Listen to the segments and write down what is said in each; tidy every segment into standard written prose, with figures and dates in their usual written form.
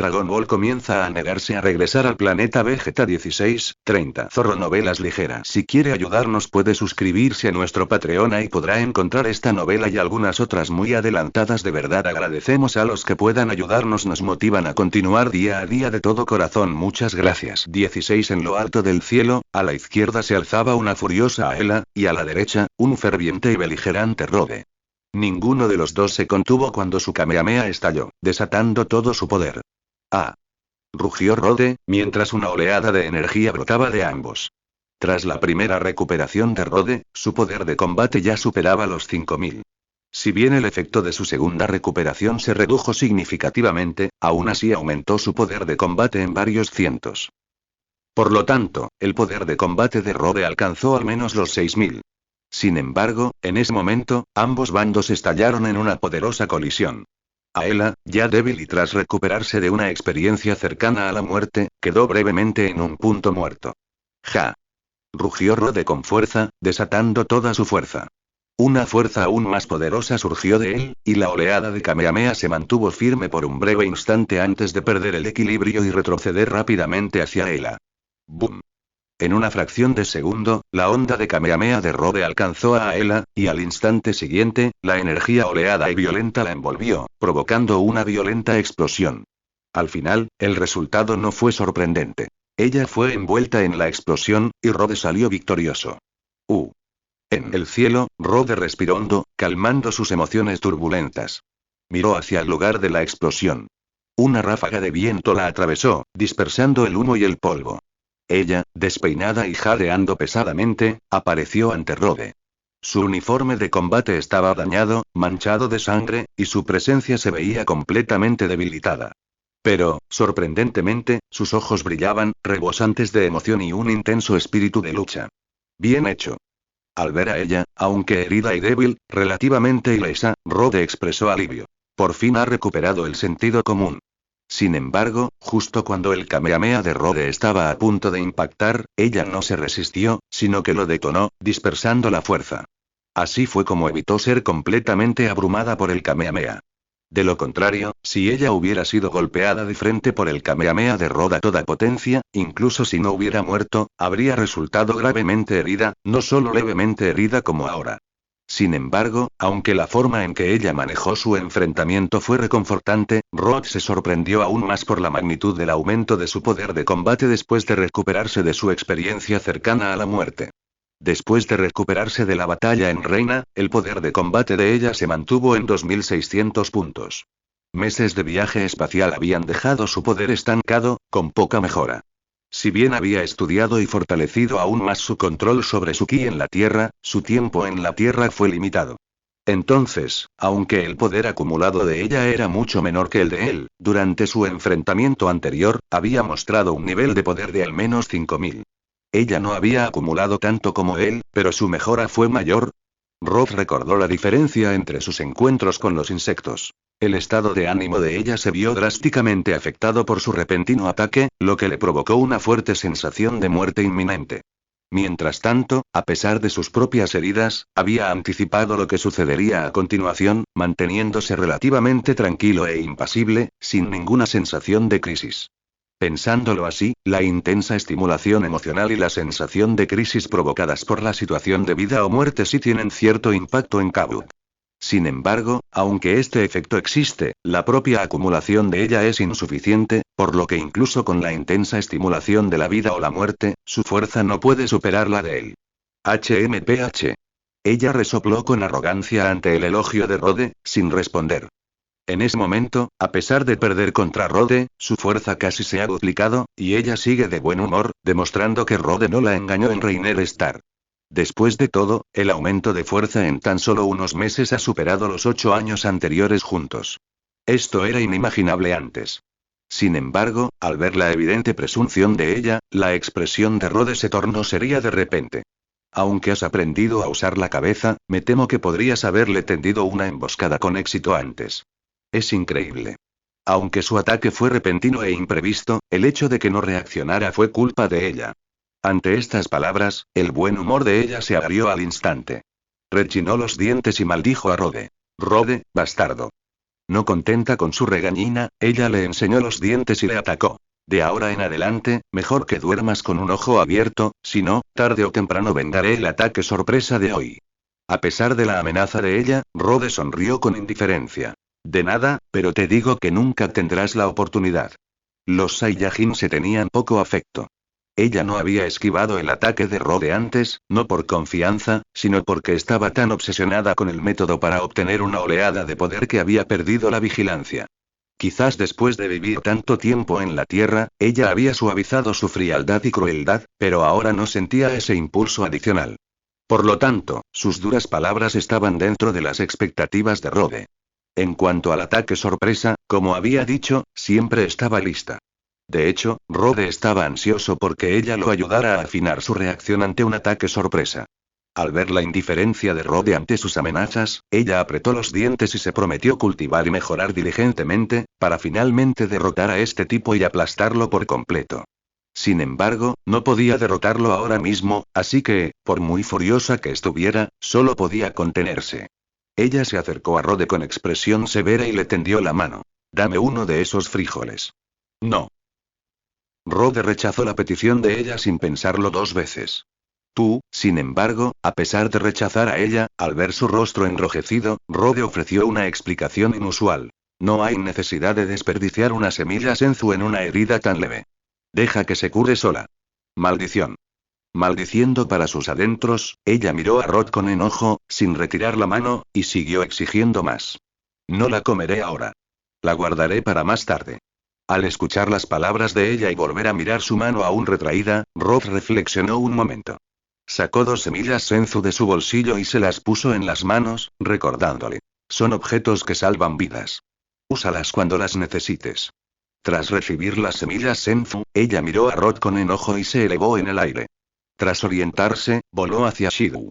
Dragon Ball comienza a negarse a regresar al planeta Vegeta 16:30. Zorro Novelas Ligeras. Si quiere ayudarnos puede suscribirse a nuestro Patreon y podrá encontrar esta novela y algunas otras muy adelantadas. De verdad agradecemos a los que puedan ayudarnos, nos motivan a continuar día a día de todo corazón. Muchas gracias. 16. En lo alto del cielo, a la izquierda se alzaba una furiosa Aela, y a la derecha, un ferviente y beligerante Rode. Ninguno de los dos se contuvo cuando su Kamehameha estalló, desatando todo su poder. ¡Ah! Rugió Rode, mientras una oleada de energía brotaba de ambos. Tras la primera recuperación de Rode, su poder de combate ya superaba los 5000. Si bien el efecto de su segunda recuperación se redujo significativamente, aún así aumentó su poder de combate en varios cientos. Por lo tanto, el poder de combate de Rode alcanzó al menos los 6000. Sin embargo, en ese momento, ambos bandos estallaron en una poderosa colisión. Aela, ya débil y tras recuperarse de una experiencia cercana a la muerte, quedó brevemente en un punto muerto. ¡Ja! Rugió Rode con fuerza, desatando toda su fuerza. Una fuerza aún más poderosa surgió de él, y la oleada de Kamehameha se mantuvo firme por un breve instante antes de perder el equilibrio y retroceder rápidamente hacia Aela. ¡Bum! En una fracción de segundo, la onda de Kamehameha de Rode alcanzó a Aela, y al instante siguiente, la energía oleada y violenta la envolvió, provocando una violenta explosión. Al final, el resultado no fue sorprendente. Ella fue envuelta en la explosión, y Rode salió victorioso. En el cielo, Rode respiró hondo, calmando sus emociones turbulentas. Miró hacia el lugar de la explosión. Una ráfaga de viento la atravesó, dispersando el humo y el polvo. Ella, despeinada y jadeando pesadamente, apareció ante Rode. Su uniforme de combate estaba dañado, manchado de sangre, y su presencia se veía completamente debilitada. Pero, sorprendentemente, sus ojos brillaban, rebosantes de emoción y un intenso espíritu de lucha. Bien hecho. Al ver a ella, aunque herida y débil, relativamente ilesa, Rode expresó alivio. Por fin ha recuperado el sentido común. Sin embargo, justo cuando el Kamehameha de Rode estaba a punto de impactar, ella no se resistió, sino que lo detonó, dispersando la fuerza. Así fue como evitó ser completamente abrumada por el Kamehameha. De lo contrario, si ella hubiera sido golpeada de frente por el Kamehameha de Rode a toda potencia, incluso si no hubiera muerto, habría resultado gravemente herida, no solo levemente herida como ahora. Sin embargo, aunque la forma en que ella manejó su enfrentamiento fue reconfortante, Rode se sorprendió aún más por la magnitud del aumento de su poder de combate después de recuperarse de su experiencia cercana a la muerte. Después de recuperarse de la batalla en Reina, el poder de combate de ella se mantuvo en 2600 puntos. Meses de viaje espacial habían dejado su poder estancado, con poca mejora. Si bien había estudiado y fortalecido aún más su control sobre su ki en la Tierra, su tiempo en la Tierra fue limitado. Entonces, aunque el poder acumulado de ella era mucho menor que el de él, durante su enfrentamiento anterior, había mostrado un nivel de poder de al menos 5000. Ella no había acumulado tanto como él, pero su mejora fue mayor. Rode recordó la diferencia entre sus encuentros con los insectos. El estado de ánimo de ella se vio drásticamente afectado por su repentino ataque, lo que le provocó una fuerte sensación de muerte inminente. Mientras tanto, a pesar de sus propias heridas, había anticipado lo que sucedería a continuación, manteniéndose relativamente tranquilo e impasible, sin ninguna sensación de crisis. Pensándolo así, la intensa estimulación emocional y la sensación de crisis provocadas por la situación de vida o muerte sí tienen cierto impacto en Cabut. Sin embargo, aunque este efecto existe, la propia acumulación de ella es insuficiente, por lo que incluso con la intensa estimulación de la vida o la muerte, su fuerza no puede superar la de él. HMPH. Ella resopló con arrogancia ante el elogio de Rode, sin responder. En ese momento, a pesar de perder contra Rode, su fuerza casi se ha duplicado, y ella sigue de buen humor, demostrando que Rode no la engañó en Reiner Star. Después de todo, el aumento de fuerza en tan solo unos meses ha superado los 8 años anteriores juntos. Esto era inimaginable antes. Sin embargo, al ver la evidente presunción de ella, la expresión de Rode se tornó seria de repente. Aunque has aprendido a usar la cabeza, me temo que podrías haberle tendido una emboscada con éxito antes. Es increíble. Aunque su ataque fue repentino e imprevisto, el hecho de que no reaccionara fue culpa de ella. Ante estas palabras, el buen humor de ella se agrió al instante. Rechinó los dientes y maldijo a Rode. Rode, bastardo. No contenta con su regañina, ella le enseñó los dientes y le atacó. De ahora en adelante, mejor que duermas con un ojo abierto, si no, tarde o temprano vengaré el ataque sorpresa de hoy. A pesar de la amenaza de ella, Rhodes sonrió con indiferencia. De nada, pero te digo que nunca tendrás la oportunidad. Los Saiyajin se tenían poco afecto. Ella no había esquivado el ataque de Rhodes antes, no por confianza, sino porque estaba tan obsesionada con el método para obtener una oleada de poder que había perdido la vigilancia. Quizás después de vivir tanto tiempo en la Tierra, ella había suavizado su frialdad y crueldad, pero ahora no sentía ese impulso adicional. Por lo tanto, sus duras palabras estaban dentro de las expectativas de Rhodes. En cuanto al ataque sorpresa, como había dicho, siempre estaba lista. De hecho, Rhodes estaba ansioso porque ella lo ayudara a afinar su reacción ante un ataque sorpresa. Al ver la indiferencia de Rhodes ante sus amenazas, ella apretó los dientes y se prometió cultivar y mejorar diligentemente, para finalmente derrotar a este tipo y aplastarlo por completo. Sin embargo, no podía derrotarlo ahora mismo, así que, por muy furiosa que estuviera, solo podía contenerse. Ella se acercó a Rhodes con expresión severa y le tendió la mano. Dame uno de esos frijoles. No. Rhodes rechazó la petición de ella sin pensarlo dos veces. Sin embargo, a pesar de rechazar a ella, al ver su rostro enrojecido, Rhodes ofreció una explicación inusual. No hay necesidad de desperdiciar una semilla senzu en una herida tan leve. Deja que se cure sola. Maldición. Maldiciendo para sus adentros, ella miró a Rhodes con enojo, sin retirar la mano, y siguió exigiendo más. No la comeré ahora. La guardaré para más tarde. Al escuchar las palabras de ella y volver a mirar su mano aún retraída, Rhodes reflexionó un momento. Sacó 2 semillas senzu de su bolsillo y se las puso en las manos, recordándole. Son objetos que salvan vidas. Úsalas cuando las necesites. Tras recibir las semillas senzu, ella miró a Rhodes con enojo y se elevó en el aire. Tras orientarse, voló hacia Shidu.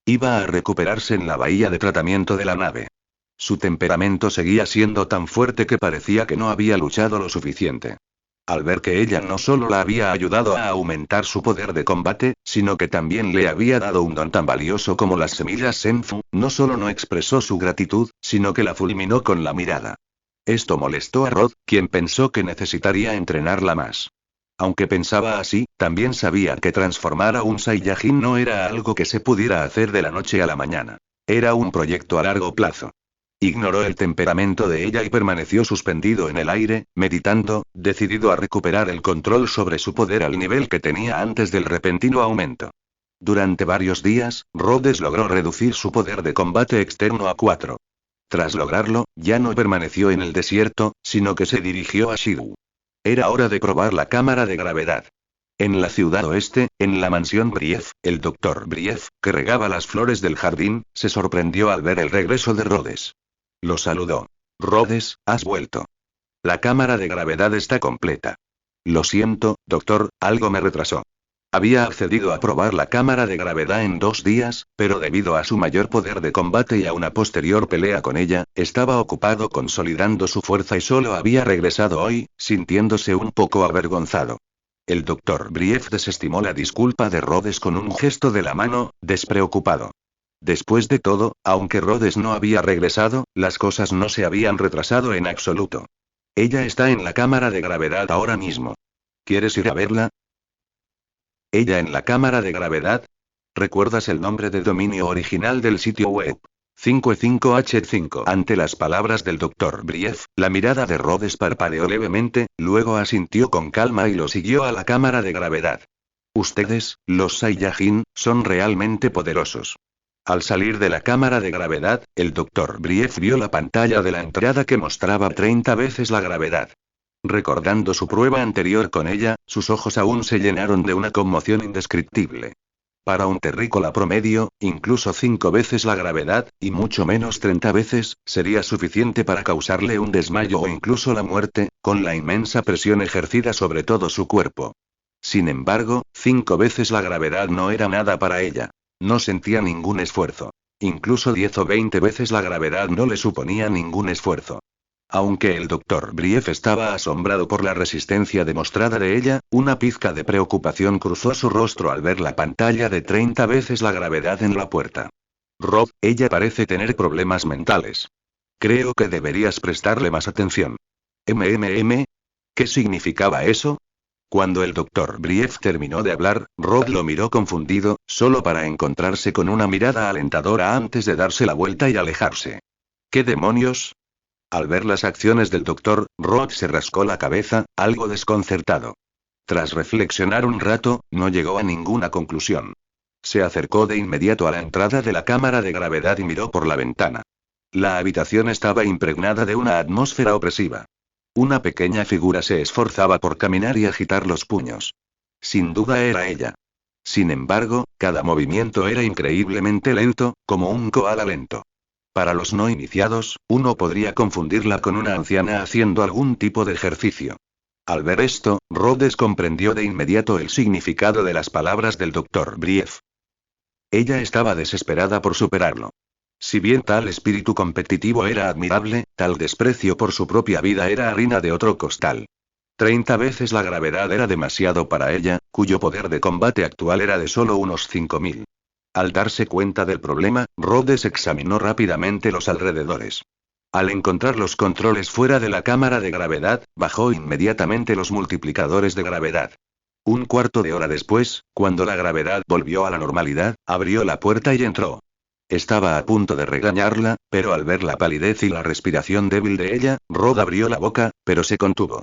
Iba a recuperarse en la bahía de tratamiento de la nave. Su temperamento seguía siendo tan fuerte que parecía que no había luchado lo suficiente. Al ver que ella no solo la había ayudado a aumentar su poder de combate, sino que también le había dado un don tan valioso como las semillas senzu, no solo no expresó su gratitud, sino que la fulminó con la mirada. Esto molestó a Rhodes, quien pensó que necesitaría entrenarla más. Aunque pensaba así, también sabía que transformar a un Saiyajin no era algo que se pudiera hacer de la noche a la mañana. Era un proyecto a largo plazo. Ignoró el temperamento de ella y permaneció suspendido en el aire, meditando, decidido a recuperar el control sobre su poder al nivel que tenía antes del repentino aumento. Durante varios días, Rhodes logró reducir su poder de combate externo a 4. Tras lograrlo, ya no permaneció en el desierto, sino que se dirigió a Shidu. Era hora de probar la cámara de gravedad. En la ciudad oeste, en la mansión Brief, el Dr. Brief, que regaba las flores del jardín, se sorprendió al ver el regreso de Rhodes. Lo saludó. Rhodes, has vuelto. La cámara de gravedad está completa. Lo siento, doctor, algo me retrasó. Había accedido a probar la cámara de gravedad en 2 días, pero debido a su mayor poder de combate y a una posterior pelea con ella, estaba ocupado consolidando su fuerza y solo había regresado hoy, sintiéndose un poco avergonzado. El Dr. Brief desestimó la disculpa de Rhodes con un gesto de la mano, despreocupado. Después de todo, aunque Rhodes no había regresado, las cosas no se habían retrasado en absoluto. Ella está en la cámara de gravedad ahora mismo. ¿Quieres ir a verla? ¿Ella en la cámara de gravedad? ¿Recuerdas el nombre de dominio original del sitio web? 55H5. Ante las palabras del Dr. Brief, la mirada de Rhodes parpadeó levemente, luego asintió con calma y lo siguió a la cámara de gravedad. Ustedes, los Saiyajin, son realmente poderosos. Al salir de la cámara de gravedad, el Dr. Brief vio la pantalla de la entrada que mostraba 30 veces la gravedad. Recordando su prueba anterior con ella, sus ojos aún se llenaron de una conmoción indescriptible. Para un terrícola promedio, incluso 5 veces la gravedad, y mucho menos 30 veces, sería suficiente para causarle un desmayo o incluso la muerte, con la inmensa presión ejercida sobre todo su cuerpo. Sin embargo, 5 veces la gravedad no era nada para ella. No sentía ningún esfuerzo. Incluso 10 o 20 veces la gravedad no le suponía ningún esfuerzo. Aunque el Dr. Brief estaba asombrado por la resistencia demostrada de ella, una pizca de preocupación cruzó su rostro al ver la pantalla de 30 veces la gravedad en la puerta. Rob, ella parece tener problemas mentales. Creo que deberías prestarle más atención. ¿Qué significaba eso? Cuando el Dr. Brief terminó de hablar, Rod lo miró confundido, solo para encontrarse con una mirada alentadora antes de darse la vuelta y alejarse. ¿Qué demonios? Al ver las acciones del doctor, Rod se rascó la cabeza, algo desconcertado. Tras reflexionar un rato, no llegó a ninguna conclusión. Se acercó de inmediato a la entrada de la cámara de gravedad y miró por la ventana. La habitación estaba impregnada de una atmósfera opresiva. Una pequeña figura se esforzaba por caminar y agitar los puños. Sin duda era ella. Sin embargo, cada movimiento era increíblemente lento, como un koala lento. Para los no iniciados, uno podría confundirla con una anciana haciendo algún tipo de ejercicio. Al ver esto, Rhodes comprendió de inmediato el significado de las palabras del Dr. Brief. Ella estaba desesperada por superarlo. Si bien tal espíritu competitivo era admirable, tal desprecio por su propia vida era harina de otro costal. 30 veces la gravedad era demasiado para ella, cuyo poder de combate actual era de solo unos 5000. Al darse cuenta del problema, Rhodes examinó rápidamente los alrededores. Al encontrar los controles fuera de la cámara de gravedad, bajó inmediatamente los multiplicadores de gravedad. Un cuarto de hora después, cuando la gravedad volvió a la normalidad, abrió la puerta y entró. Estaba a punto de regañarla, pero al ver la palidez y la respiración débil de ella, Rod abrió la boca, pero se contuvo.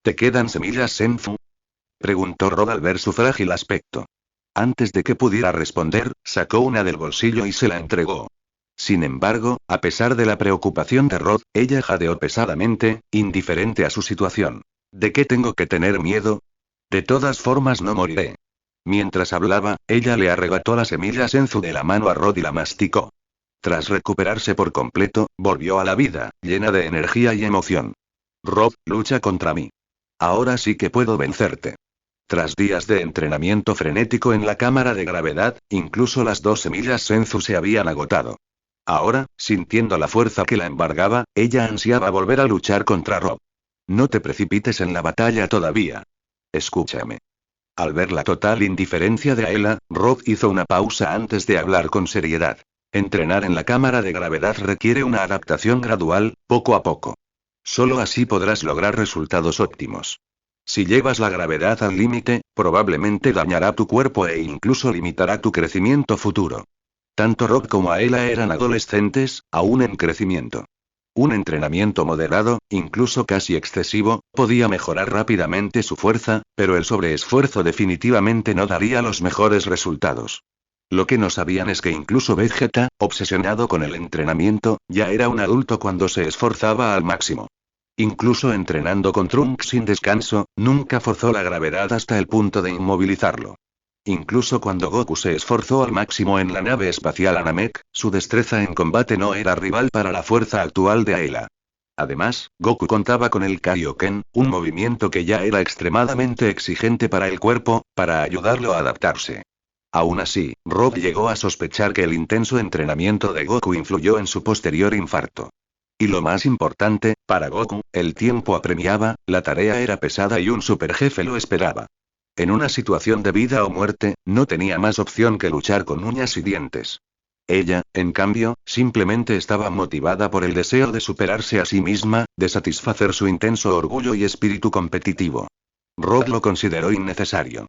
¿Te quedan semillas, Senfu? Preguntó Rod al ver su frágil aspecto. Antes de que pudiera responder, sacó una del bolsillo y se la entregó. Sin embargo, a pesar de la preocupación de Rod, ella jadeó pesadamente, indiferente a su situación. ¿De qué tengo que tener miedo? De todas formas no moriré. Mientras hablaba, ella le arrebató la semilla Senzu de la mano a Rod y la masticó. Tras recuperarse por completo, volvió a la vida, llena de energía y emoción. Rod, lucha contra mí. Ahora sí que puedo vencerte. Tras días de entrenamiento frenético en la cámara de gravedad, incluso las 2 semillas Senzu se habían agotado. Ahora, sintiendo la fuerza que la embargaba, ella ansiaba volver a luchar contra Rod. No te precipites en la batalla todavía. Escúchame. Al ver la total indiferencia de Aela, Rod hizo una pausa antes de hablar con seriedad. Entrenar en la cámara de gravedad requiere una adaptación gradual, poco a poco. Solo así podrás lograr resultados óptimos. Si llevas la gravedad al límite, probablemente dañará tu cuerpo e incluso limitará tu crecimiento futuro. Tanto Rod como Aela eran adolescentes, aún en crecimiento. Un entrenamiento moderado, incluso casi excesivo, podía mejorar rápidamente su fuerza, pero el sobreesfuerzo definitivamente no daría los mejores resultados. Lo que no sabían es que incluso Vegeta, obsesionado con el entrenamiento, ya era un adulto cuando se esforzaba al máximo. Incluso entrenando con Trunks sin descanso, nunca forzó la gravedad hasta el punto de inmovilizarlo. Incluso cuando Goku se esforzó al máximo en la nave espacial Namek, su destreza en combate no era rival para la fuerza actual de Aela. Además, Goku contaba con el Kaioken, un movimiento que ya era extremadamente exigente para el cuerpo, para ayudarlo a adaptarse. Aún así, Rob llegó a sospechar que el intenso entrenamiento de Goku influyó en su posterior infarto. Y lo más importante, para Goku, el tiempo apremiaba, la tarea era pesada y un superjefe lo esperaba. En una situación de vida o muerte, no tenía más opción que luchar con uñas y dientes. Ella, en cambio, simplemente estaba motivada por el deseo de superarse a sí misma, de satisfacer su intenso orgullo y espíritu competitivo. Rod lo consideró innecesario.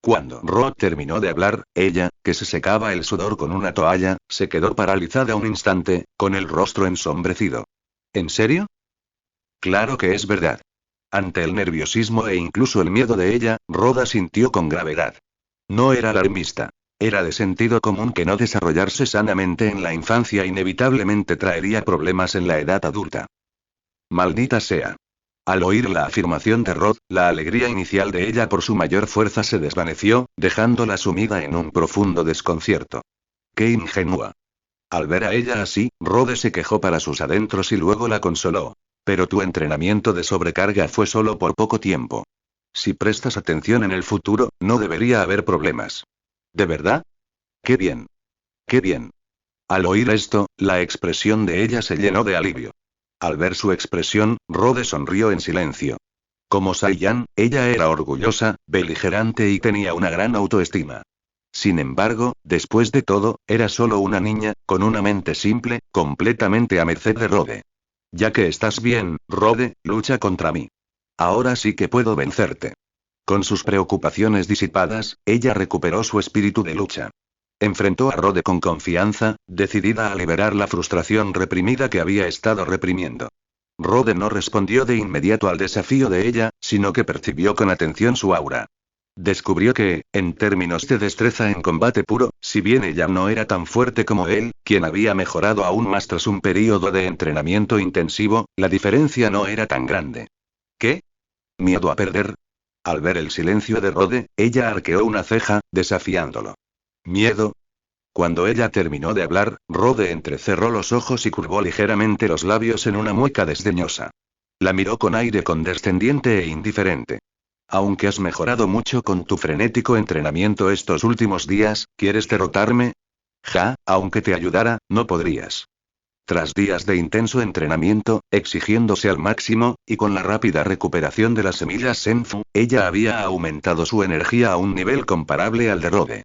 Cuando Rod terminó de hablar, ella, que se secaba el sudor con una toalla, se quedó paralizada un instante, con el rostro ensombrecido. ¿En serio? Claro que es verdad. Ante el nerviosismo e incluso el miedo de ella, Rod asintió con gravedad. No era alarmista. Era de sentido común que no desarrollarse sanamente en la infancia inevitablemente traería problemas en la edad adulta. Maldita sea. Al oír la afirmación de Rod, la alegría inicial de ella por su mayor fuerza se desvaneció, dejándola sumida en un profundo desconcierto. ¡Qué ingenua! Al ver a ella así, Rod se quejó para sus adentros y luego la consoló. Pero tu entrenamiento de sobrecarga fue solo por poco tiempo. Si prestas atención en el futuro, no debería haber problemas. ¿De verdad? ¡Qué bien! ¡Qué bien! Al oír esto, la expresión de ella se llenó de alivio. Al ver su expresión, Rode sonrió en silencio. Como Saiyan, ella era orgullosa, beligerante y tenía una gran autoestima. Sin embargo, después de todo, era solo una niña, con una mente simple, completamente a merced de Rode. Ya que estás bien, Rode, lucha contra mí. Ahora sí que puedo vencerte. Con sus preocupaciones disipadas, ella recuperó su espíritu de lucha. Enfrentó a Rode con confianza, decidida a liberar la frustración reprimida que había estado reprimiendo. Rode no respondió de inmediato al desafío de ella, sino que percibió con atención su aura. Descubrió que, en términos de destreza en combate puro, si bien ella no era tan fuerte como él, quien había mejorado aún más tras un período de entrenamiento intensivo, la diferencia no era tan grande. ¿Qué? ¿Miedo a perder? Al ver el silencio de Rode, ella arqueó una ceja, desafiándolo. ¿Miedo? Cuando ella terminó de hablar, Rode entrecerró los ojos y curvó ligeramente los labios en una mueca desdeñosa. La miró con aire condescendiente e indiferente. Aunque has mejorado mucho con tu frenético entrenamiento estos últimos días, ¿quieres derrotarme? Ja, aunque te ayudara, no podrías. Tras días de intenso entrenamiento, exigiéndose al máximo, y con la rápida recuperación de las semillas Senfu, ella había aumentado su energía a un nivel comparable al de Rode.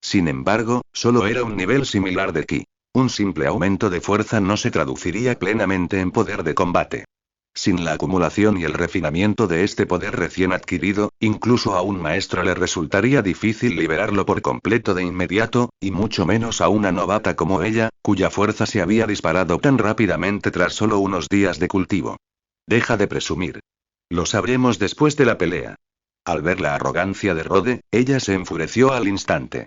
Sin embargo, solo era un nivel similar de ki. Un simple aumento de fuerza no se traduciría plenamente en poder de combate. Sin la acumulación y el refinamiento de este poder recién adquirido, incluso a un maestro le resultaría difícil liberarlo por completo de inmediato, y mucho menos a una novata como ella, cuya fuerza se había disparado tan rápidamente tras solo unos días de cultivo. Deja de presumir. Lo sabremos después de la pelea. Al ver la arrogancia de Rode, ella se enfureció al instante.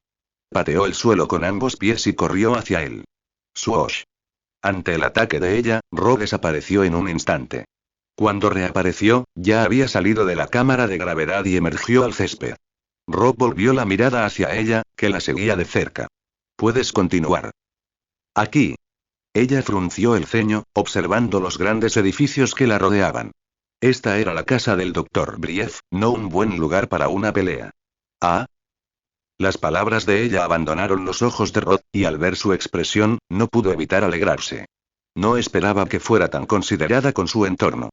Pateó el suelo con ambos pies y corrió hacia él. Swoosh. Ante el ataque de ella, Rode desapareció en un instante. Cuando reapareció, ya había salido de la cámara de gravedad y emergió al césped. Rob volvió la mirada hacia ella, que la seguía de cerca. Puedes continuar. Aquí. Ella frunció el ceño, observando los grandes edificios que la rodeaban. Esta era la casa del Dr. Brief, no un buen lugar para una pelea. ¿Ah? Las palabras de ella abandonaron los ojos de Rod, y al ver su expresión, no pudo evitar alegrarse. No esperaba que fuera tan considerada con su entorno.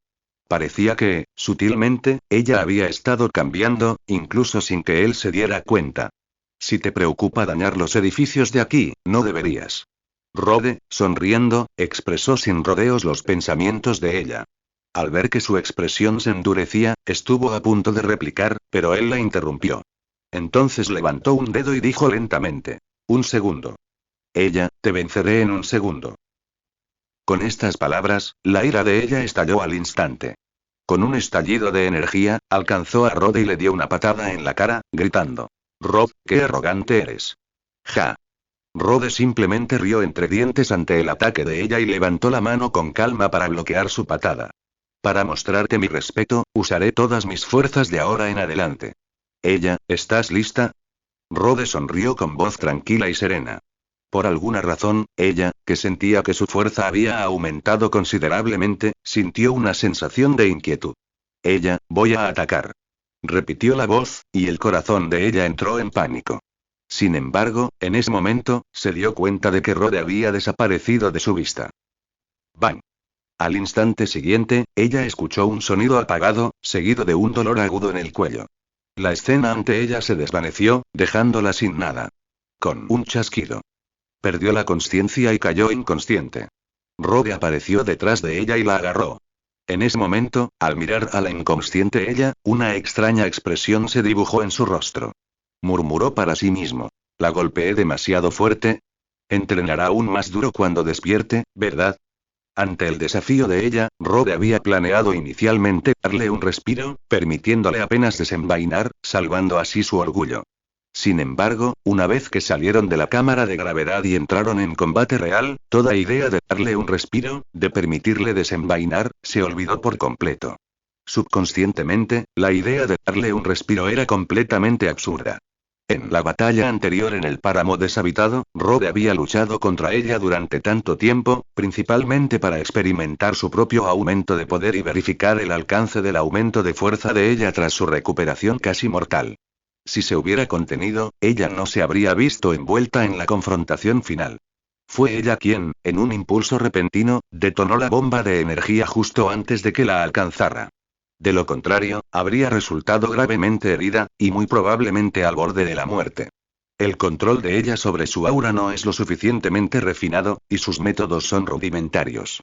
Parecía que, sutilmente, ella había estado cambiando, incluso sin que él se diera cuenta. Si te preocupa dañar los edificios de aquí, no deberías. Rode, sonriendo, expresó sin rodeos los pensamientos de ella. Al ver que su expresión se endurecía, estuvo a punto de replicar, pero él la interrumpió. Entonces levantó un dedo y dijo lentamente: un segundo. Ella, te venceré en un segundo. Con estas palabras, la ira de ella estalló al instante. Con un estallido de energía, alcanzó a Rode y le dio una patada en la cara, gritando: Rob, qué arrogante eres. Ja. Rode simplemente rió entre dientes ante el ataque de ella y levantó la mano con calma para bloquear su patada. Para mostrarte mi respeto, usaré todas mis fuerzas de ahora en adelante. Ella, ¿estás lista? Rode sonrió con voz tranquila y serena. Por alguna razón, ella, que sentía que su fuerza había aumentado considerablemente, sintió una sensación de inquietud. Ella, voy a atacar. Repitió la voz, y el corazón de ella entró en pánico. Sin embargo, en ese momento, se dio cuenta de que Rode había desaparecido de su vista. ¡Bang! Al instante siguiente, ella escuchó un sonido apagado, seguido de un dolor agudo en el cuello. La escena ante ella se desvaneció, dejándola sin nada. Con un chasquido. Perdió la consciencia y cayó inconsciente. Rode apareció detrás de ella y la agarró. En ese momento, al mirar a la inconsciente ella, una extraña expresión se dibujó en su rostro. Murmuró para sí mismo: la golpeé demasiado fuerte. Entrenará aún más duro cuando despierte, ¿verdad? Ante el desafío de ella, Rode había planeado inicialmente darle un respiro, permitiéndole apenas desenvainar, salvando así su orgullo. Sin embargo, una vez que salieron de la cámara de gravedad y entraron en combate real, toda idea de darle un respiro, de permitirle desenvainar, se olvidó por completo. Subconscientemente, la idea de darle un respiro era completamente absurda. En la batalla anterior en el páramo deshabitado, Rode había luchado contra ella durante tanto tiempo, principalmente para experimentar su propio aumento de poder y verificar el alcance del aumento de fuerza de ella tras su recuperación casi mortal. Si se hubiera contenido, ella no se habría visto envuelta en la confrontación final. Fue ella quien, en un impulso repentino, detonó la bomba de energía justo antes de que la alcanzara. De lo contrario, habría resultado gravemente herida, y muy probablemente al borde de la muerte. El control de ella sobre su aura no es lo suficientemente refinado, y sus métodos son rudimentarios.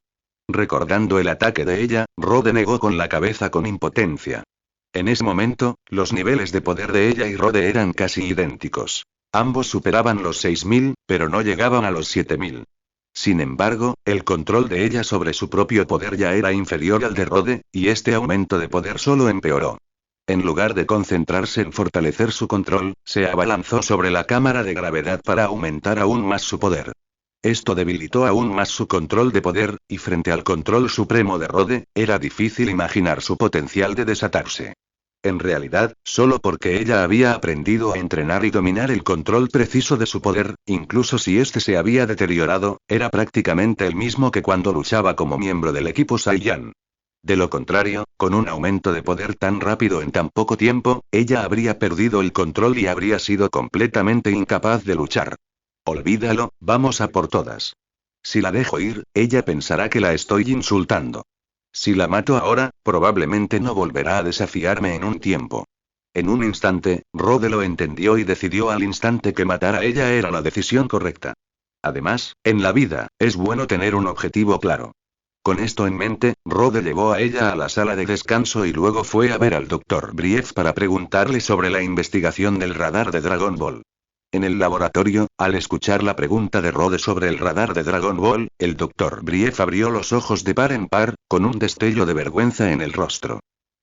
Recordando el ataque de ella, Rode negó con la cabeza con impotencia. En ese momento, los niveles de poder de ella y Rode eran casi idénticos. Ambos superaban los 6000, pero no llegaban a los 7000. Sin embargo, el control de ella sobre su propio poder ya era inferior al de Rode, y este aumento de poder solo empeoró. En lugar de concentrarse en fortalecer su control, se abalanzó sobre la cámara de gravedad para aumentar aún más su poder. Esto debilitó aún más su control de poder, y frente al control supremo de Rode, era difícil imaginar su potencial de desatarse. En realidad, solo porque ella había aprendido a entrenar y dominar el control preciso de su poder, incluso si este se había deteriorado, era prácticamente el mismo que cuando luchaba como miembro del equipo Saiyan. De lo contrario, con un aumento de poder tan rápido en tan poco tiempo, ella habría perdido el control y habría sido completamente incapaz de luchar. Olvídalo, vamos a por todas. Si la dejo ir, ella pensará que la estoy insultando. Si la mato ahora, probablemente no volverá a desafiarme en un tiempo. En un instante, Rode lo entendió y decidió al instante que matar a ella era la decisión correcta. Además, en la vida, es bueno tener un objetivo claro. Con esto en mente, Rode llevó a ella a la sala de descanso y luego fue a ver al Dr. Brief para preguntarle sobre la investigación del radar de Dragon Ball. En el laboratorio, al escuchar la pregunta de Rode sobre el radar de Dragon Ball, el Dr. Brief abrió los ojos de par en par, con un destello de vergüenza en el rostro.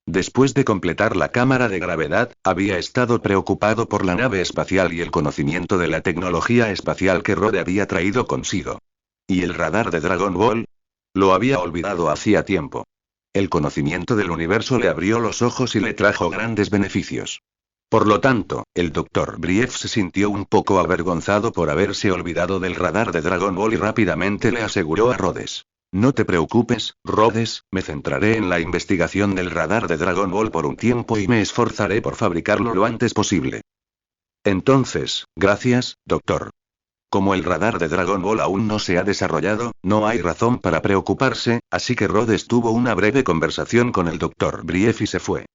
Después de completar la cámara de gravedad, había estado preocupado por la nave espacial y el conocimiento de la tecnología espacial que Rode había traído consigo. ¿Y el radar de Dragon Ball? Lo había olvidado hacía tiempo. El conocimiento del universo le abrió los ojos y le trajo grandes beneficios. Por lo tanto, el Dr. Brief se sintió un poco avergonzado por haberse olvidado del radar de Dragon Ball y rápidamente le aseguró a Rhodes: no te preocupes, Rhodes, me centraré en la investigación del radar de Dragon Ball por un tiempo y me esforzaré por fabricarlo lo antes posible. Entonces, gracias, doctor. Como el radar de Dragon Ball aún no se ha desarrollado, no hay razón para preocuparse, así que Rhodes tuvo una breve conversación con el Dr. Brief y se fue.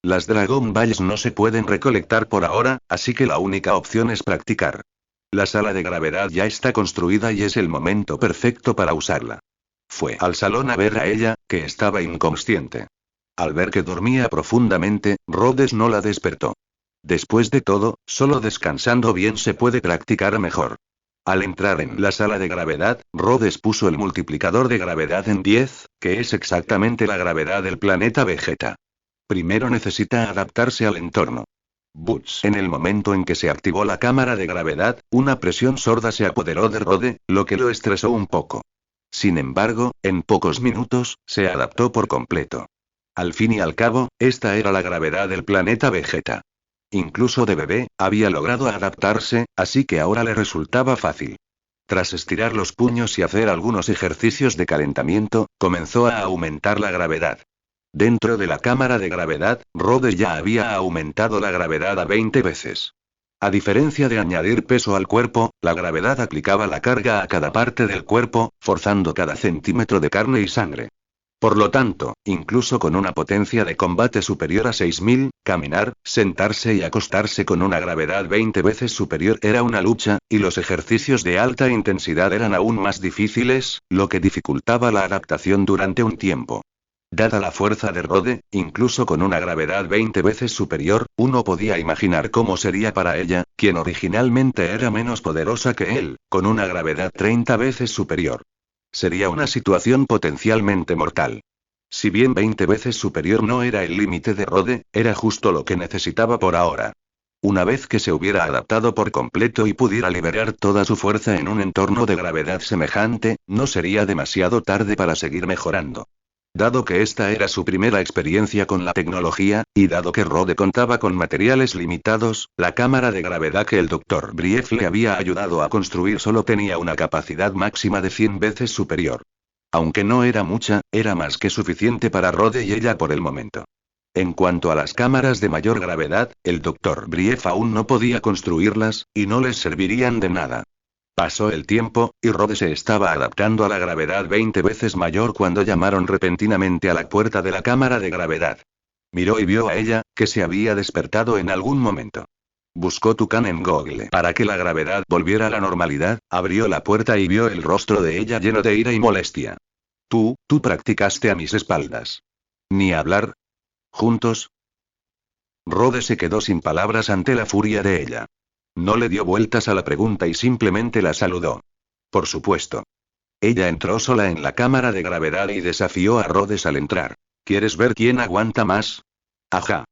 Las Dragon Balls no se pueden recolectar por ahora, así que la única opción es practicar. La sala de gravedad ya está construida y es el momento perfecto para usarla. Fue al salón a ver a ella, que estaba inconsciente. Al ver que dormía profundamente, Rhodes no la despertó. Después de todo, solo descansando bien se puede practicar mejor. Al entrar en la sala de gravedad, Rhodes puso el multiplicador de gravedad en 10, que es exactamente la gravedad del planeta Vegeta. Primero necesita adaptarse al entorno. Butch. En el momento en que se activó la cámara de gravedad, una presión sorda se apoderó de Rode, lo que lo estresó un poco. Sin embargo, en pocos minutos, se adaptó por completo. Al fin y al cabo, esta era la gravedad del planeta Vegeta. Incluso de bebé, había logrado adaptarse, así que ahora le resultaba fácil. Tras estirar los puños y hacer algunos ejercicios de calentamiento, comenzó a aumentar la gravedad. Dentro de la cámara de gravedad, Rode ya había aumentado la gravedad a 20 veces. A diferencia de añadir peso al cuerpo, la gravedad aplicaba la carga a cada parte del cuerpo, forzando cada centímetro de carne y sangre. Por lo tanto, incluso con una potencia de combate superior a 6000, caminar, sentarse y acostarse con una gravedad 20 veces superior era una lucha, y los ejercicios de alta intensidad eran aún más difíciles, lo que dificultaba la adaptación durante un tiempo. Dada la fuerza de Rode, incluso con una gravedad 20 veces superior, uno podía imaginar cómo sería para ella, quien originalmente era menos poderosa que él, con una gravedad 30 veces superior. Sería una situación potencialmente mortal. Si bien 20 veces superior no era el límite de Rode, era justo lo que necesitaba por ahora. Una vez que se hubiera adaptado por completo y pudiera liberar toda su fuerza en un entorno de gravedad semejante, no sería demasiado tarde para seguir mejorando. Dado que esta era su primera experiencia con la tecnología, y dado que Rode contaba con materiales limitados, la cámara de gravedad que el Dr. Brief le había ayudado a construir solo tenía una capacidad máxima de 100 veces superior. Aunque no era mucha, era más que suficiente para Rode y ella por el momento. En cuanto a las cámaras de mayor gravedad, el Dr. Brief aún no podía construirlas, y no les servirían de nada. Pasó el tiempo, y Rode se estaba adaptando a la gravedad 20 veces mayor cuando llamaron repentinamente a la puerta de la cámara de gravedad. Miró y vio a ella, que se había despertado en algún momento. Buscó Tucán en Google para que la gravedad volviera a la normalidad, abrió la puerta y vio el rostro de ella lleno de ira y molestia. Tú practicaste a mis espaldas. Ni hablar. ¿Juntos? Rhodes se quedó sin palabras ante la furia de ella. No le dio vueltas a la pregunta y simplemente la saludó. Por supuesto. Ella entró sola en la cámara de gravedad y desafió a Rhodes al entrar. ¿Quieres ver quién aguanta más? Ajá.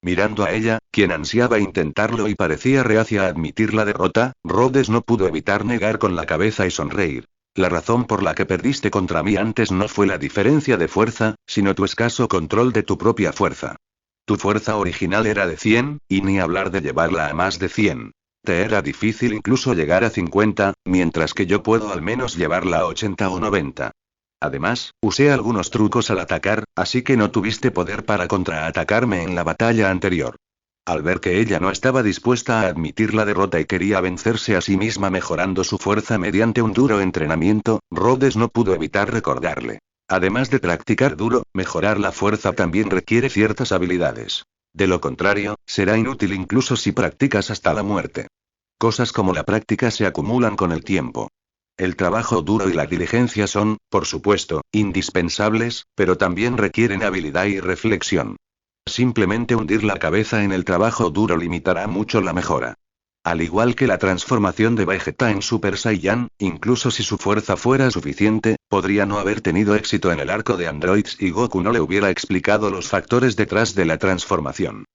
Mirando a ella, quien ansiaba intentarlo y parecía reacia a admitir la derrota, Rhodes no pudo evitar negar con la cabeza y sonreír. La razón por la que perdiste contra mí antes no fue la diferencia de fuerza, sino tu escaso control de tu propia fuerza. Tu fuerza original era de 100, y ni hablar de llevarla a más de 100. Te era difícil incluso llegar a 50, mientras que yo puedo al menos llevarla a 80 o 90. Además, usé algunos trucos al atacar, así que no tuviste poder para contraatacarme en la batalla anterior. Al ver que ella no estaba dispuesta a admitir la derrota y quería vencerse a sí misma mejorando su fuerza mediante un duro entrenamiento, Rhodes no pudo evitar recordarle. Además de practicar duro, mejorar la fuerza también requiere ciertas habilidades. De lo contrario, será inútil incluso si practicas hasta la muerte. Cosas como la práctica se acumulan con el tiempo. El trabajo duro y la diligencia son, por supuesto, indispensables, pero también requieren habilidad y reflexión. Simplemente hundir la cabeza en el trabajo duro limitará mucho la mejora. Al igual que la transformación de Vegeta en Super Saiyan, incluso si su fuerza fuera suficiente, podría no haber tenido éxito en el arco de Androids y Goku no le hubiera explicado los factores detrás de la transformación.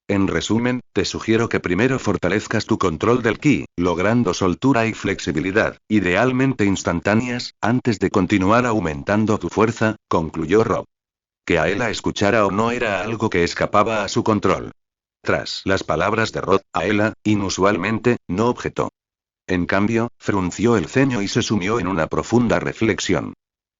En resumen, te sugiero que primero fortalezcas tu control del ki, logrando soltura y flexibilidad, idealmente instantáneas, antes de continuar aumentando tu fuerza, concluyó Rob. Que Aela escuchara o no era algo que escapaba a su control. Tras las palabras de Rod, Aela, inusualmente, no objetó. En cambio, frunció el ceño y se sumió en una profunda reflexión.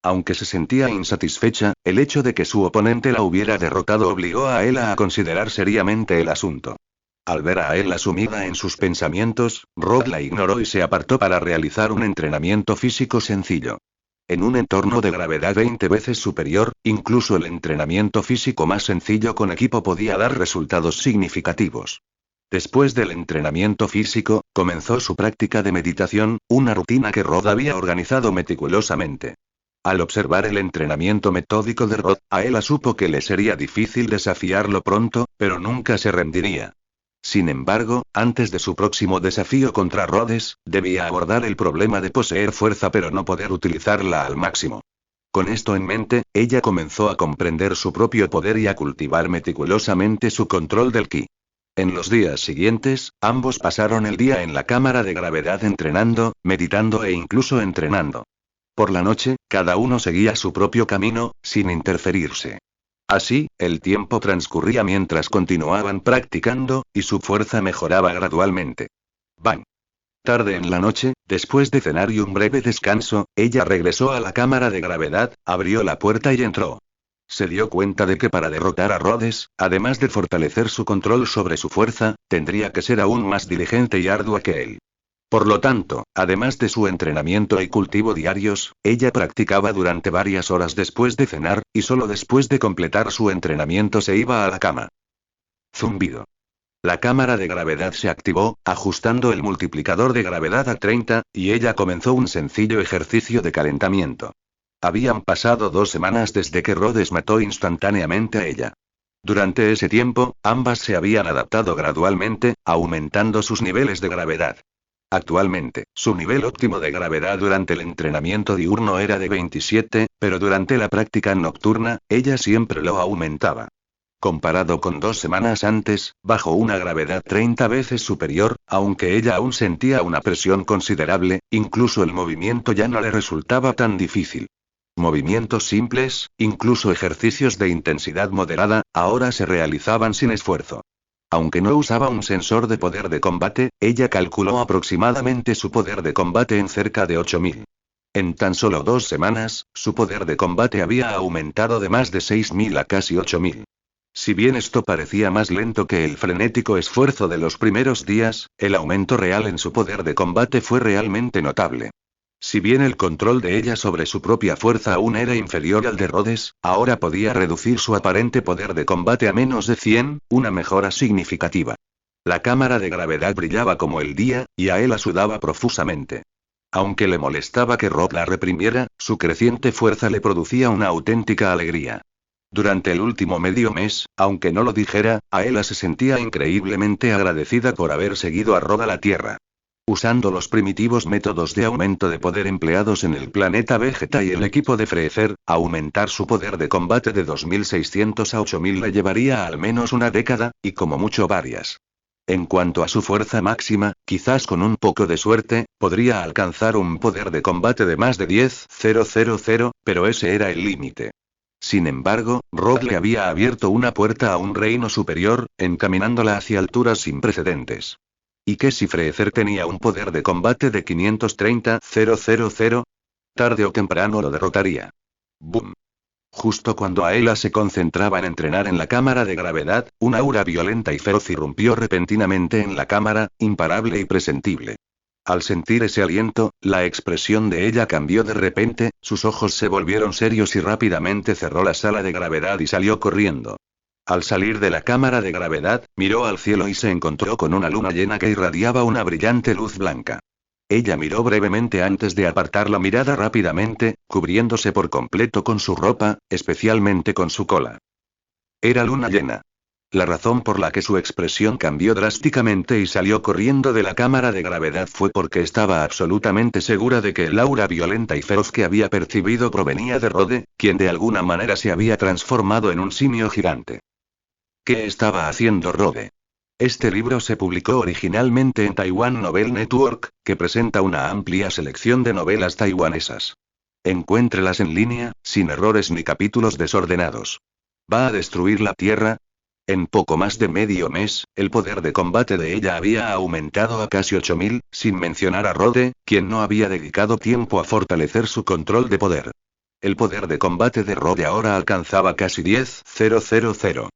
Aunque se sentía insatisfecha, el hecho de que su oponente la hubiera derrotado obligó a Aela a considerar seriamente el asunto. Al ver a Aela sumida en sus pensamientos, Rod la ignoró y se apartó para realizar un entrenamiento físico sencillo. En un entorno de gravedad 20 veces superior, incluso el entrenamiento físico más sencillo con equipo podía dar resultados significativos. Después del entrenamiento físico, comenzó su práctica de meditación, una rutina que Rod había organizado meticulosamente. Al observar el entrenamiento metódico de Rod, Aela supo que le sería difícil desafiarlo pronto, pero nunca se rendiría. Sin embargo, antes de su próximo desafío contra Rhodes, debía abordar el problema de poseer fuerza pero no poder utilizarla al máximo. Con esto en mente, ella comenzó a comprender su propio poder y a cultivar meticulosamente su control del ki. En los días siguientes, ambos pasaron el día en la cámara de gravedad entrenando, meditando e incluso entrenando. Por la noche, cada uno seguía su propio camino, sin interferirse. Así, el tiempo transcurría mientras continuaban practicando, y su fuerza mejoraba gradualmente. ¡Bang! Tarde en la noche, después de cenar y un breve descanso, ella regresó a la cámara de gravedad, abrió la puerta y entró. Se dio cuenta de que para derrotar a Rhodes, además de fortalecer su control sobre su fuerza, tendría que ser aún más diligente y ardua que él. Por lo tanto, además de su entrenamiento y cultivo diarios, ella practicaba durante varias horas después de cenar, y solo después de completar su entrenamiento se iba a la cama. Zumbido. La cámara de gravedad se activó, ajustando el multiplicador de gravedad a 30, y ella comenzó un sencillo ejercicio de calentamiento. Habían pasado 2 semanas desde que Rhodes mató instantáneamente a ella. Durante ese tiempo, ambas se habían adaptado gradualmente, aumentando sus niveles de gravedad. Actualmente, su nivel óptimo de gravedad durante el entrenamiento diurno era de 27, pero durante la práctica nocturna, ella siempre lo aumentaba. Comparado con 2 semanas antes, bajo una gravedad 30 veces superior, aunque ella aún sentía una presión considerable, incluso el movimiento ya no le resultaba tan difícil. Movimientos simples, incluso ejercicios de intensidad moderada, ahora se realizaban sin esfuerzo. Aunque no usaba un sensor de poder de combate, ella calculó aproximadamente su poder de combate en cerca de 8000. En tan solo 2 semanas, su poder de combate había aumentado de más de 6000 a casi 8000. Si bien esto parecía más lento que el frenético esfuerzo de los primeros días, el aumento real en su poder de combate fue realmente notable. Si bien el control de ella sobre su propia fuerza aún era inferior al de Rhodes, ahora podía reducir su aparente poder de combate a menos de 100, una mejora significativa. La cámara de gravedad brillaba como el día, y Aela sudaba profusamente. Aunque le molestaba que Rod la reprimiera, su creciente fuerza le producía una auténtica alegría. Durante el último medio mes, aunque no lo dijera, Aela se sentía increíblemente agradecida por haber seguido a Rod a la Tierra. Usando los primitivos métodos de aumento de poder empleados en el planeta Vegeta y el equipo de Freezer, aumentar su poder de combate de 2600 a 8000 le llevaría al menos una década, y como mucho varias. En cuanto a su fuerza máxima, quizás con un poco de suerte, podría alcanzar un poder de combate de más de 10.000, pero ese era el límite. Sin embargo, Rod le había abierto una puerta a un reino superior, encaminándola hacia alturas sin precedentes. ¿Y qué si Freezer tenía un poder de combate de 530.000? Tarde o temprano lo derrotaría. ¡Boom! Justo cuando Aela se concentraba en entrenar en la cámara de gravedad, un aura violenta y feroz irrumpió repentinamente en la cámara, imparable y presentible. Al sentir ese aliento, la expresión de ella cambió de repente, sus ojos se volvieron serios y rápidamente cerró la sala de gravedad y salió corriendo. Al salir de la cámara de gravedad, miró al cielo y se encontró con una luna llena que irradiaba una brillante luz blanca. Ella miró brevemente antes de apartar la mirada rápidamente, cubriéndose por completo con su ropa, especialmente con su cola. Era luna llena. La razón por la que su expresión cambió drásticamente y salió corriendo de la cámara de gravedad fue porque estaba absolutamente segura de que el aura violenta y feroz que había percibido provenía de Rode, quien de alguna manera se había transformado en un simio gigante. ¿Qué estaba haciendo Rode? Este libro se publicó originalmente en Taiwan Novel Network, que presenta una amplia selección de novelas taiwanesas. Encuéntrelas en línea, sin errores ni capítulos desordenados. ¿Va a destruir la Tierra? En poco más de medio mes, el poder de combate de ella había aumentado a casi 8000, sin mencionar a Rode, quien no había dedicado tiempo a fortalecer su control de poder. El poder de combate de Rode ahora alcanzaba casi 10.000.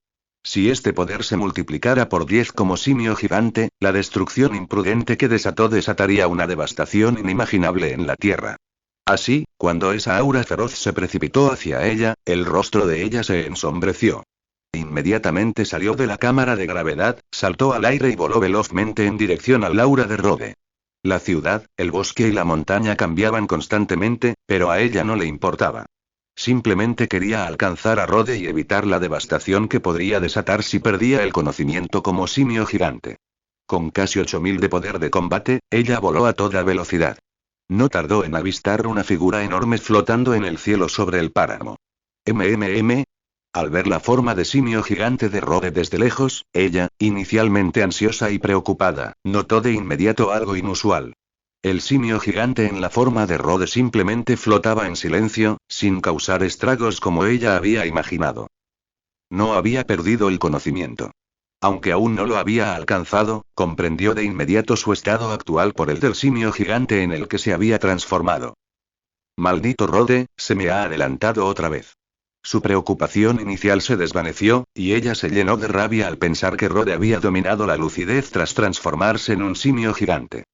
Si este poder se multiplicara por 10 como simio gigante, la destrucción imprudente que desataría una devastación inimaginable en la Tierra. Así, cuando esa aura feroz se precipitó hacia ella, el rostro de ella se ensombreció. Inmediatamente salió de la cámara de gravedad, saltó al aire y voló velozmente en dirección al aura de Rode. La ciudad, el bosque y la montaña cambiaban constantemente, pero a ella no le importaba. Simplemente quería alcanzar a Rode y evitar la devastación que podría desatar si perdía el conocimiento como simio gigante. Con casi 8000 de poder de combate, ella voló a toda velocidad. No tardó en avistar una figura enorme flotando en el cielo sobre el páramo. Al ver la forma de simio gigante de Rode desde lejos, ella, inicialmente ansiosa y preocupada, notó de inmediato algo inusual. El simio gigante en la forma de Rode simplemente flotaba en silencio, sin causar estragos como ella había imaginado. No había perdido el conocimiento. Aunque aún no lo había alcanzado, comprendió de inmediato su estado actual por el del simio gigante en el que se había transformado. Maldito Rode, se me ha adelantado otra vez. Su preocupación inicial se desvaneció, y ella se llenó de rabia al pensar que Rode había dominado la lucidez tras transformarse en un simio gigante.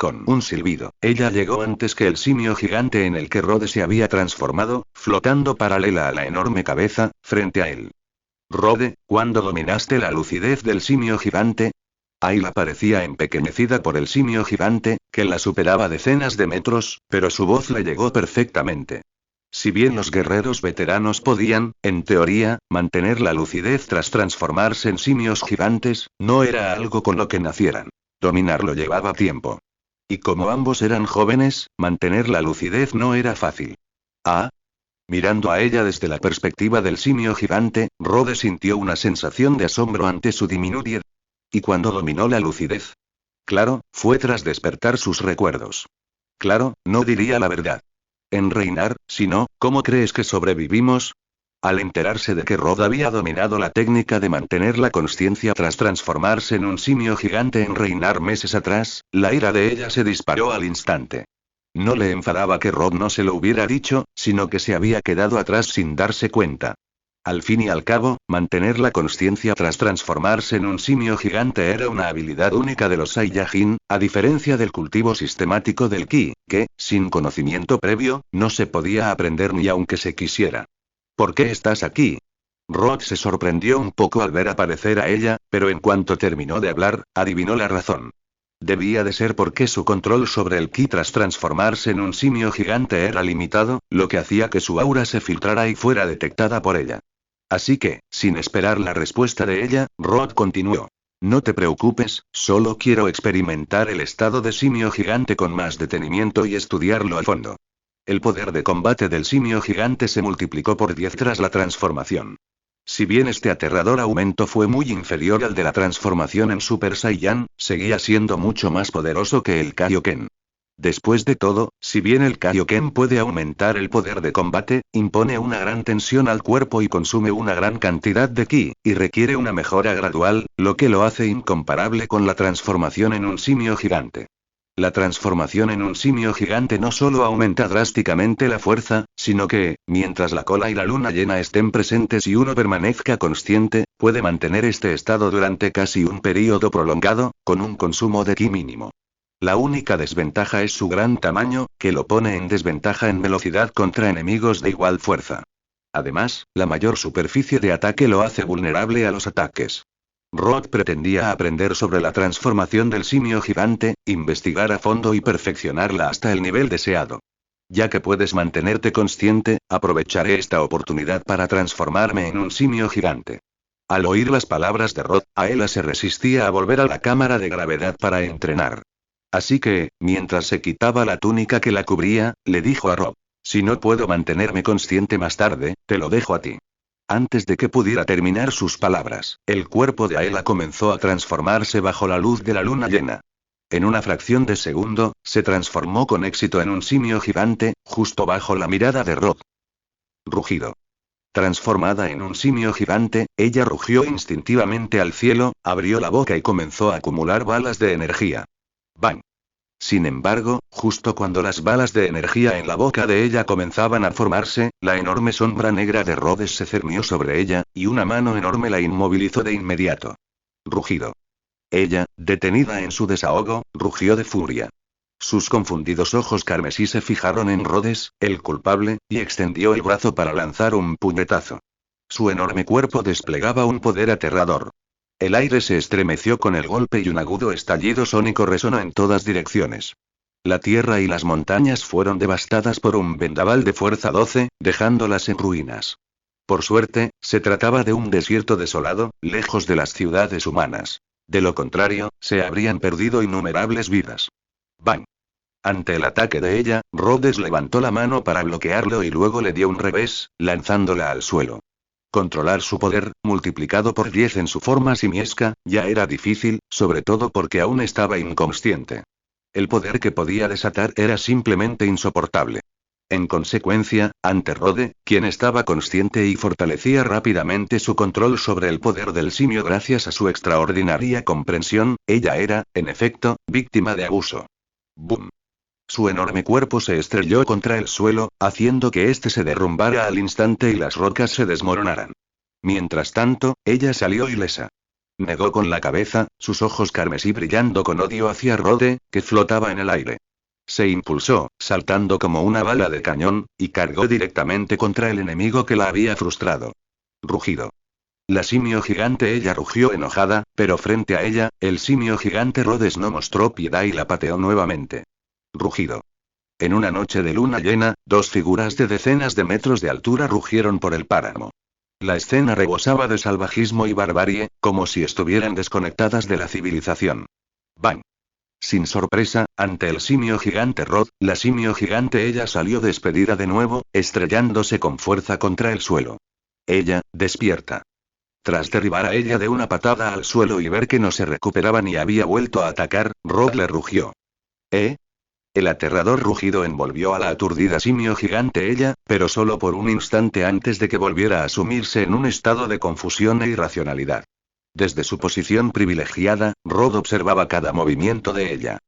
Con un silbido, ella llegó antes que el simio gigante en el que Rode se había transformado, flotando paralela a la enorme cabeza, frente a él. Rode, ¿cuándo dominaste la lucidez del simio gigante? Ayla parecía empequeñecida por el simio gigante, que la superaba decenas de metros, pero su voz le llegó perfectamente. Si bien los guerreros veteranos podían, en teoría, mantener la lucidez tras transformarse en simios gigantes, no era algo con lo que nacieran. Dominarlo llevaba tiempo. Y como ambos eran jóvenes, mantener la lucidez no era fácil. Ah. Mirando a ella desde la perspectiva del simio gigante, Rode sintió una sensación de asombro ante su diminución. ¿Y cuando dominó la lucidez? Claro, fue tras despertar sus recuerdos. Claro, no diría la verdad. En reinar, si no, ¿cómo crees que sobrevivimos? Al enterarse de que Rod había dominado la técnica de mantener la consciencia tras transformarse en un simio gigante en reinar meses atrás, la ira de ella se disparó al instante. No le enfadaba que Rod no se lo hubiera dicho, sino que se había quedado atrás sin darse cuenta. Al fin y al cabo, mantener la consciencia tras transformarse en un simio gigante era una habilidad única de los Saiyajin, a diferencia del cultivo sistemático del ki, que, sin conocimiento previo, no se podía aprender ni aunque se quisiera. ¿Por qué estás aquí? Rod se sorprendió un poco al ver aparecer a ella, pero en cuanto terminó de hablar, adivinó la razón. Debía de ser porque su control sobre el ki tras transformarse en un simio gigante era limitado, lo que hacía que su aura se filtrara y fuera detectada por ella. Así que, sin esperar la respuesta de ella, Rod continuó. No te preocupes, solo quiero experimentar el estado de simio gigante con más detenimiento y estudiarlo a fondo. El poder de combate del simio gigante se multiplicó por 10 tras la transformación. Si bien este aterrador aumento fue muy inferior al de la transformación en Super Saiyan, seguía siendo mucho más poderoso que el Kaioken. Después de todo, si bien el Kaioken puede aumentar el poder de combate, impone una gran tensión al cuerpo y consume una gran cantidad de ki, y requiere una mejora gradual, lo que lo hace incomparable con la transformación en un simio gigante. La transformación en un simio gigante no solo aumenta drásticamente la fuerza, sino que, mientras la cola y la luna llena estén presentes y uno permanezca consciente, puede mantener este estado durante casi un período prolongado, con un consumo de ki mínimo. La única desventaja es su gran tamaño, que lo pone en desventaja en velocidad contra enemigos de igual fuerza. Además, la mayor superficie de ataque lo hace vulnerable a los ataques. Rod pretendía aprender sobre la transformación del simio gigante, investigar a fondo y perfeccionarla hasta el nivel deseado. Ya que puedes mantenerte consciente, aprovecharé esta oportunidad para transformarme en un simio gigante. Al oír las palabras de Rod, Aela se resistía a volver a la cámara de gravedad para entrenar. Así que, mientras se quitaba la túnica que la cubría, le dijo a Rod: si no puedo mantenerme consciente más tarde, te lo dejo a ti. Antes de que pudiera terminar sus palabras, el cuerpo de Aela comenzó a transformarse bajo la luz de la luna llena. En una fracción de segundo, se transformó con éxito en un simio gigante, justo bajo la mirada de Rod. Rugido. Transformada en un simio gigante, ella rugió instintivamente al cielo, abrió la boca y comenzó a acumular balas de energía. ¡Bang! Sin embargo, justo cuando las balas de energía en la boca de ella comenzaban a formarse, la enorme sombra negra de Rhodes se cernió sobre ella, y una mano enorme la inmovilizó de inmediato. Rugido. Ella, detenida en su desahogo, rugió de furia. Sus confundidos ojos carmesí se fijaron en Rhodes, el culpable, y extendió el brazo para lanzar un puñetazo. Su enorme cuerpo desplegaba un poder aterrador. El aire se estremeció con el golpe y un agudo estallido sónico resonó en todas direcciones. La tierra y las montañas fueron devastadas por un vendaval de fuerza 12, dejándolas en ruinas. Por suerte, se trataba de un desierto desolado, lejos de las ciudades humanas. De lo contrario, se habrían perdido innumerables vidas. ¡Bang! Ante el ataque de ella, Rhodes levantó la mano para bloquearlo y luego le dio un revés, lanzándola al suelo. Controlar su poder, multiplicado por 10 en su forma simiesca, ya era difícil, sobre todo porque aún estaba inconsciente. El poder que podía desatar era simplemente insoportable. En consecuencia, ante Rode, quien estaba consciente y fortalecía rápidamente su control sobre el poder del simio gracias a su extraordinaria comprensión, ella era, en efecto, víctima de abuso. ¡Bum! Su enorme cuerpo se estrelló contra el suelo, haciendo que éste se derrumbara al instante y las rocas se desmoronaran. Mientras tanto, ella salió ilesa. Negó con la cabeza, sus ojos carmesí brillando con odio hacia Rode, que flotaba en el aire. Se impulsó, saltando como una bala de cañón, y cargó directamente contra el enemigo que la había frustrado. Rugido. La simio gigante ella rugió enojada, pero frente a ella, el simio gigante Rhodes no mostró piedad y la pateó nuevamente. Rugido. En una noche de luna llena, dos figuras de decenas de metros de altura rugieron por el páramo. La escena rebosaba de salvajismo y barbarie, como si estuvieran desconectadas de la civilización. ¡Bang! Sin sorpresa, ante el simio gigante Rod, la simio gigante ella salió despedida de nuevo, estrellándose con fuerza contra el suelo. Ella, despierta. Tras derribar a ella de una patada al suelo y ver que no se recuperaba ni había vuelto a atacar, Rod le rugió. ¿Eh? El aterrador rugido envolvió a la aturdida simio gigante ella, pero solo por un instante antes de que volviera a sumirse en un estado de confusión e irracionalidad. Desde su posición privilegiada, Rod observaba cada movimiento de ella.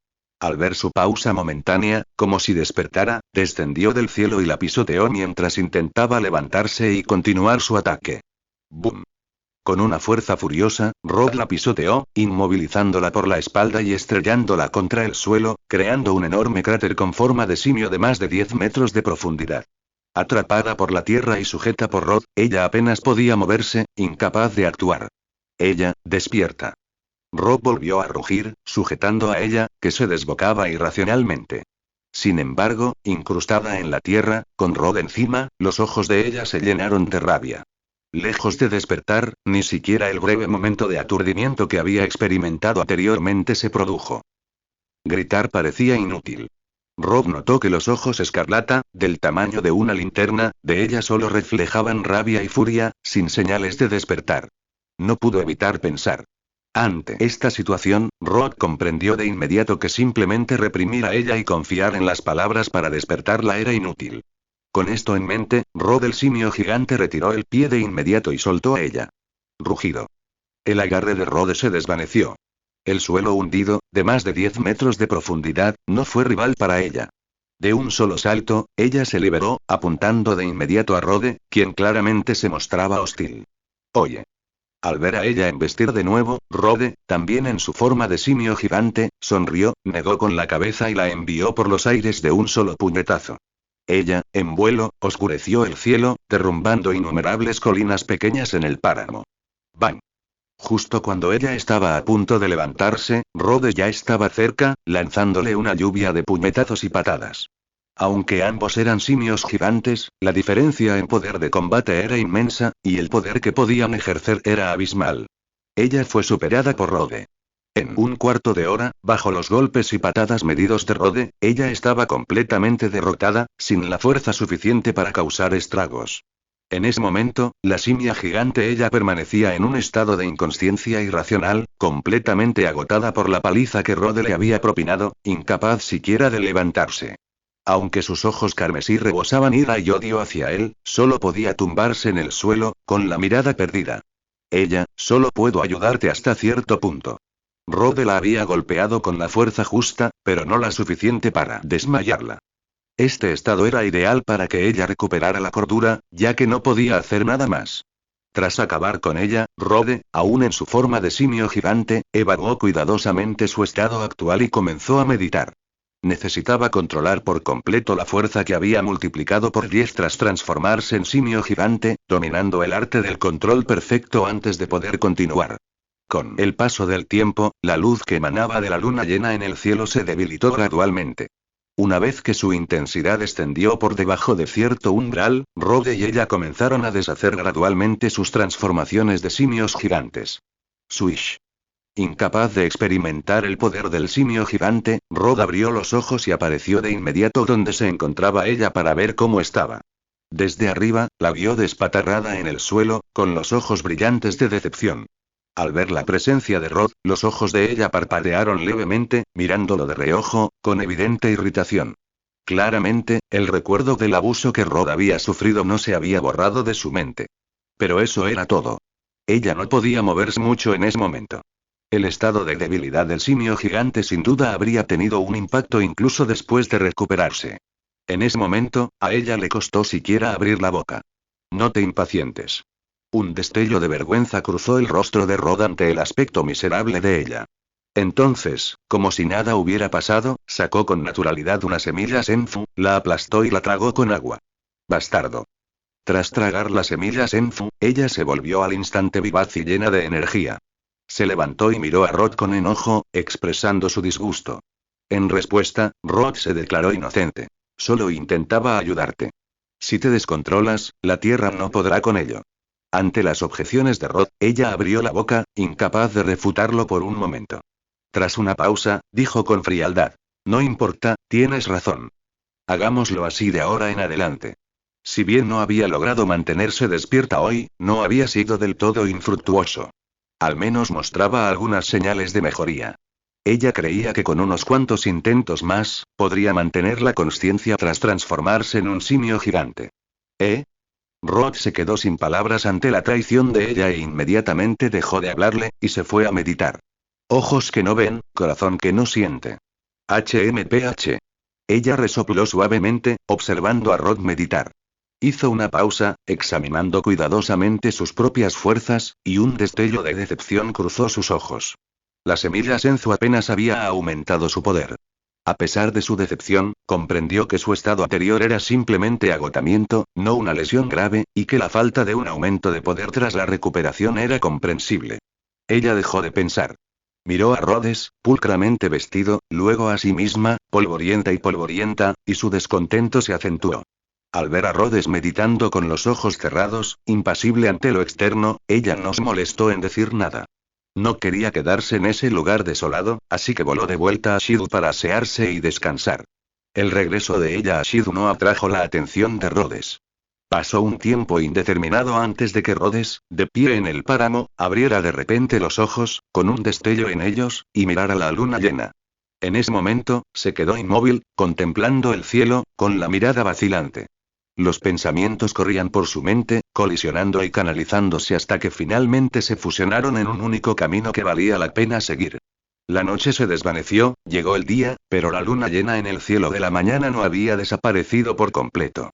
Al ver su pausa momentánea, como si despertara, descendió del cielo y la pisoteó mientras intentaba levantarse y continuar su ataque. ¡Bum! Con una fuerza furiosa, Rod la pisoteó, inmovilizándola por la espalda y estrellándola contra el suelo, creando un enorme cráter con forma de simio de más de 10 metros de profundidad. Atrapada por la tierra y sujeta por Rod, ella apenas podía moverse, incapaz de actuar. Ella, despierta. Rod volvió a rugir, sujetando a ella, que se desbocaba irracionalmente. Sin embargo, incrustada en la tierra, con Rod encima, los ojos de ella se llenaron de rabia. Lejos de despertar, ni siquiera el breve momento de aturdimiento que había experimentado anteriormente se produjo. Gritar parecía inútil. Rod notó que los ojos escarlata, del tamaño de una linterna, de ella solo reflejaban rabia y furia, sin señales de despertar. No pudo evitar pensar. Ante esta situación, Rod comprendió de inmediato que simplemente reprimir a ella y confiar en las palabras para despertarla era inútil. Con esto en mente, Rod el simio gigante retiró el pie de inmediato y soltó a ella. Rugido. El agarre de Rod se desvaneció. El suelo hundido, de más de 10 metros de profundidad, no fue rival para ella. De un solo salto, ella se liberó, apuntando de inmediato a Rode, quien claramente se mostraba hostil. Oye. Al ver a ella embestir de nuevo, Rode, también en su forma de simio gigante, sonrió, negó con la cabeza y la envió por los aires de un solo puñetazo. Ella, en vuelo, oscureció el cielo, derrumbando innumerables colinas pequeñas en el páramo. ¡Bang! Justo cuando ella estaba a punto de levantarse, Rode ya estaba cerca, lanzándole una lluvia de puñetazos y patadas. Aunque ambos eran simios gigantes, la diferencia en poder de combate era inmensa, y el poder que podían ejercer era abismal. Ella fue superada por Rode. En un cuarto de hora, bajo los golpes y patadas medidos de Rode, ella estaba completamente derrotada, sin la fuerza suficiente para causar estragos. En ese momento, la simia gigante ella permanecía en un estado de inconsciencia irracional, completamente agotada por la paliza que Rode le había propinado, incapaz siquiera de levantarse. Aunque sus ojos carmesí rebosaban ira y odio hacia él, solo podía tumbarse en el suelo, con la mirada perdida. Ella, solo puedo ayudarte hasta cierto punto. Rode la había golpeado con la fuerza justa, pero no la suficiente para desmayarla. Este estado era ideal para que ella recuperara la cordura, ya que no podía hacer nada más. Tras acabar con ella, Rode, aún en su forma de simio gigante, evaluó cuidadosamente su estado actual y comenzó a meditar. Necesitaba controlar por completo la fuerza que había multiplicado por 10 tras transformarse en simio gigante, dominando el arte del control perfecto antes de poder continuar. Con el paso del tiempo, la luz que emanaba de la luna llena en el cielo se debilitó gradualmente. Una vez que su intensidad descendió por debajo de cierto umbral, Rode y ella comenzaron a deshacer gradualmente sus transformaciones de simios gigantes. Swish. Incapaz de experimentar el poder del simio gigante, Rod abrió los ojos y apareció de inmediato donde se encontraba ella para ver cómo estaba. Desde arriba, la vio despatarrada en el suelo, con los ojos brillantes de decepción. Al ver la presencia de Rod, los ojos de ella parpadearon levemente, mirándolo de reojo, con evidente irritación. Claramente, el recuerdo del abuso que Rod había sufrido no se había borrado de su mente. Pero eso era todo. Ella no podía moverse mucho en ese momento. El estado de debilidad del simio gigante sin duda habría tenido un impacto incluso después de recuperarse. En ese momento, a ella le costó siquiera abrir la boca. No te impacientes. Un destello de vergüenza cruzó el rostro de Rod ante el aspecto miserable de ella. Entonces, como si nada hubiera pasado, sacó con naturalidad una semilla senzu, la aplastó y la tragó con agua. Bastardo. Tras tragar la semilla senzu, ella se volvió al instante vivaz y llena de energía. Se levantó y miró a Rod con enojo, expresando su disgusto. En respuesta, Rod se declaró inocente. Solo intentaba ayudarte. Si te descontrolas, la tierra no podrá con ello. Ante las objeciones de Rod, ella abrió la boca, incapaz de refutarlo por un momento. Tras una pausa, dijo con frialdad. No importa, tienes razón. Hagámoslo así de ahora en adelante. Si bien no había logrado mantenerse despierta hoy, no había sido del todo infructuoso. Al menos mostraba algunas señales de mejoría. Ella creía que con unos cuantos intentos más, podría mantener la consciencia tras transformarse en un simio gigante. Rod se quedó sin palabras ante la traición de ella e inmediatamente dejó de hablarle, y se fue a meditar. Ojos que no ven, corazón que no siente. HMPH. Ella resopló suavemente, observando a Rod meditar. Hizo una pausa, examinando cuidadosamente sus propias fuerzas, y un destello de decepción cruzó sus ojos. La semilla senzu apenas había aumentado su poder. A pesar de su decepción, comprendió que su estado anterior era simplemente agotamiento, no una lesión grave, y que la falta de un aumento de poder tras la recuperación era comprensible. Ella dejó de pensar. Miró a Rhodes, pulcramente vestido, luego a sí misma, polvorienta, y su descontento se acentuó. Al ver a Rhodes meditando con los ojos cerrados, impasible ante lo externo, ella no se molestó en decir nada. No quería quedarse en ese lugar desolado, así que voló de vuelta a Shidu para asearse y descansar. El regreso de ella a Shidu no atrajo la atención de Rhodes. Pasó un tiempo indeterminado antes de que Rhodes, de pie en el páramo, abriera de repente los ojos, con un destello en ellos, y mirara la luna llena. En ese momento, se quedó inmóvil, contemplando el cielo, con la mirada vacilante. Los pensamientos corrían por su mente, colisionando y canalizándose hasta que finalmente se fusionaron en un único camino que valía la pena seguir. La noche se desvaneció, llegó el día, pero la luna llena en el cielo de la mañana no había desaparecido por completo.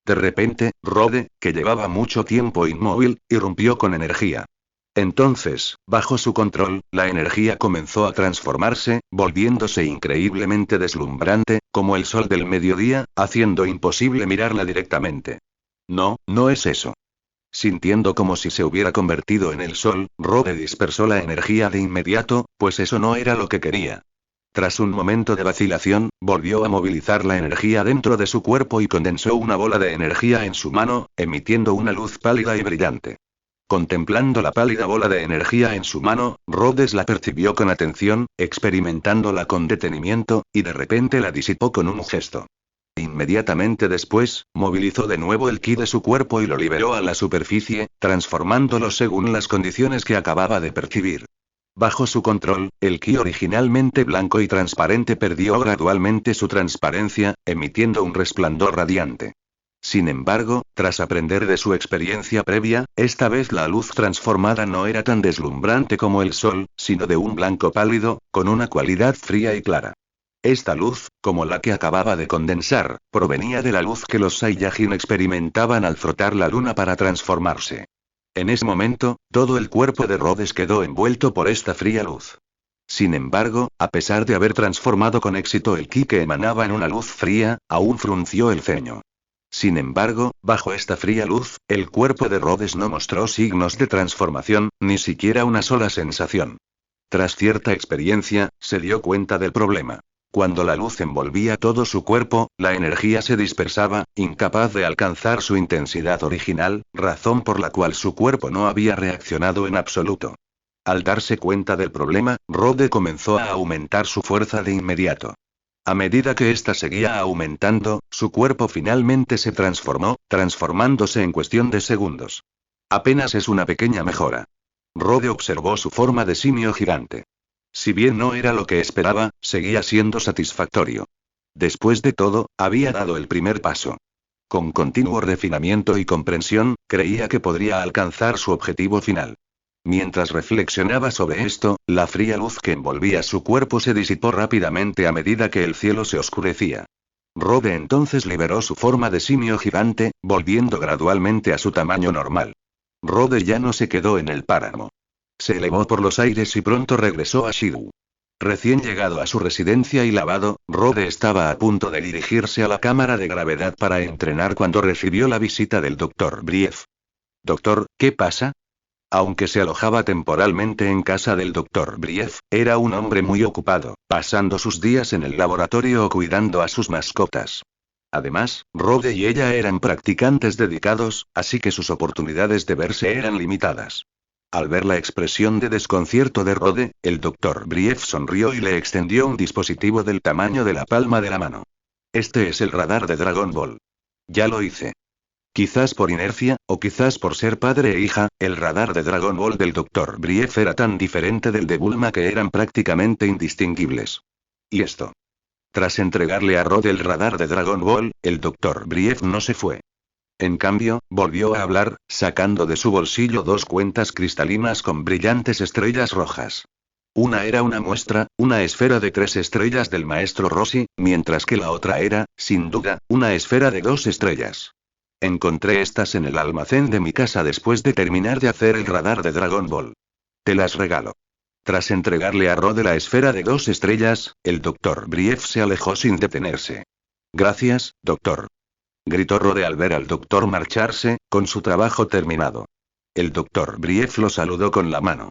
De repente, Rhodes, que llevaba mucho tiempo inmóvil, irrumpió con energía. Entonces, bajo su control, la energía comenzó a transformarse, volviéndose increíblemente deslumbrante, como el sol del mediodía, haciendo imposible mirarla directamente. No, no es eso. Sintiendo como si se hubiera convertido en el sol, Rhodes dispersó la energía de inmediato, pues eso no era lo que quería. Tras un momento de vacilación, volvió a movilizar la energía dentro de su cuerpo y condensó una bola de energía en su mano, emitiendo una luz pálida y brillante. Contemplando la pálida bola de energía en su mano, Rhodes la percibió con atención, experimentándola con detenimiento, y de repente la disipó con un gesto. Inmediatamente después, movilizó de nuevo el ki de su cuerpo y lo liberó a la superficie, transformándolo según las condiciones que acababa de percibir. Bajo su control, el ki originalmente blanco y transparente perdió gradualmente su transparencia, emitiendo un resplandor radiante. Sin embargo, tras aprender de su experiencia previa, esta vez la luz transformada no era tan deslumbrante como el sol, sino de un blanco pálido, con una cualidad fría y clara. Esta luz, como la que acababa de condensar, provenía de la luz que los Saiyajin experimentaban al frotar la luna para transformarse. En ese momento, todo el cuerpo de Rhodes quedó envuelto por esta fría luz. Sin embargo, a pesar de haber transformado con éxito el ki que emanaba en una luz fría, aún frunció el ceño. Sin embargo, bajo esta fría luz, el cuerpo de Rhodes no mostró signos de transformación, ni siquiera una sola sensación. Tras cierta experiencia, se dio cuenta del problema. Cuando la luz envolvía todo su cuerpo, la energía se dispersaba, incapaz de alcanzar su intensidad original, razón por la cual su cuerpo no había reaccionado en absoluto. Al darse cuenta del problema, Rhodes comenzó a aumentar su fuerza de inmediato. A medida que ésta seguía aumentando, su cuerpo finalmente se transformó, transformándose en cuestión de segundos. Apenas es una pequeña mejora. Rhodes observó su forma de simio gigante. Si bien no era lo que esperaba, seguía siendo satisfactorio. Después de todo, había dado el primer paso. Con continuo refinamiento y comprensión, creía que podría alcanzar su objetivo final. Mientras reflexionaba sobre esto, la fría luz que envolvía su cuerpo se disipó rápidamente a medida que el cielo se oscurecía. Rhodes entonces liberó su forma de simio gigante, volviendo gradualmente a su tamaño normal. Rhodes ya no se quedó en el páramo. Se elevó por los aires y pronto regresó a Shidu. Recién llegado a su residencia y lavado, Rhodes estaba a punto de dirigirse a la cámara de gravedad para entrenar cuando recibió la visita del Dr. Brief. Doctor, ¿qué pasa? Aunque se alojaba temporalmente en casa del Dr. Brief, era un hombre muy ocupado, pasando sus días en el laboratorio o cuidando a sus mascotas. Además, Rhodes y ella eran practicantes dedicados, así que sus oportunidades de verse eran limitadas. Al ver la expresión de desconcierto de Rhodes, el Dr. Brief sonrió y le extendió un dispositivo del tamaño de la palma de la mano. Este es el radar de Dragon Ball. Ya lo hice. Quizás por inercia, o quizás por ser padre e hija, el radar de Dragon Ball del Dr. Brief era tan diferente del de Bulma que eran prácticamente indistinguibles. ¿Y esto? Tras entregarle a Rhodes el radar de Dragon Ball, el Dr. Brief no se fue. En cambio, volvió a hablar, sacando de su bolsillo dos cuentas cristalinas con brillantes estrellas rojas. Una era una muestra, una esfera de 3 estrellas del maestro Roshi, mientras que la otra era, sin duda, una esfera de 2 estrellas. Encontré estas en el almacén de mi casa después de terminar de hacer el radar de Dragon Ball. Te las regalo. Tras entregarle a Rhodes la esfera de 2 estrellas, el Dr. Brief se alejó sin detenerse. Gracias, doctor. Gritó Rhodes al ver al doctor marcharse, con su trabajo terminado. El Dr. Brief lo saludó con la mano.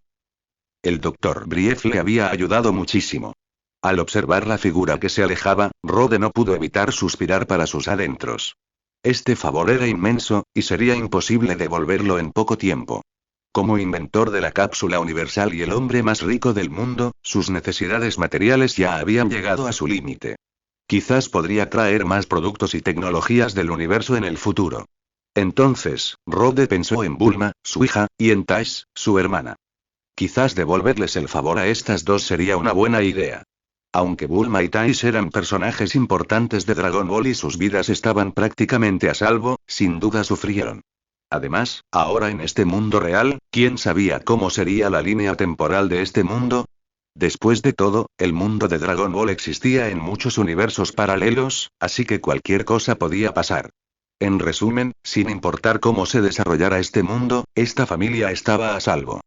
El Dr. Brief le había ayudado muchísimo. Al observar la figura que se alejaba, Rode no pudo evitar suspirar para sus adentros. Este favor era inmenso, y sería imposible devolverlo en poco tiempo. Como inventor de la cápsula universal y el hombre más rico del mundo, sus necesidades materiales ya habían llegado a su límite. Quizás podría traer más productos y tecnologías del universo en el futuro. Entonces, Rode pensó en Bulma, su hija, y en Tash, su hermana. Quizás devolverles el favor a estas dos sería una buena idea. Aunque Bulma y Tash eran personajes importantes de Dragon Ball y sus vidas estaban prácticamente a salvo, sin duda sufrieron. Además, ahora en este mundo real, ¿quién sabía cómo sería la línea temporal de este mundo? Después de todo, el mundo de Dragon Ball existía en muchos universos paralelos, así que cualquier cosa podía pasar. En resumen, sin importar cómo se desarrollara este mundo, esta familia estaba a salvo.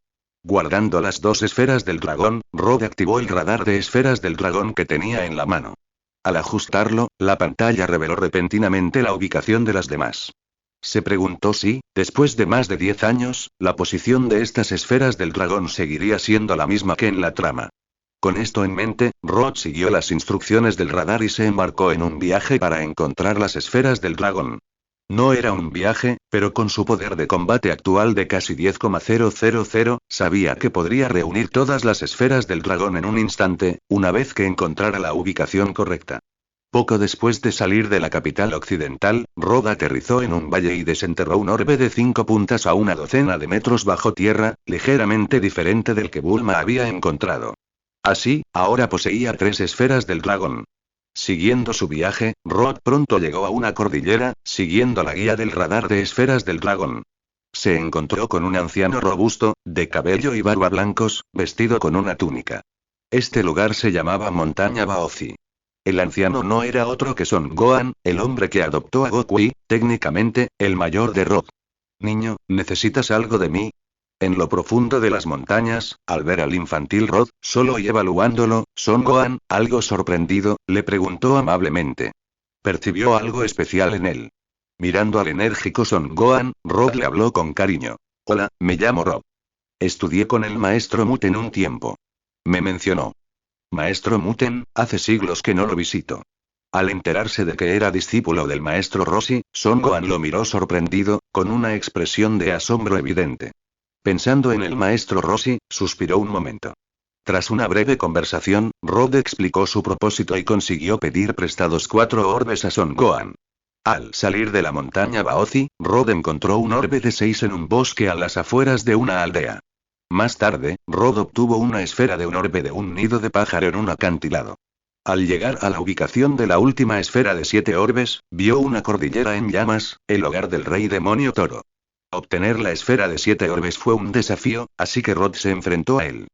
Guardando las dos esferas del dragón, Rod activó el radar de esferas del dragón que tenía en la mano. Al ajustarlo, la pantalla reveló repentinamente la ubicación de las demás. Se preguntó si, después de más de 10 años, la posición de estas esferas del dragón seguiría siendo la misma que en la trama. Con esto en mente, Rod siguió las instrucciones del radar y se embarcó en un viaje para encontrar las esferas del dragón. No era un viaje, pero con su poder de combate actual de casi 10,000, sabía que podría reunir todas las esferas del dragón en un instante, una vez que encontrara la ubicación correcta. Poco después de salir de la capital occidental, Rod aterrizó en un valle y desenterró un orbe de 5 puntas a una docena de metros bajo tierra, ligeramente diferente del que Bulma había encontrado. Así, ahora poseía 3 esferas del dragón. Siguiendo su viaje, Rod pronto llegó a una cordillera, siguiendo la guía del radar de esferas del dragón. Se encontró con un anciano robusto, de cabello y barba blancos, vestido con una túnica. Este lugar se llamaba Montaña Baozi. El anciano no era otro que Son Gohan, el hombre que adoptó a Goku y, técnicamente, el mayor de Rod. Niño, ¿necesitas algo de mí? En lo profundo de las montañas, al ver al infantil Rod, solo y evaluándolo, Son Gohan, algo sorprendido, le preguntó amablemente. Percibió algo especial en él. Mirando al enérgico Son Gohan, Rod le habló con cariño. Hola, me llamo Rod. Estudié con el maestro Muten un tiempo. Me mencionó. Maestro Muten, hace siglos que no lo visito. Al enterarse de que era discípulo del maestro Roshi, Son Gohan lo miró sorprendido, con una expresión de asombro evidente. Pensando en el maestro Roshi, suspiró un momento. Tras una breve conversación, Rod explicó su propósito y consiguió pedir prestados 4 orbes a Son Gohan. Al salir de la montaña Baozi, Rod encontró un orbe de 6 en un bosque a las afueras de una aldea. Más tarde, Rod obtuvo una esfera de un orbe de un nido de pájaro en un acantilado. Al llegar a la ubicación de la última esfera de 7 orbes, vio una cordillera en llamas, el hogar del rey demonio Toro. Obtener la esfera de 7 orbes fue un desafío, así que Rod se enfrentó a él.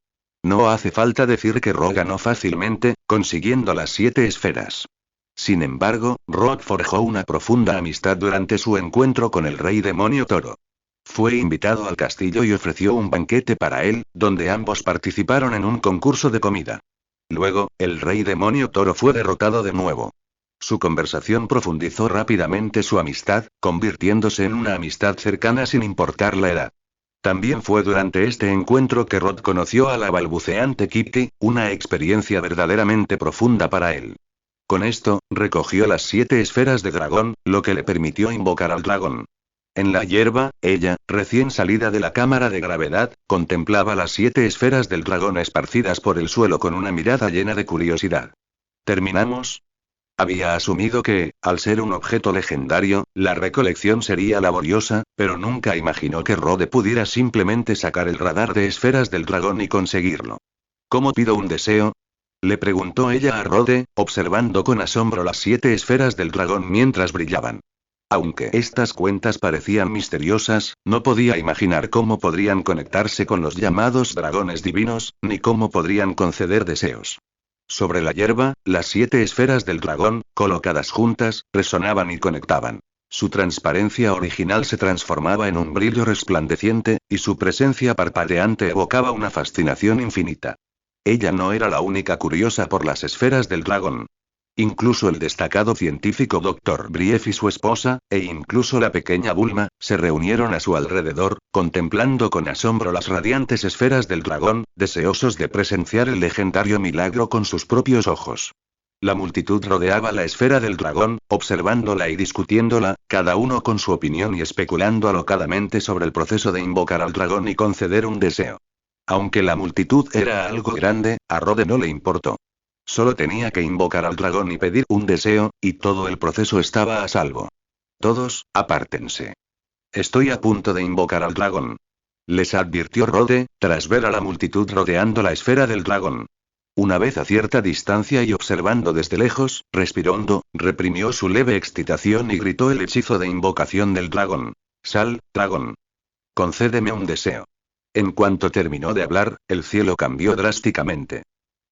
No hace falta decir que Rod ganó fácilmente, consiguiendo las 7 esferas. Sin embargo, Rod forjó una profunda amistad durante su encuentro con el rey demonio Toro. Fue invitado al castillo y ofreció un banquete para él, donde ambos participaron en un concurso de comida. Luego, el rey demonio Toro fue derrotado de nuevo. Su conversación profundizó rápidamente su amistad, convirtiéndose en una amistad cercana sin importar la edad. También fue durante este encuentro que Rod conoció a la balbuceante Kitty, una experiencia verdaderamente profunda para él. Con esto, recogió las 7 esferas de dragón, lo que le permitió invocar al dragón. En la hierba, ella, recién salida de la cámara de gravedad, contemplaba las 7 esferas del dragón esparcidas por el suelo con una mirada llena de curiosidad. ¿Terminamos? Había asumido que, al ser un objeto legendario, la recolección sería laboriosa, pero nunca imaginó que Rode pudiera simplemente sacar el radar de esferas del dragón y conseguirlo. ¿Cómo pido un deseo? Le preguntó ella a Rode, observando con asombro las 7 esferas del dragón mientras brillaban. Aunque estas cuentas parecían misteriosas, no podía imaginar cómo podrían conectarse con los llamados dragones divinos, ni cómo podrían conceder deseos. Sobre la hierba, las 7 esferas del dragón, colocadas juntas, resonaban y conectaban. Su transparencia original se transformaba en un brillo resplandeciente, y su presencia parpadeante evocaba una fascinación infinita. Ella no era la única curiosa por las esferas del dragón. Incluso el destacado científico Dr. Brief y su esposa, e incluso la pequeña Bulma, se reunieron a su alrededor, contemplando con asombro las radiantes esferas del dragón, deseosos de presenciar el legendario milagro con sus propios ojos. La multitud rodeaba la esfera del dragón, observándola y discutiéndola, cada uno con su opinión y especulando alocadamente sobre el proceso de invocar al dragón y conceder un deseo. Aunque la multitud era algo grande, a Rode no le importó. Solo tenía que invocar al dragón y pedir un deseo, y todo el proceso estaba a salvo. Todos, apártense. Estoy a punto de invocar al dragón. Les advirtió Rode, tras ver a la multitud rodeando la esfera del dragón. Una vez a cierta distancia y observando desde lejos, respiró hondo, reprimió su leve excitación y gritó el hechizo de invocación del dragón. Sal, dragón. Concédeme un deseo. En cuanto terminó de hablar, el cielo cambió drásticamente.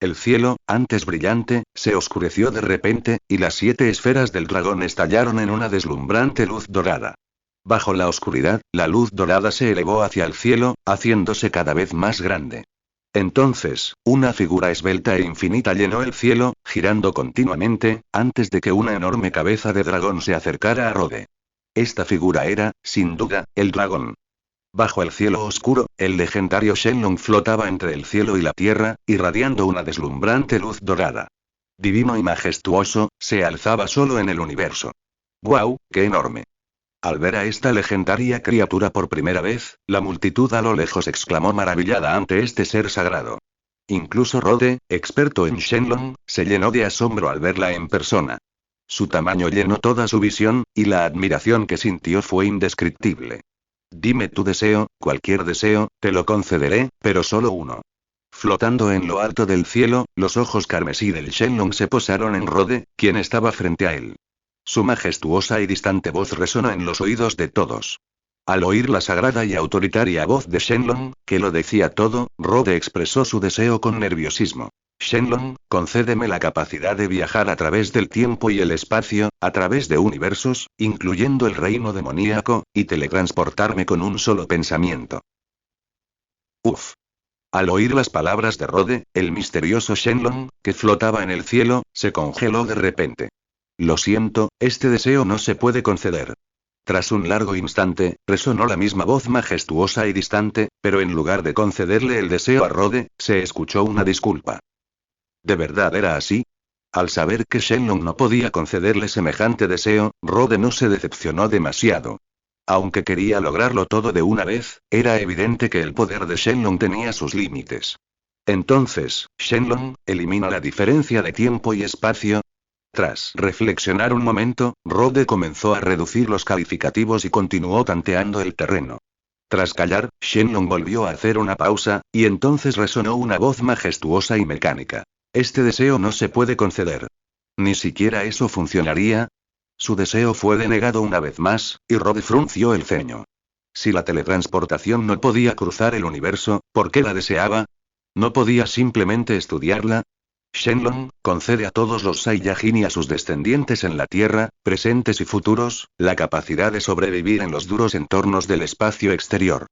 El cielo, antes brillante, se oscureció de repente, y las 7 esferas del dragón estallaron en una deslumbrante luz dorada. Bajo la oscuridad, la luz dorada se elevó hacia el cielo, haciéndose cada vez más grande. Entonces, una figura esbelta e infinita llenó el cielo, girando continuamente, antes de que una enorme cabeza de dragón se acercara a Rode. Esta figura era, sin duda, el dragón. Bajo el cielo oscuro, el legendario Shenlong flotaba entre el cielo y la tierra, irradiando una deslumbrante luz dorada. Divino y majestuoso, se alzaba solo en el universo. ¡Guau, qué enorme! Al ver a esta legendaria criatura por primera vez, la multitud a lo lejos exclamó maravillada ante este ser sagrado. Incluso Rode, experto en Shenlong, se llenó de asombro al verla en persona. Su tamaño llenó toda su visión, y la admiración que sintió fue indescriptible. Dime tu deseo, cualquier deseo, te lo concederé, pero solo uno. Flotando en lo alto del cielo, los ojos carmesí del Shenlong se posaron en Rode, quien estaba frente a él. Su majestuosa y distante voz resonó en los oídos de todos. Al oír la sagrada y autoritaria voz de Shenlong, que lo decía todo, Rode expresó su deseo con nerviosismo. Shenlong, concédeme la capacidad de viajar a través del tiempo y el espacio, a través de universos, incluyendo el reino demoníaco, y teletransportarme con un solo pensamiento. Uf. Al oír las palabras de Rode, el misterioso Shenlong, que flotaba en el cielo, se congeló de repente. Lo siento, este deseo no se puede conceder. Tras un largo instante, resonó la misma voz majestuosa y distante, pero en lugar de concederle el deseo a Rode, se escuchó una disculpa. ¿De verdad era así? Al saber que Shenlong no podía concederle semejante deseo, Rode no se decepcionó demasiado. Aunque quería lograrlo todo de una vez, era evidente que el poder de Shenlong tenía sus límites. Entonces, Shenlong, elimina la diferencia de tiempo y espacio. Tras reflexionar un momento, Rode comenzó a reducir los calificativos y continuó tanteando el terreno. Tras callar, Shenlong volvió a hacer una pausa, y entonces resonó una voz majestuosa y mecánica. Este deseo no se puede conceder. ¿Ni siquiera eso funcionaría? Su deseo fue denegado una vez más, y Rode frunció el ceño. Si la teletransportación no podía cruzar el universo, ¿por qué la deseaba? ¿No podía simplemente estudiarla? Shenlong, concede a todos los Saiyajin y a sus descendientes en la Tierra, presentes y futuros, la capacidad de sobrevivir en los duros entornos del espacio exterior.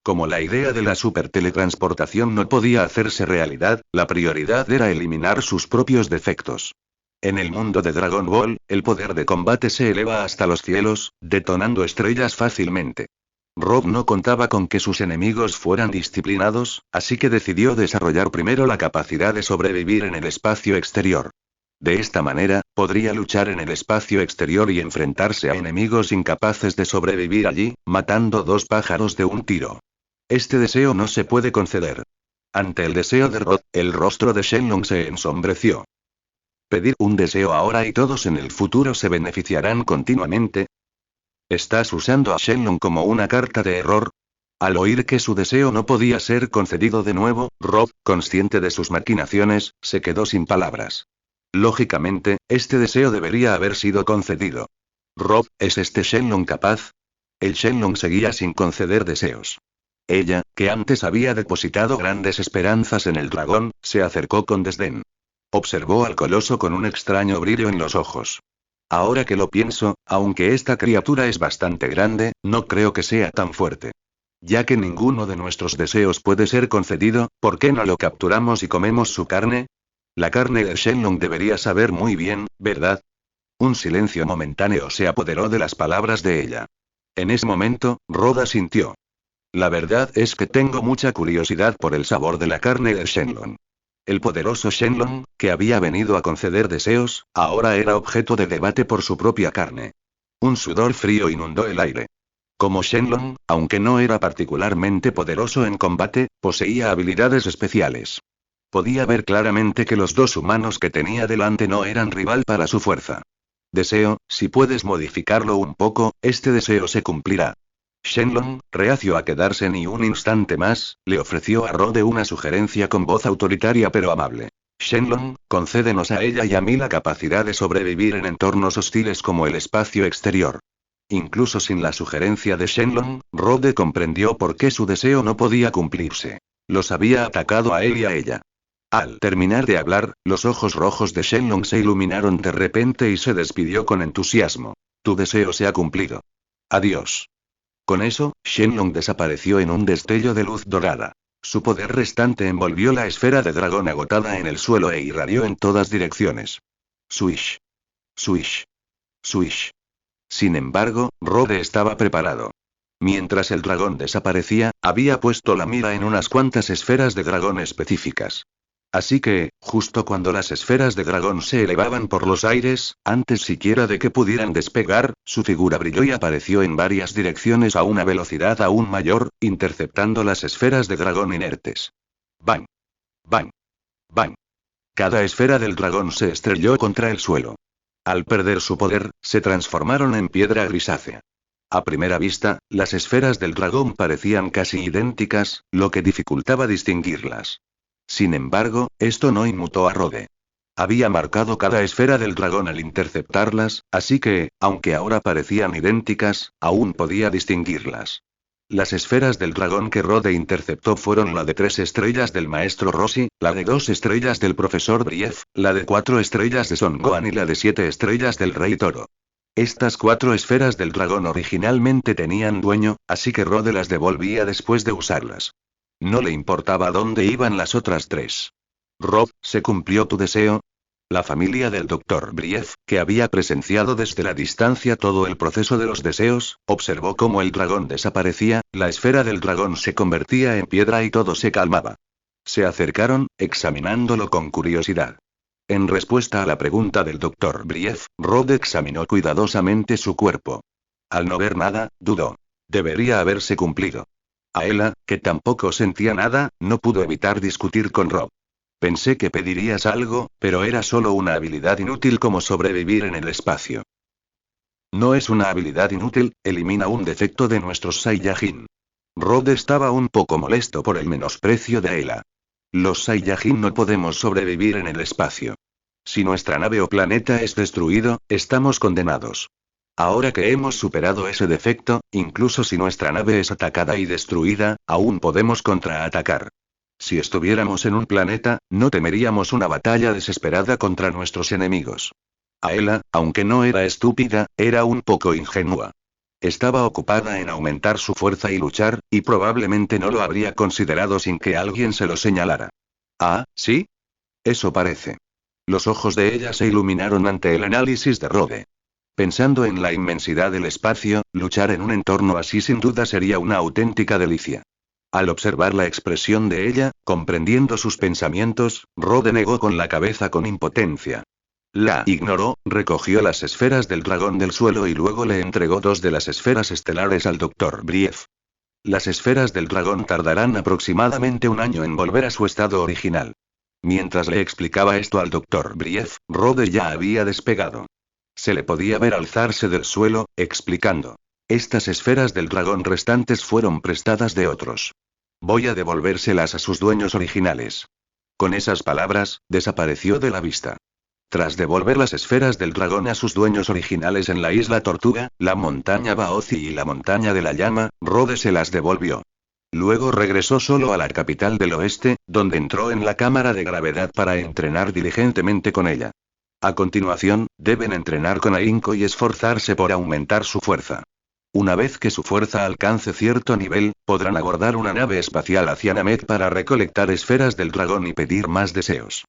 Como la idea de la superteletransportación no podía hacerse realidad, la prioridad era eliminar sus propios defectos. En el mundo de Dragon Ball, el poder de combate se eleva hasta los cielos, detonando estrellas fácilmente. Rob no contaba con que sus enemigos fueran disciplinados, así que decidió desarrollar primero la capacidad de sobrevivir en el espacio exterior. De esta manera, podría luchar en el espacio exterior y enfrentarse a enemigos incapaces de sobrevivir allí, matando 2 pájaros de un tiro. Este deseo no se puede conceder. Ante el deseo de Rob, el rostro de Shenlong se ensombreció. Pedir un deseo ahora y todos en el futuro se beneficiarán continuamente. ¿Estás usando a Shenlong como una carta de error? Al oír que su deseo no podía ser concedido de nuevo, Rob, consciente de sus maquinaciones, se quedó sin palabras. Lógicamente, este deseo debería haber sido concedido. Rob, ¿es este Shenlong capaz? El Shenlong seguía sin conceder deseos. Ella, que antes había depositado grandes esperanzas en el dragón, se acercó con desdén. Observó al coloso con un extraño brillo en los ojos. Ahora que lo pienso, aunque esta criatura es bastante grande, no creo que sea tan fuerte. Ya que ninguno de nuestros deseos puede ser concedido, ¿por qué no lo capturamos y comemos su carne? La carne de Shenlong debería saber muy bien, ¿verdad? Un silencio momentáneo se apoderó de las palabras de ella. En ese momento, Rhoda sintió. La verdad es que tengo mucha curiosidad por el sabor de la carne de Shenlong. El poderoso Shenlong, que había venido a conceder deseos, ahora era objeto de debate por su propia carne. Un sudor frío inundó el aire. Como Shenlong, aunque no era particularmente poderoso en combate, poseía habilidades especiales. Podía ver claramente que los dos humanos que tenía delante no eran rival para su fuerza. Deseo, si puedes modificarlo un poco, este deseo se cumplirá. Shenlong, reacio a quedarse ni un instante más, le ofreció a Rode una sugerencia con voz autoritaria pero amable. Shenlong, concédenos a ella y a mí la capacidad de sobrevivir en entornos hostiles como el espacio exterior. Incluso sin la sugerencia de Shenlong, Rode comprendió por qué su deseo no podía cumplirse. Los había atacado a él y a ella. Al terminar de hablar, los ojos rojos de Shenlong se iluminaron de repente y se despidió con entusiasmo. Tu deseo se ha cumplido. Adiós. Con eso, Shenlong desapareció en un destello de luz dorada. Su poder restante envolvió la esfera de dragón agotada en el suelo e irradió en todas direcciones. Swish. Swish. Swish. Sin embargo, Rode estaba preparado. Mientras el dragón desaparecía, había puesto la mira en unas cuantas esferas de dragón específicas. Así que, justo cuando las esferas de dragón se elevaban por los aires, antes siquiera de que pudieran despegar, su figura brilló y apareció en varias direcciones a una velocidad aún mayor, interceptando las esferas de dragón inertes. ¡Bang! ¡Bang! ¡Bang! Cada esfera del dragón se estrelló contra el suelo. Al perder su poder, se transformaron en piedra grisácea. A primera vista, las esferas del dragón parecían casi idénticas, lo que dificultaba distinguirlas. Sin embargo, esto no inmutó a Rode. Había marcado cada esfera del dragón al interceptarlas, así que, aunque ahora parecían idénticas, aún podía distinguirlas. Las esferas del dragón que Rode interceptó fueron la de 3 estrellas del maestro Rossi, la de 2 estrellas del profesor Brief, la de 4 estrellas de Son Gohan y la de 7 estrellas del Rey Toro. Estas 4 esferas del dragón originalmente tenían dueño, así que Rode las devolvía después de usarlas. No le importaba dónde iban las otras 3. Rob, ¿se cumplió tu deseo? La familia del Dr. Brief, que había presenciado desde la distancia todo el proceso de los deseos, observó cómo el dragón desaparecía, la esfera del dragón se convertía en piedra y todo se calmaba. Se acercaron, examinándolo con curiosidad. En respuesta a la pregunta del Dr. Brief, Rod examinó cuidadosamente su cuerpo. Al no ver nada, dudó. Debería haberse cumplido. Aela, que tampoco sentía nada, no pudo evitar discutir con Rob. Pensé que pedirías algo, pero era solo una habilidad inútil como sobrevivir en el espacio. No es una habilidad inútil, elimina un defecto de nuestros Saiyajin. Rod estaba un poco molesto por el menosprecio de Aela. Los Saiyajin no podemos sobrevivir en el espacio. Si nuestra nave o planeta es destruido, estamos condenados. Ahora que hemos superado ese defecto, incluso si nuestra nave es atacada y destruida, aún podemos contraatacar. Si estuviéramos en un planeta, no temeríamos una batalla desesperada contra nuestros enemigos. Aela, aunque no era estúpida, era un poco ingenua. Estaba ocupada en aumentar su fuerza y luchar, y probablemente no lo habría considerado sin que alguien se lo señalara. Ah, ¿sí? Eso parece. Los ojos de ella se iluminaron ante el análisis de Rode. Pensando en la inmensidad del espacio, luchar en un entorno así sin duda sería una auténtica delicia. Al observar la expresión de ella, comprendiendo sus pensamientos, Rode negó con la cabeza con impotencia. La ignoró, recogió las esferas del dragón del suelo y luego le entregó 2 de las esferas estelares al Dr. Brief. Las esferas del dragón tardarán aproximadamente un año en volver a su estado original. Mientras le explicaba esto al Dr. Brief, Rode ya había despegado. Se le podía ver alzarse del suelo, explicando. Estas esferas del dragón restantes fueron prestadas de otros. Voy a devolvérselas a sus dueños originales. Con esas palabras, desapareció de la vista. Tras devolver las esferas del dragón a sus dueños originales en la isla Tortuga, la montaña Baozi y la montaña de la llama, Rode se las devolvió. Luego regresó solo a la capital del oeste, donde entró en la cámara de gravedad para entrenar diligentemente con ella. A continuación, deben entrenar con ahínco y esforzarse por aumentar su fuerza. Una vez que su fuerza alcance cierto nivel, podrán abordar una nave espacial hacia Namek para recolectar esferas del dragón y pedir más deseos.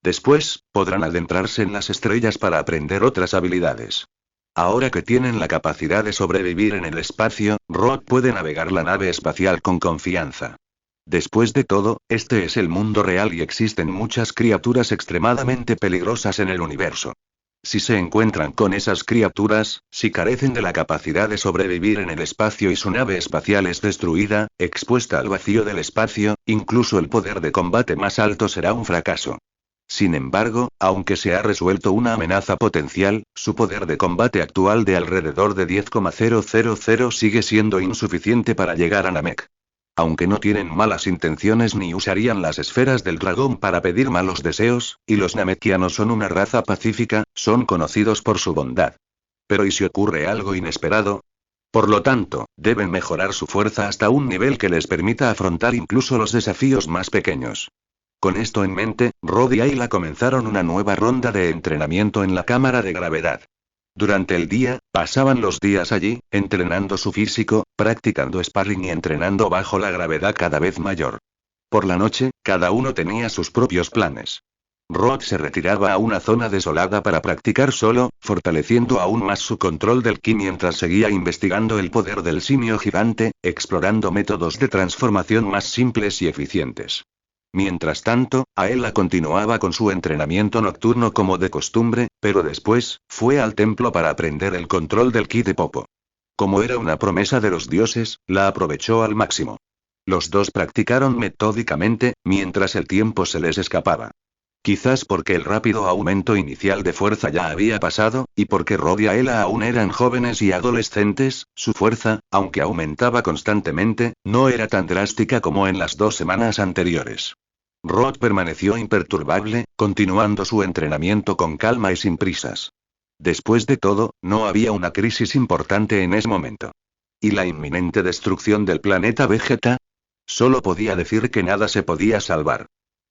Después, podrán adentrarse en las estrellas para aprender otras habilidades. Ahora que tienen la capacidad de sobrevivir en el espacio, Rod puede navegar la nave espacial con confianza. Después de todo, este es el mundo real y existen muchas criaturas extremadamente peligrosas en el universo. Si se encuentran con esas criaturas, si carecen de la capacidad de sobrevivir en el espacio y su nave espacial es destruida, expuesta al vacío del espacio, incluso el poder de combate más alto será un fracaso. Sin embargo, aunque se ha resuelto una amenaza potencial, su poder de combate actual de alrededor de 10,000 sigue siendo insuficiente para llegar a Namek. Aunque no tienen malas intenciones ni usarían las esferas del dragón para pedir malos deseos, y los namekianos son una raza pacífica, son conocidos por su bondad. Pero ¿y si ocurre algo inesperado? Por lo tanto, deben mejorar su fuerza hasta un nivel que les permita afrontar incluso los desafíos más pequeños. Con esto en mente, Rod y Ayla comenzaron una nueva ronda de entrenamiento en la cámara de gravedad. Durante el día, pasaban los días allí, entrenando su físico, practicando sparring y entrenando bajo la gravedad cada vez mayor. Por la noche, cada uno tenía sus propios planes. Rod se retiraba a una zona desolada para practicar solo, fortaleciendo aún más su control del ki mientras seguía investigando el poder del simio gigante, explorando métodos de transformación más simples y eficientes. Mientras tanto, Aela continuaba con su entrenamiento nocturno como de costumbre, pero después, fue al templo para aprender el control del ki de Popo. Como era una promesa de los dioses, la aprovechó al máximo. Los dos practicaron metódicamente, mientras el tiempo se les escapaba. Quizás porque el rápido aumento inicial de fuerza ya había pasado, y porque Rod y Aela aún eran jóvenes y adolescentes, su fuerza, aunque aumentaba constantemente, no era tan drástica como en las 2 semanas anteriores. Rod permaneció imperturbable, continuando su entrenamiento con calma y sin prisas. Después de todo, no había una crisis importante en ese momento. ¿Y la inminente destrucción del planeta Vegeta? Solo podía decir que nada se podía salvar.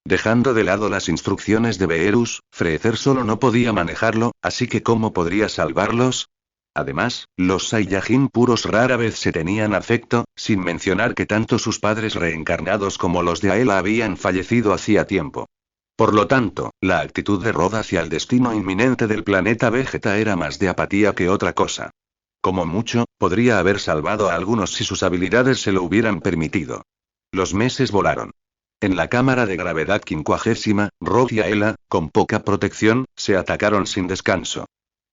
Dejando de lado las instrucciones de Beerus, Freezer solo no podía manejarlo, así que ¿cómo podría salvarlos? Además, los Saiyajin puros rara vez se tenían afecto, sin mencionar que tanto sus padres reencarnados como los de Aela habían fallecido hacía tiempo. Por lo tanto, la actitud de Rod hacia el destino inminente del planeta Vegeta era más de apatía que otra cosa. Como mucho, podría haber salvado a algunos si sus habilidades se lo hubieran permitido. Los meses volaron. En la cámara de gravedad 50, Rod y Aela, con poca protección, se atacaron sin descanso.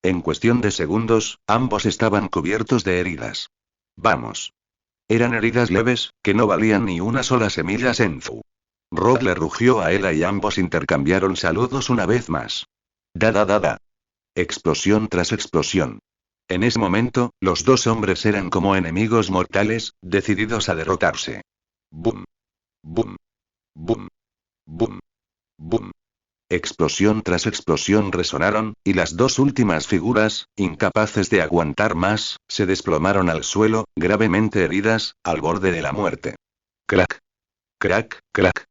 En cuestión de segundos, ambos estaban cubiertos de heridas. Vamos. Eran heridas leves, que no valían ni una sola semilla Senzu. Rod le rugió a Aela y ambos intercambiaron saludos una vez más. Da. Explosión tras explosión. En ese momento, los dos hombres eran como enemigos mortales, decididos a derrotarse. Boom. Boom. Boom. Boom. Boom. Explosión tras explosión resonaron, y las dos últimas figuras, incapaces de aguantar más, se desplomaron al suelo, gravemente heridas, al borde de la muerte. Crack. Crack, crack.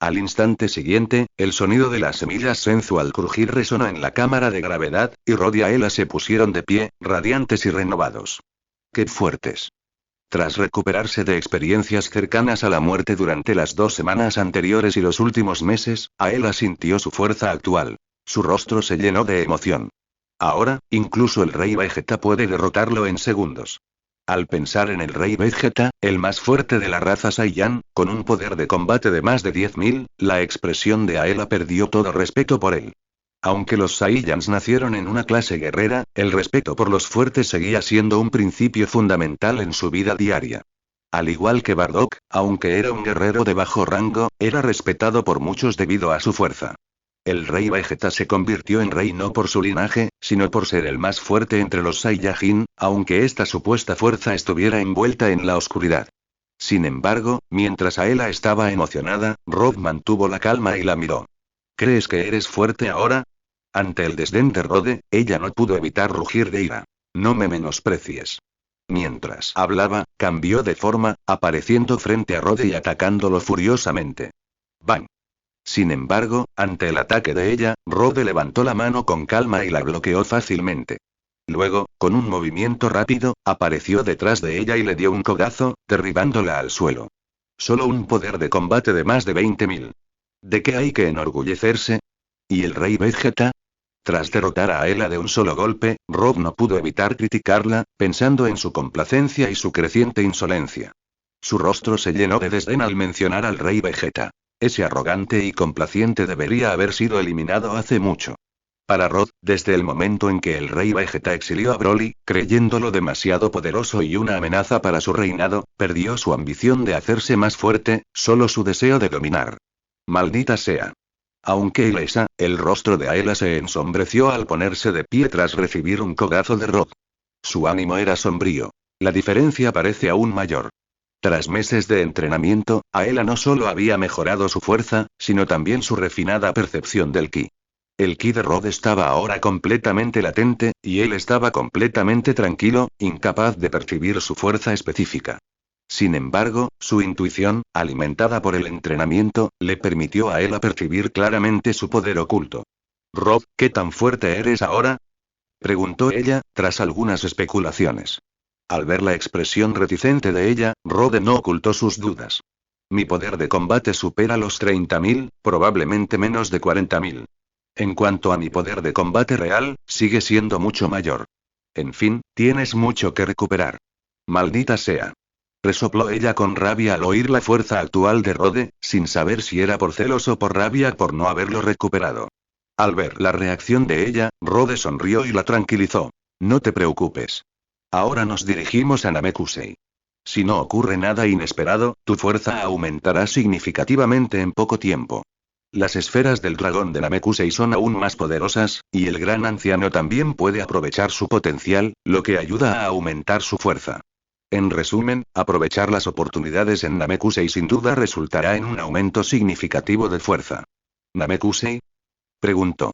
Al instante siguiente, el sonido de las semillas Senzu al crujir resonó en la cámara de gravedad, y Rod y Aela se pusieron de pie, radiantes y renovados. ¡Qué fuertes! Tras recuperarse de experiencias cercanas a la muerte durante las 2 semanas anteriores y los últimos meses, Aela sintió su fuerza actual. Su rostro se llenó de emoción. Ahora, incluso el Rey Vegeta puede derrotarlo en segundos. Al pensar en el Rey Vegeta, el más fuerte de la raza Saiyan, con un poder de combate de más de 10.000, la expresión de Aela perdió todo respeto por él. Aunque los Saiyans nacieron en una clase guerrera, el respeto por los fuertes seguía siendo un principio fundamental en su vida diaria. Al igual que Bardock, aunque era un guerrero de bajo rango, era respetado por muchos debido a su fuerza. El Rey Vegeta se convirtió en rey no por su linaje, sino por ser el más fuerte entre los Saiyajin, aunque esta supuesta fuerza estuviera envuelta en la oscuridad. Sin embargo, mientras Aela estaba emocionada, Rod mantuvo la calma y la miró. ¿Crees que eres fuerte ahora? Ante el desdén de Rode, ella no pudo evitar rugir de ira. No me menosprecies. Mientras hablaba, cambió de forma, apareciendo frente a Rode y atacándolo furiosamente. ¡Bang! Sin embargo, ante el ataque de ella, Rode levantó la mano con calma y la bloqueó fácilmente. Luego, con un movimiento rápido, apareció detrás de ella y le dio un codazo, derribándola al suelo. Solo un poder de combate de más de 20.000. ¿De qué hay que enorgullecerse? ¿Y el rey Vegeta? Tras derrotar a Aela de un solo golpe, Rob no pudo evitar criticarla, pensando en su complacencia y su creciente insolencia. Su rostro se llenó de desdén al mencionar al rey Vegeta. Ese arrogante y complaciente debería haber sido eliminado hace mucho. Para Rod, desde el momento en que el rey Vegeta exilió a Broly, creyéndolo demasiado poderoso y una amenaza para su reinado, perdió su ambición de hacerse más fuerte, solo su deseo de dominar. Maldita sea. Aunque ilesa, el rostro de Aela se ensombreció al ponerse de pie tras recibir un codazo de Rod. Su ánimo era sombrío. La diferencia parece aún mayor. Tras meses de entrenamiento, Aela no solo había mejorado su fuerza, sino también su refinada percepción del ki. El ki de Rod estaba ahora completamente latente, y él estaba completamente tranquilo, incapaz de percibir su fuerza específica. Sin embargo, su intuición, alimentada por el entrenamiento, le permitió a él percibir claramente su poder oculto. «Rob, ¿qué tan fuerte eres ahora?», preguntó ella, tras algunas especulaciones. Al ver la expresión reticente de ella, Rode no ocultó sus dudas. «Mi poder de combate supera los 30.000, probablemente menos de 40.000. En cuanto a mi poder de combate real, sigue siendo mucho mayor. En fin, tienes mucho que recuperar». «Maldita sea», resopló ella con rabia al oír la fuerza actual de Rode, sin saber si era por celos o por rabia por no haberlo recuperado. Al ver la reacción de ella, Rode sonrió y la tranquilizó. «No te preocupes. Ahora nos dirigimos a Namekusei. Si no ocurre nada inesperado, tu fuerza aumentará significativamente en poco tiempo. Las esferas del dragón de Namekusei son aún más poderosas, y el gran anciano también puede aprovechar su potencial, lo que ayuda a aumentar su fuerza. En resumen, aprovechar las oportunidades en Namekusei sin duda resultará en un aumento significativo de fuerza». «¿Namekusei?», preguntó.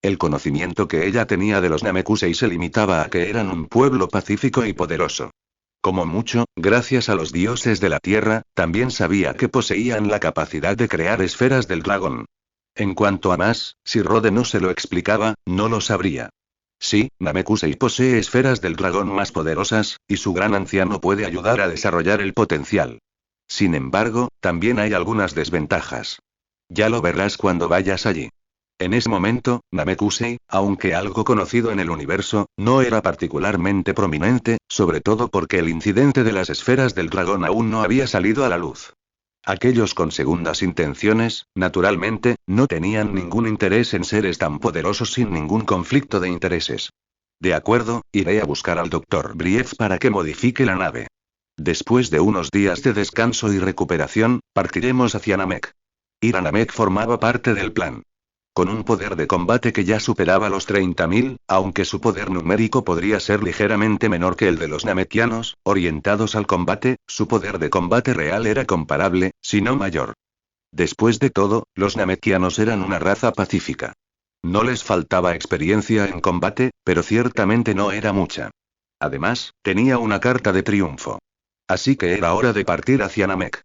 El conocimiento que ella tenía de los Namekusei se limitaba a que eran un pueblo pacífico y poderoso. Como mucho, gracias a los dioses de la tierra, también sabía que poseían la capacidad de crear esferas del dragón. En cuanto a más, si Rode no se lo explicaba, no lo sabría. Sí, Namekusei posee esferas del dragón más poderosas, y su gran anciano puede ayudar a desarrollar el potencial. Sin embargo, también hay algunas desventajas. Ya lo verás cuando vayas allí. En ese momento, Namekusei, aunque algo conocido en el universo, no era particularmente prominente, sobre todo porque el incidente de las esferas del dragón aún no había salido a la luz. Aquellos con segundas intenciones, naturalmente, no tenían ningún interés en seres tan poderosos sin ningún conflicto de intereses. De acuerdo, iré a buscar al Dr. Brief para que modifique la nave. Después de unos días de descanso y recuperación, partiremos hacia Namek. Ir a Namek formaba parte del plan. Con un poder de combate que ya superaba los 30.000, aunque su poder numérico podría ser ligeramente menor que el de los namekianos, orientados al combate, su poder de combate real era comparable, si no mayor. Después de todo, los namekianos eran una raza pacífica. No les faltaba experiencia en combate, pero ciertamente no era mucha. Además, tenía una carta de triunfo. Así que era hora de partir hacia Namek.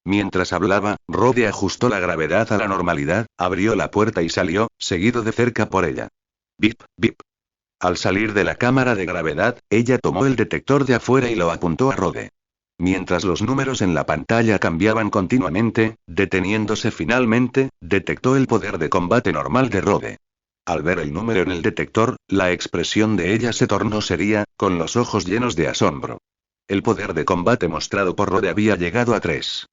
Mientras hablaba, Rode ajustó la gravedad a la normalidad, abrió la puerta y salió, seguido de cerca por ella. Bip, bip. Al salir de la cámara de gravedad, ella tomó el detector de afuera y lo apuntó a Rode. Mientras los números en la pantalla cambiaban continuamente, deteniéndose finalmente, detectó el poder de combate normal de Rode. Al ver el número en el detector, la expresión de ella se tornó seria, con los ojos llenos de asombro. El poder de combate mostrado por Rode había llegado a 3.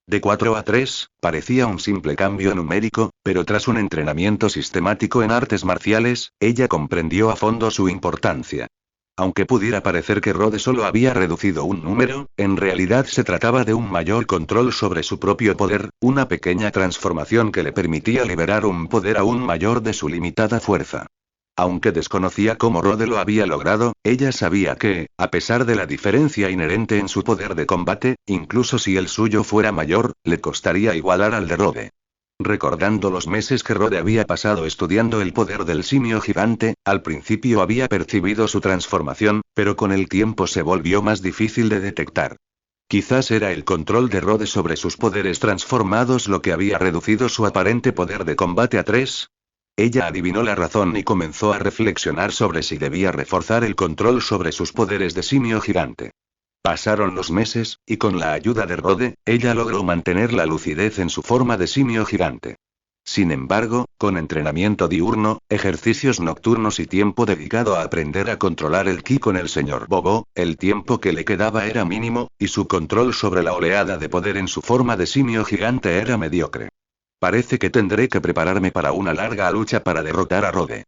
De 4 a 3, parecía un simple cambio numérico, pero tras un entrenamiento sistemático en artes marciales, ella comprendió a fondo su importancia. Aunque pudiera parecer que Rode solo había reducido un número, en realidad se trataba de un mayor control sobre su propio poder, una pequeña transformación que le permitía liberar un poder aún mayor de su limitada fuerza. Aunque desconocía cómo Rode lo había logrado, ella sabía que, a pesar de la diferencia inherente en su poder de combate, incluso si el suyo fuera mayor, le costaría igualar al de Rode. Recordando los meses que Rode había pasado estudiando el poder del simio gigante, al principio había percibido su transformación, pero con el tiempo se volvió más difícil de detectar. Quizás era el control de Rode sobre sus poderes transformados lo que había reducido su aparente poder de combate a 3. Ella adivinó la razón y comenzó a reflexionar sobre si debía reforzar el control sobre sus poderes de simio gigante. Pasaron los meses, y con la ayuda de Rode, ella logró mantener la lucidez en su forma de simio gigante. Sin embargo, con entrenamiento diurno, ejercicios nocturnos y tiempo dedicado a aprender a controlar el ki con el señor Bobo, el tiempo que le quedaba era mínimo, y su control sobre la oleada de poder en su forma de simio gigante era mediocre. Parece que tendré que prepararme para una larga lucha para derrotar a Rode.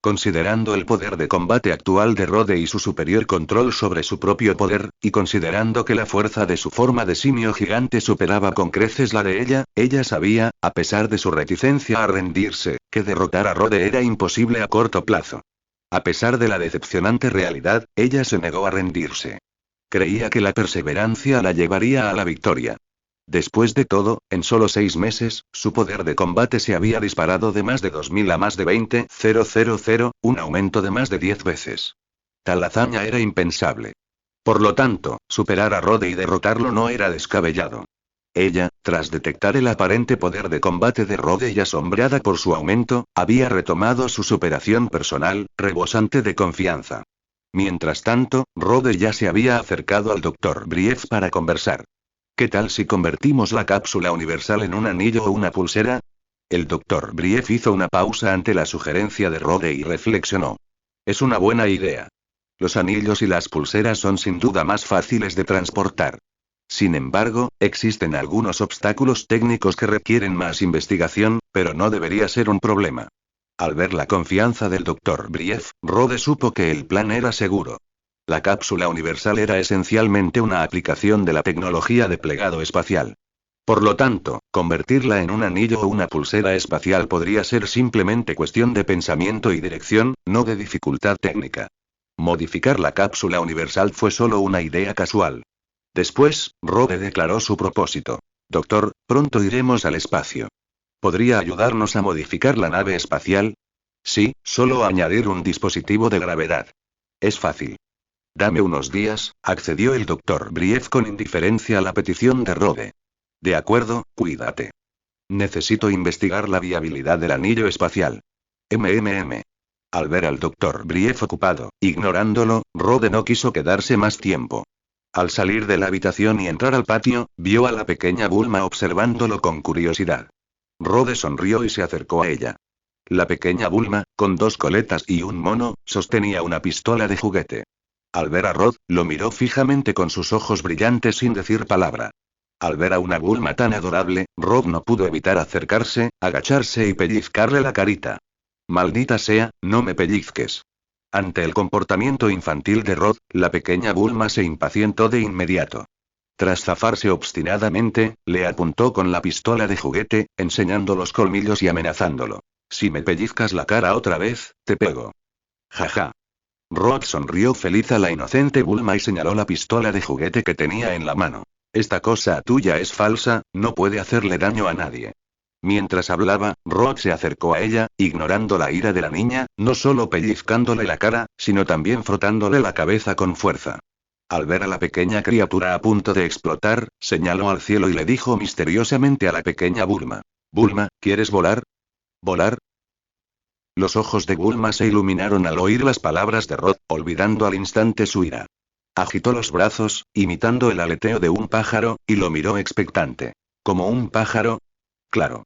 Considerando el poder de combate actual de Rode y su superior control sobre su propio poder, y considerando que la fuerza de su forma de simio gigante superaba con creces la de ella sabía, a pesar de su reticencia a rendirse, que derrotar a Rode era imposible a corto plazo. A pesar de la decepcionante realidad, ella se negó a rendirse. Creía que la perseverancia la llevaría a la victoria. Después de todo, en solo 6 meses, su poder de combate se había disparado de más de 2000 a más de 20.000, un aumento de más de 10 veces. Tal hazaña era impensable. Por lo tanto, superar a Rode y derrotarlo no era descabellado. Ella, tras detectar el aparente poder de combate de Rode y asombrada por su aumento, había retomado su superación personal, rebosante de confianza. Mientras tanto, Rode ya se había acercado al Dr. Brief para conversar. ¿Qué tal si convertimos la cápsula universal en un anillo o una pulsera? El Dr. Brief hizo una pausa ante la sugerencia de Rode y reflexionó. Es una buena idea. Los anillos y las pulseras son sin duda más fáciles de transportar. Sin embargo, existen algunos obstáculos técnicos que requieren más investigación, pero no debería ser un problema. Al ver la confianza del Dr. Brief, Rode supo que el plan era seguro. La cápsula universal era esencialmente una aplicación de la tecnología de plegado espacial. Por lo tanto, convertirla en un anillo o una pulsera espacial podría ser simplemente cuestión de pensamiento y dirección, no de dificultad técnica. Modificar la cápsula universal fue solo una idea casual. Después, Rode declaró su propósito. Doctor, pronto iremos al espacio. ¿Podría ayudarnos a modificar la nave espacial? Sí, solo añadir un dispositivo de gravedad. Es fácil. Dame unos días, accedió el Dr. Brief con indiferencia a la petición de Rode. De acuerdo, cuídate. Necesito investigar la viabilidad del anillo espacial. Al ver al Dr. Brief ocupado, ignorándolo, Rode no quiso quedarse más tiempo. Al salir de la habitación y entrar al patio, vio a la pequeña Bulma observándolo con curiosidad. Rode sonrió y se acercó a ella. La pequeña Bulma, con 2 coletas y un mono, sostenía una pistola de juguete. Al ver a Rod, lo miró fijamente con sus ojos brillantes sin decir palabra. Al ver a una Bulma tan adorable, Rod no pudo evitar acercarse, agacharse y pellizcarle la carita. Maldita sea, no me pellizques. Ante el comportamiento infantil de Rod, la pequeña Bulma se impacientó de inmediato. Tras zafarse obstinadamente, le apuntó con la pistola de juguete, enseñando los colmillos y amenazándolo. Si me pellizcas la cara otra vez, te pego. Jaja. Rod sonrió feliz a la inocente Bulma y señaló la pistola de juguete que tenía en la mano. Esta cosa tuya es falsa, no puede hacerle daño a nadie. Mientras hablaba, Rod se acercó a ella, ignorando la ira de la niña, no solo pellizcándole la cara, sino también frotándole la cabeza con fuerza. Al ver a la pequeña criatura a punto de explotar, señaló al cielo y le dijo misteriosamente a la pequeña Bulma. Bulma, ¿quieres volar? ¿Volar? Los ojos de Bulma se iluminaron al oír las palabras de Rod, olvidando al instante su ira. Agitó los brazos, imitando el aleteo de un pájaro, y lo miró expectante. ¿Como un pájaro? Claro.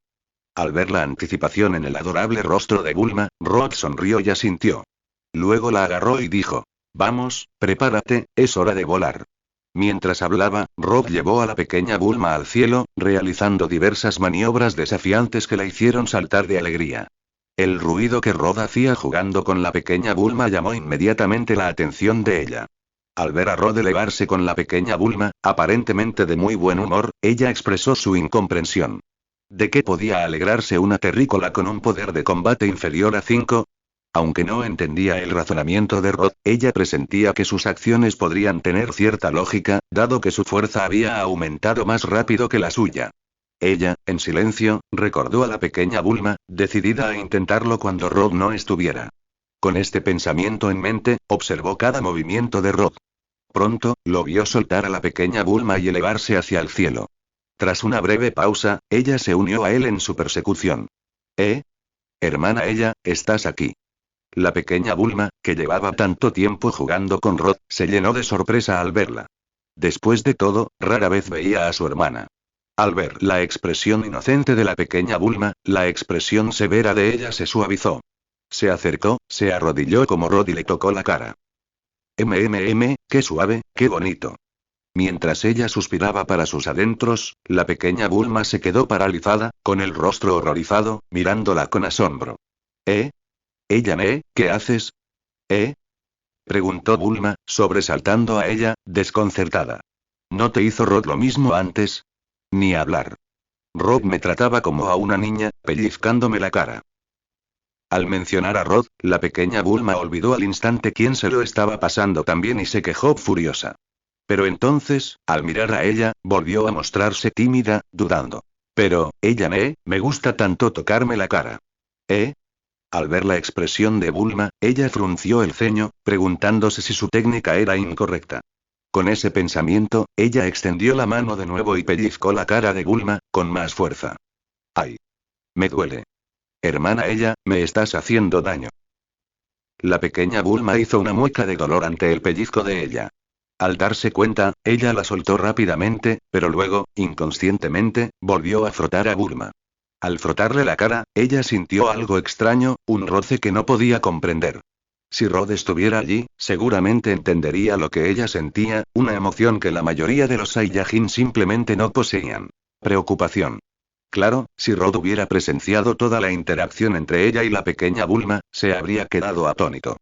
Al ver la anticipación en el adorable rostro de Bulma, Rod sonrió y asintió. Luego la agarró y dijo. Vamos, prepárate, es hora de volar. Mientras hablaba, Rod llevó a la pequeña Bulma al cielo, realizando diversas maniobras desafiantes que la hicieron saltar de alegría. El ruido que Rod hacía jugando con la pequeña Bulma llamó inmediatamente la atención de ella. Al ver a Rod elevarse con la pequeña Bulma, aparentemente de muy buen humor, ella expresó su incomprensión. ¿De qué podía alegrarse una terrícola con un poder de combate inferior a 5? Aunque no entendía el razonamiento de Rod, ella presentía que sus acciones podrían tener cierta lógica, dado que su fuerza había aumentado más rápido que la suya. Ella, en silencio, recordó a la pequeña Bulma, decidida a intentarlo cuando Rod no estuviera. Con este pensamiento en mente, observó cada movimiento de Rod. Pronto, lo vio soltar a la pequeña Bulma y elevarse hacia el cielo. Tras una breve pausa, ella se unió a él en su persecución. Hermana, ¿estás aquí? La pequeña Bulma, que llevaba tanto tiempo jugando con Rod, se llenó de sorpresa al verla. Después de todo, rara vez veía a su hermana. Al ver la expresión inocente de la pequeña Bulma, la expresión severa de ella se suavizó. Se acercó, se arrodilló como Rod y le tocó la cara. Qué suave, qué bonito. Mientras ella suspiraba para sus adentros, la pequeña Bulma se quedó paralizada, con el rostro horrorizado, mirándola con asombro. ¿Eh? ¿Qué haces? ¿Eh? Preguntó Bulma, sobresaltando a ella, desconcertada. ¿No te hizo Rod lo mismo antes? Ni hablar. Rod me trataba como a una niña, pellizcándome la cara. Al mencionar a Rod, la pequeña Bulma olvidó al instante quién se lo estaba pasando también y se quejó furiosa. Pero entonces, al mirar a ella, volvió a mostrarse tímida, dudando. Pero, ella me gusta tanto tocarme la cara. ¿Eh? Al ver la expresión de Bulma, ella frunció el ceño, preguntándose si su técnica era incorrecta. Con ese pensamiento, ella extendió la mano de nuevo y pellizcó la cara de Bulma, con más fuerza. ¡Ay! Me duele. Hermana, me estás haciendo daño. La pequeña Bulma hizo una mueca de dolor ante el pellizco de ella. Al darse cuenta, ella la soltó rápidamente, pero luego, inconscientemente, volvió a frotar a Bulma. Al frotarle la cara, ella sintió algo extraño, un roce que no podía comprender. Si Rod estuviera allí, seguramente entendería lo que ella sentía, una emoción que la mayoría de los Saiyajin simplemente no poseían. Preocupación. Claro, si Rod hubiera presenciado toda la interacción entre ella y la pequeña Bulma, se habría quedado atónito.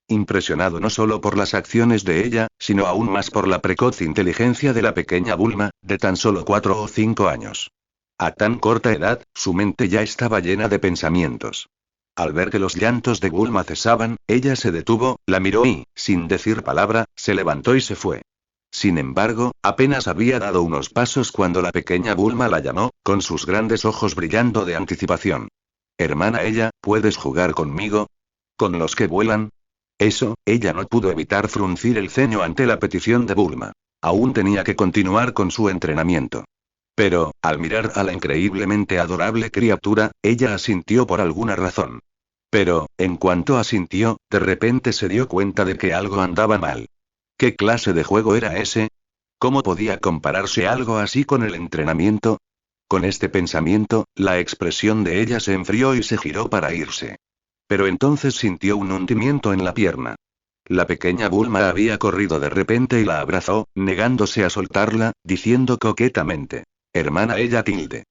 Impresionado no solo por las acciones de ella, sino aún más por la precoz inteligencia de la pequeña Bulma, de tan solo 4 o 5 años. A tan corta edad, su mente ya estaba llena de pensamientos. Al ver que los llantos de Bulma cesaban, ella se detuvo, la miró y, sin decir palabra, se levantó y se fue. Sin embargo, apenas había dado unos pasos cuando la pequeña Bulma la llamó, con sus grandes ojos brillando de anticipación. Hermana, ¿puedes jugar conmigo? ¿Con los que vuelan? Eso, ella no pudo evitar fruncir el ceño ante la petición de Bulma. Aún tenía que continuar con su entrenamiento. Pero, al mirar a la increíblemente adorable criatura, ella asintió por alguna razón. Pero, en cuanto asintió, de repente se dio cuenta de que algo andaba mal. ¿Qué clase de juego era ese? ¿Cómo podía compararse algo así con el entrenamiento? Con este pensamiento, la expresión de ella se enfrió y se giró para irse. Pero entonces sintió un hundimiento en la pierna. La pequeña Bulma había corrido de repente y la abrazó, negándose a soltarla, diciendo coquetamente. Hermana, tilde.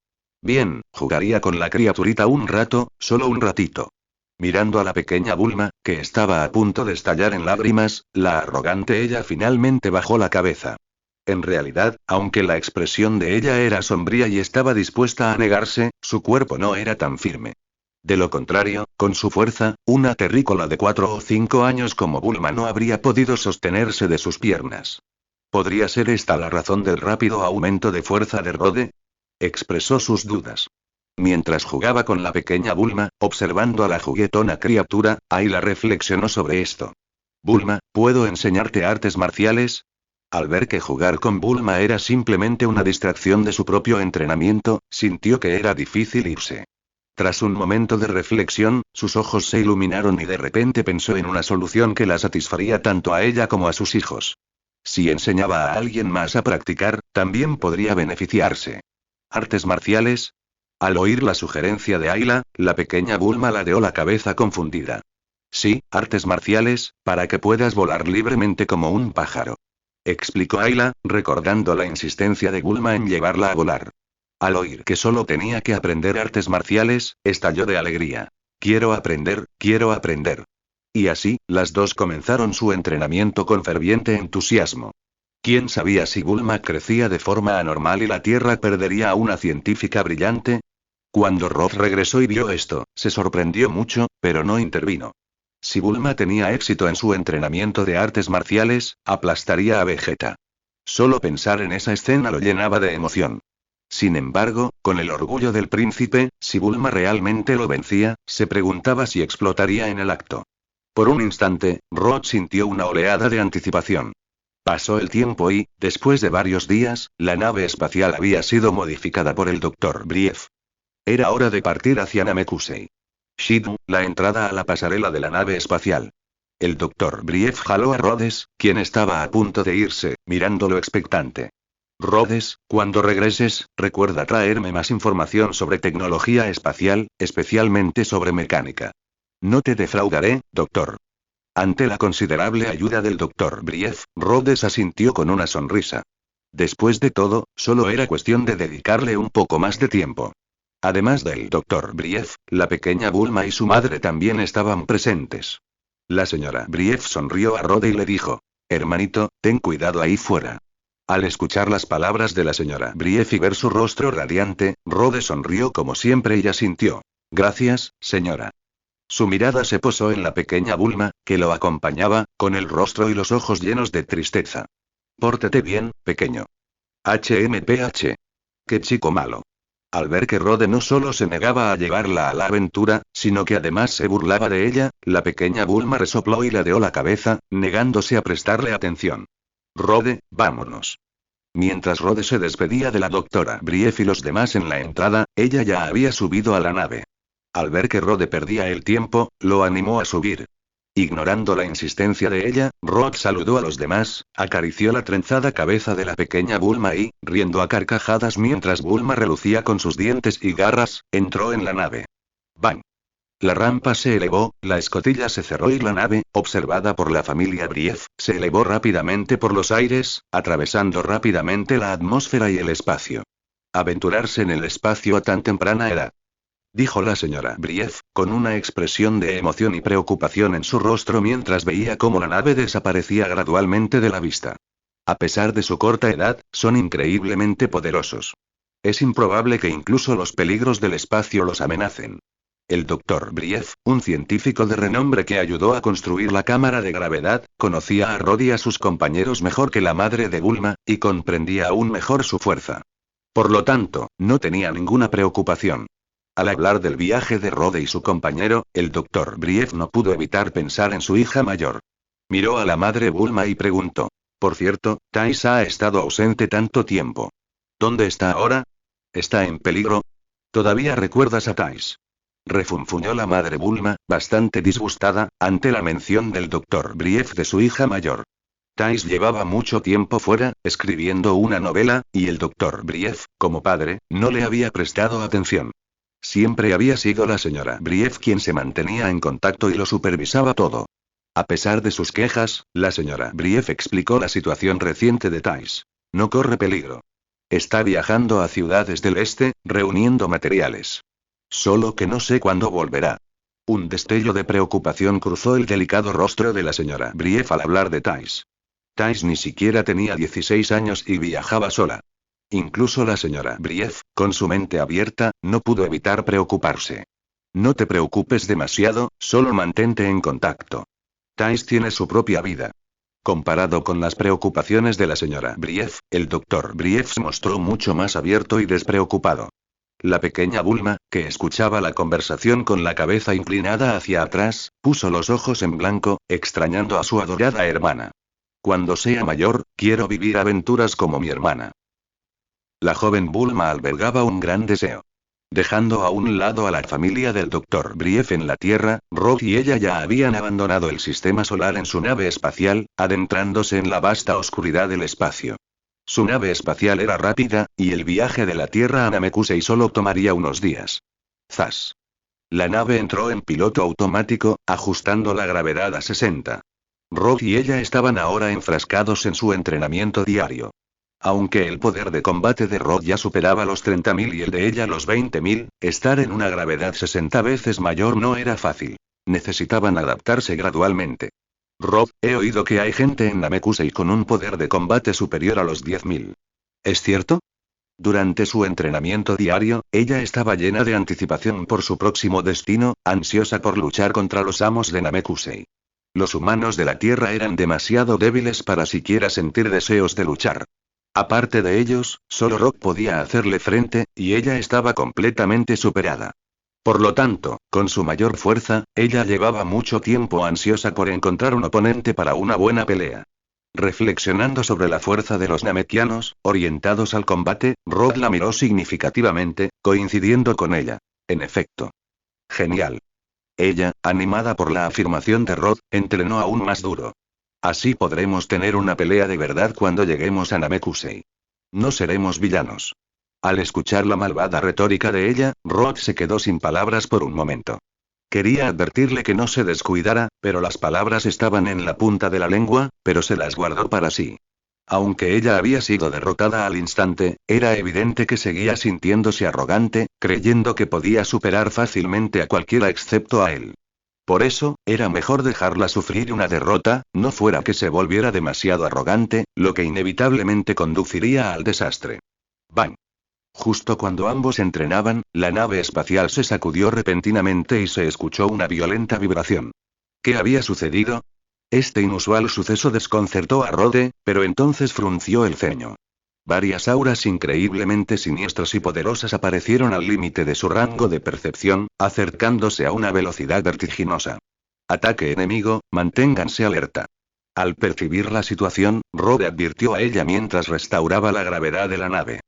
Bien, jugaría con la criaturita un rato, solo un ratito. Mirando a la pequeña Bulma, que estaba a punto de estallar en lágrimas, la arrogante ella finalmente bajó la cabeza. En realidad, aunque la expresión de ella era sombría y estaba dispuesta a negarse, su cuerpo no era tan firme. De lo contrario, con su fuerza, una terrícola de 4 o 5 años como Bulma no habría podido sostenerse de sus piernas. ¿Podría ser esta la razón del rápido aumento de fuerza de Rode? Expresó sus dudas. Mientras jugaba con la pequeña Bulma, observando a la juguetona criatura, Ayla reflexionó sobre esto. Bulma, ¿puedo enseñarte artes marciales? Al ver que jugar con Bulma era simplemente una distracción de su propio entrenamiento, sintió que era difícil irse. Tras un momento de reflexión, sus ojos se iluminaron y de repente pensó en una solución que la satisfaría tanto a ella como a sus hijos. Si enseñaba a alguien más a practicar, también podría beneficiarse. ¿Artes marciales? Al oír la sugerencia de Ayla, la pequeña Bulma ladeó la cabeza confundida. Sí, artes marciales, para que puedas volar libremente como un pájaro. Explicó Ayla, recordando la insistencia de Bulma en llevarla a volar. Al oír que solo tenía que aprender artes marciales, estalló de alegría. Quiero aprender, quiero aprender. Y así, las dos comenzaron su entrenamiento con ferviente entusiasmo. ¿Quién sabía si Bulma crecía de forma anormal y la Tierra perdería a una científica brillante? Cuando Rod regresó y vio esto, se sorprendió mucho, pero no intervino. Si Bulma tenía éxito en su entrenamiento de artes marciales, aplastaría a Vegeta. Solo pensar en esa escena lo llenaba de emoción. Sin embargo, con el orgullo del príncipe, si Bulma realmente lo vencía, se preguntaba si explotaría en el acto. Por un instante, Rod sintió una oleada de anticipación. Pasó el tiempo y, después de varios días, la nave espacial había sido modificada por el Dr. Brief. Era hora de partir hacia Namekusei. Shidu, la entrada a la pasarela de la nave espacial. El Dr. Brief jaló a Rhodes, quien estaba a punto de irse, mirándolo expectante. Rhodes, cuando regreses, recuerda traerme más información sobre tecnología espacial, especialmente sobre mecánica. No te defraudaré, doctor. Ante la considerable ayuda del doctor Brief, Rhodes asintió con una sonrisa. Después de todo, solo era cuestión de dedicarle un poco más de tiempo. Además del doctor Brief, la pequeña Bulma y su madre también estaban presentes. La señora Brief sonrió a Rhodes y le dijo: Hermanito, ten cuidado ahí fuera. Al escuchar las palabras de la señora Brief y ver su rostro radiante, Rhodes sonrió como siempre y asintió. Gracias, señora. Su mirada se posó en la pequeña Bulma, que lo acompañaba, con el rostro y los ojos llenos de tristeza. Pórtate bien, pequeño. HMPH. Qué chico malo. Al ver que Rhodes no solo se negaba a llevarla a la aventura, sino que además se burlaba de ella, la pequeña Bulma resopló y ladeó la cabeza, negándose a prestarle atención. Rhodes, vámonos. Mientras Rhodes se despedía de la doctora Brief y los demás en la entrada, ella ya había subido a la nave. Al ver que Rhodes perdía el tiempo, lo animó a subir. Ignorando la insistencia de ella, Rhodes saludó a los demás, acarició la trenzada cabeza de la pequeña Bulma y, riendo a carcajadas mientras Bulma relucía con sus dientes y garras, entró en la nave. ¡Bang! La rampa se elevó, la escotilla se cerró y la nave, observada por la familia Brief, se elevó rápidamente por los aires, atravesando rápidamente la atmósfera y el espacio. Aventurarse en el espacio a tan temprana edad, dijo la señora Brief, con una expresión de emoción y preocupación en su rostro mientras veía cómo la nave desaparecía gradualmente de la vista. A pesar de su corta edad, son increíblemente poderosos. Es improbable que incluso los peligros del espacio los amenacen. El doctor Brief, un científico de renombre que ayudó a construir la cámara de gravedad, conocía a Rhodes y a sus compañeros mejor que la madre de Bulma, y comprendía aún mejor su fuerza. Por lo tanto, no tenía ninguna preocupación. Al hablar del viaje de Rhodes y su compañero, el doctor Brief no pudo evitar pensar en su hija mayor. Miró a la madre Bulma y preguntó: Por cierto, Thais ha estado ausente tanto tiempo. ¿Dónde está ahora? ¿Está en peligro? ¿Todavía recuerdas a Thais? Refunfuñó la madre Bulma, bastante disgustada, ante la mención del doctor Brief de su hija mayor. Thais llevaba mucho tiempo fuera, escribiendo una novela, y el doctor Brief, como padre, no le había prestado atención. Siempre había sido la señora Brief quien se mantenía en contacto y lo supervisaba todo. A pesar de sus quejas, la señora Brief explicó la situación reciente de Thais. No corre peligro. Está viajando a ciudades del este, reuniendo materiales. Solo que no sé cuándo volverá. Un destello de preocupación cruzó el delicado rostro de la señora Brief al hablar de Thais. Thais ni siquiera tenía 16 años y viajaba sola. Incluso la señora Brief, con su mente abierta, no pudo evitar preocuparse. No te preocupes demasiado, solo mantente en contacto. Thais tiene su propia vida. Comparado con las preocupaciones de la señora Brief, el doctor Brief se mostró mucho más abierto y despreocupado. La pequeña Bulma, que escuchaba la conversación con la cabeza inclinada hacia atrás, puso los ojos en blanco, extrañando a su adorada hermana. Cuando sea mayor, quiero vivir aventuras como mi hermana. La joven Bulma albergaba un gran deseo. Dejando a un lado a la familia del Dr. Brief en la Tierra, Rhodes y ella ya habían abandonado el sistema solar en su nave espacial, adentrándose en la vasta oscuridad del espacio. Su nave espacial era rápida, y el viaje de la Tierra a Namekusei solo tomaría unos días. ¡Zas! La nave entró en piloto automático, ajustando la gravedad a 60. Rhodes y ella estaban ahora enfrascados en su entrenamiento diario. Aunque el poder de combate de Rhodes ya superaba los 30.000 y el de ella los 20.000, estar en una gravedad 60 veces mayor no era fácil. Necesitaban adaptarse gradualmente. Rhodes, he oído que hay gente en Namekusei con un poder de combate superior a los 10.000. ¿Es cierto? Durante su entrenamiento diario, ella estaba llena de anticipación por su próximo destino, ansiosa por luchar contra los amos de Namekusei. Los humanos de la Tierra eran demasiado débiles para siquiera sentir deseos de luchar. Aparte de ellos, solo Rock podía hacerle frente, y ella estaba completamente superada. Por lo tanto, con su mayor fuerza, ella llevaba mucho tiempo ansiosa por encontrar un oponente para una buena pelea. Reflexionando sobre la fuerza de los namekianos, orientados al combate, Rod la miró significativamente, coincidiendo con ella. En efecto. Genial. Ella, animada por la afirmación de Rod, entrenó aún más duro. Así podremos tener una pelea de verdad cuando lleguemos a Namekusei. No seremos villanos. Al escuchar la malvada retórica de ella, Rod se quedó sin palabras por un momento. Quería advertirle que no se descuidara, pero las palabras estaban en la punta de la lengua, pero se las guardó para sí. Aunque ella había sido derrotada al instante, era evidente que seguía sintiéndose arrogante, creyendo que podía superar fácilmente a cualquiera excepto a él. Por eso, era mejor dejarla sufrir una derrota, no fuera que se volviera demasiado arrogante, lo que inevitablemente conduciría al desastre. ¡Bang! Justo cuando ambos entrenaban, la nave espacial se sacudió repentinamente y se escuchó una violenta vibración. ¿Qué había sucedido? Este inusual suceso desconcertó a Rode, pero entonces frunció el ceño. Varias auras increíblemente siniestras y poderosas aparecieron al límite de su rango de percepción, acercándose a una velocidad vertiginosa. Ataque enemigo, manténganse alerta. Al percibir la situación, Rode advirtió a ella mientras restauraba la gravedad de la nave.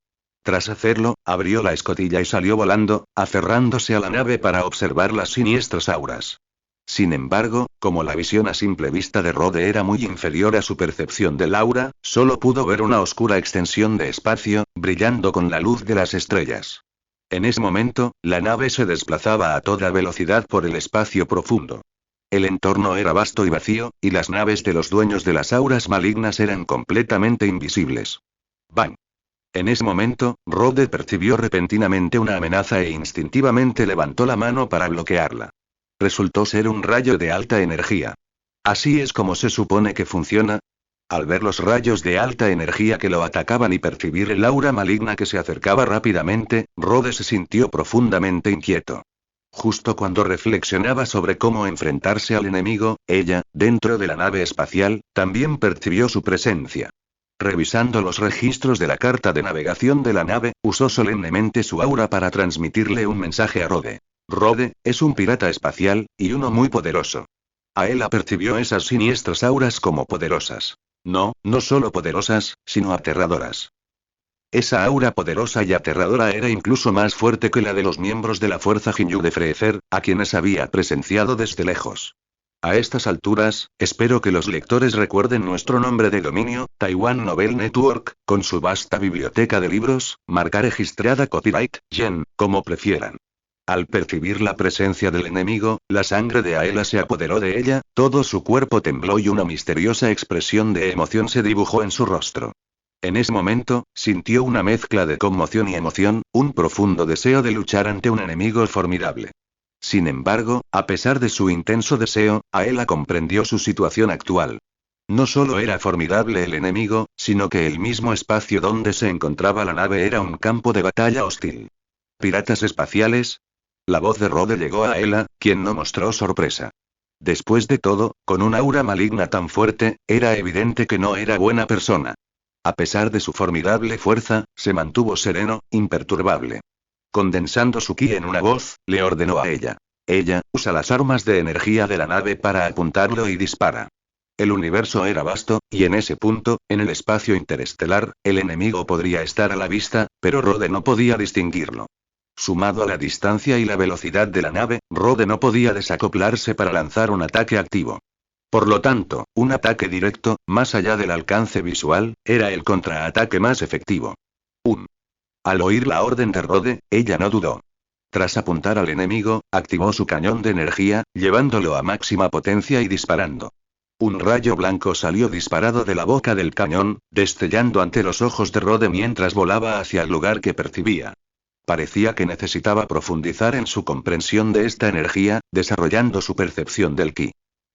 Tras hacerlo, abrió la escotilla y salió volando, aferrándose a la nave para observar las siniestras auras. Sin embargo, como la visión a simple vista de Rode era muy inferior a su percepción del aura, solo pudo ver una oscura extensión de espacio, brillando con la luz de las estrellas. En ese momento, la nave se desplazaba a toda velocidad por el espacio profundo. El entorno era vasto y vacío, y las naves de los dueños de las auras malignas eran completamente invisibles. ¡Bang! En ese momento, Rode percibió repentinamente una amenaza e instintivamente levantó la mano para bloquearla. Resultó ser un rayo de alta energía. ¿Así es como se supone que funciona? Al ver los rayos de alta energía que lo atacaban y percibir el aura maligna que se acercaba rápidamente, Rode se sintió profundamente inquieto. Justo cuando reflexionaba sobre cómo enfrentarse al enemigo, ella, dentro de la nave espacial, también percibió su presencia. Revisando los registros de la carta de navegación de la nave, usó solemnemente su aura para transmitirle un mensaje a Rode. Rode, es un pirata espacial, y uno muy poderoso. Aela percibió esas siniestras auras como poderosas. No, no solo poderosas, sino aterradoras. Esa aura poderosa y aterradora era incluso más fuerte que la de los miembros de la fuerza Jinyu de Freezer, a quienes había presenciado desde lejos. A estas alturas, espero que los lectores recuerden nuestro nombre de dominio, Taiwan Novel Network, con su vasta biblioteca de libros, marca registrada copyright, Yen, como prefieran. Al percibir la presencia del enemigo, la sangre de Aela se apoderó de ella, todo su cuerpo tembló y una misteriosa expresión de emoción se dibujó en su rostro. En ese momento, sintió una mezcla de conmoción y emoción, un profundo deseo de luchar ante un enemigo formidable. Sin embargo, a pesar de su intenso deseo, Aela comprendió su situación actual. No solo era formidable el enemigo, sino que el mismo espacio donde se encontraba la nave era un campo de batalla hostil. ¿Piratas espaciales? La voz de Rode llegó a Aela, quien no mostró sorpresa. Después de todo, con un aura maligna tan fuerte, era evidente que no era buena persona. A pesar de su formidable fuerza, se mantuvo sereno, imperturbable. Condensando su ki en una voz, le ordenó a ella. Ella, usa las armas de energía de la nave para apuntarlo y dispara. El universo era vasto, y en ese punto, en el espacio interestelar, el enemigo podría estar a la vista, pero Rode no podía distinguirlo. Sumado a la distancia y la velocidad de la nave, Rode no podía desacoplarse para lanzar un ataque activo. Por lo tanto, un ataque directo, más allá del alcance visual, era el contraataque más efectivo. Al oír la orden de Rode, ella no dudó. Tras apuntar al enemigo, activó su cañón de energía, llevándolo a máxima potencia y disparando. Un rayo blanco salió disparado de la boca del cañón, destellando ante los ojos de Rode mientras volaba hacia el lugar que percibía. Parecía que necesitaba profundizar en su comprensión de esta energía, desarrollando su percepción del ki.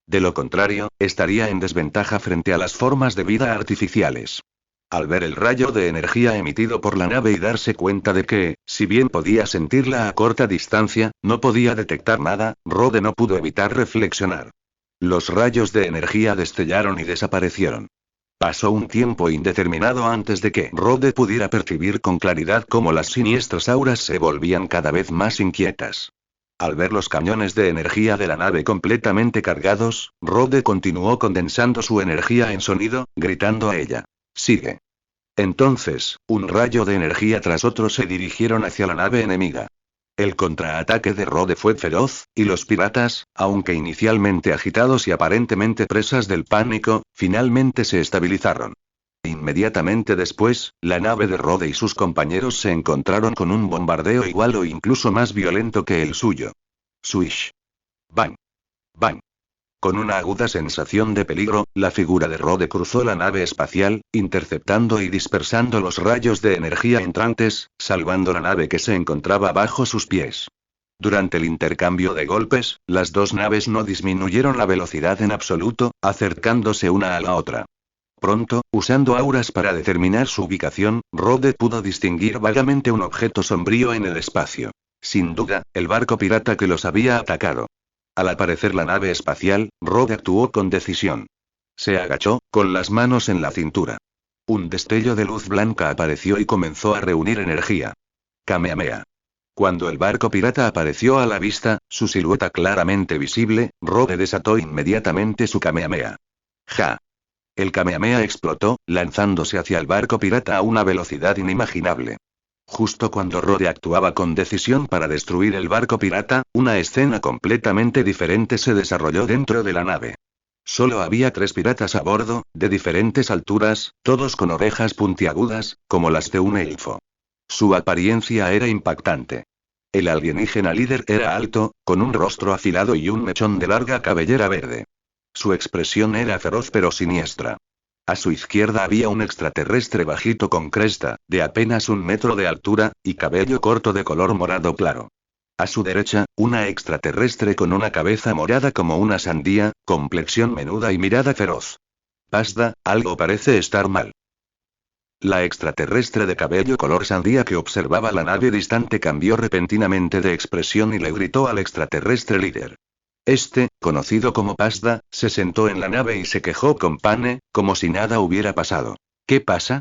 De lo contrario, estaría en desventaja frente a las formas de vida artificiales. Al ver el rayo de energía emitido por la nave y darse cuenta de que, si bien podía sentirla a corta distancia, no podía detectar nada, Rode no pudo evitar reflexionar. Los rayos de energía destellaron y desaparecieron. Pasó un tiempo indeterminado antes de que Rode pudiera percibir con claridad cómo las siniestras auras se volvían cada vez más inquietas. Al ver los cañones de energía de la nave completamente cargados, Rode continuó condensando su energía en sonido, gritando a ella. Sigue. Entonces, un rayo de energía tras otro se dirigieron hacia la nave enemiga. El contraataque de Rode fue feroz, y los piratas, aunque inicialmente agitados y aparentemente presas del pánico, finalmente se estabilizaron. Inmediatamente después, la nave de Rode y sus compañeros se encontraron con un bombardeo igual o incluso más violento que el suyo. Swish. Bang. Bang. Con una aguda sensación de peligro, la figura de Rode cruzó la nave espacial, interceptando y dispersando los rayos de energía entrantes, salvando la nave que se encontraba bajo sus pies. Durante el intercambio de golpes, las dos naves no disminuyeron la velocidad en absoluto, acercándose una a la otra. Pronto, usando auras para determinar su ubicación, Rode pudo distinguir vagamente un objeto sombrío en el espacio. Sin duda, el barco pirata que los había atacado. Al aparecer la nave espacial, Rode actuó con decisión. Se agachó, con las manos en la cintura. Un destello de luz blanca apareció y comenzó a reunir energía. Kamehameha. Cuando el barco pirata apareció a la vista, su silueta claramente visible, Rode desató inmediatamente su Kamehameha. ¡Ja! El Kamehameha explotó, lanzándose hacia el barco pirata a una velocidad inimaginable. Justo cuando Rode actuaba con decisión para destruir el barco pirata, una escena completamente diferente se desarrolló dentro de la nave. Solo había 3 piratas a bordo, de diferentes alturas, todos con orejas puntiagudas, como las de un elfo. Su apariencia era impactante. El alienígena líder era alto, con un rostro afilado y un mechón de larga cabellera verde. Su expresión era feroz pero siniestra. A su izquierda había un extraterrestre bajito con cresta, de apenas 1 metro de altura, y cabello corto de color morado claro. A su derecha, una extraterrestre con una cabeza morada como una sandía, complexión menuda y mirada feroz. Pasda, algo parece estar mal. La extraterrestre de cabello color sandía que observaba la nave distante cambió repentinamente de expresión y le gritó al extraterrestre líder. Este, conocido como Pasda, se sentó en la nave y se quejó con Pane, como si nada hubiera pasado. ¿Qué pasa?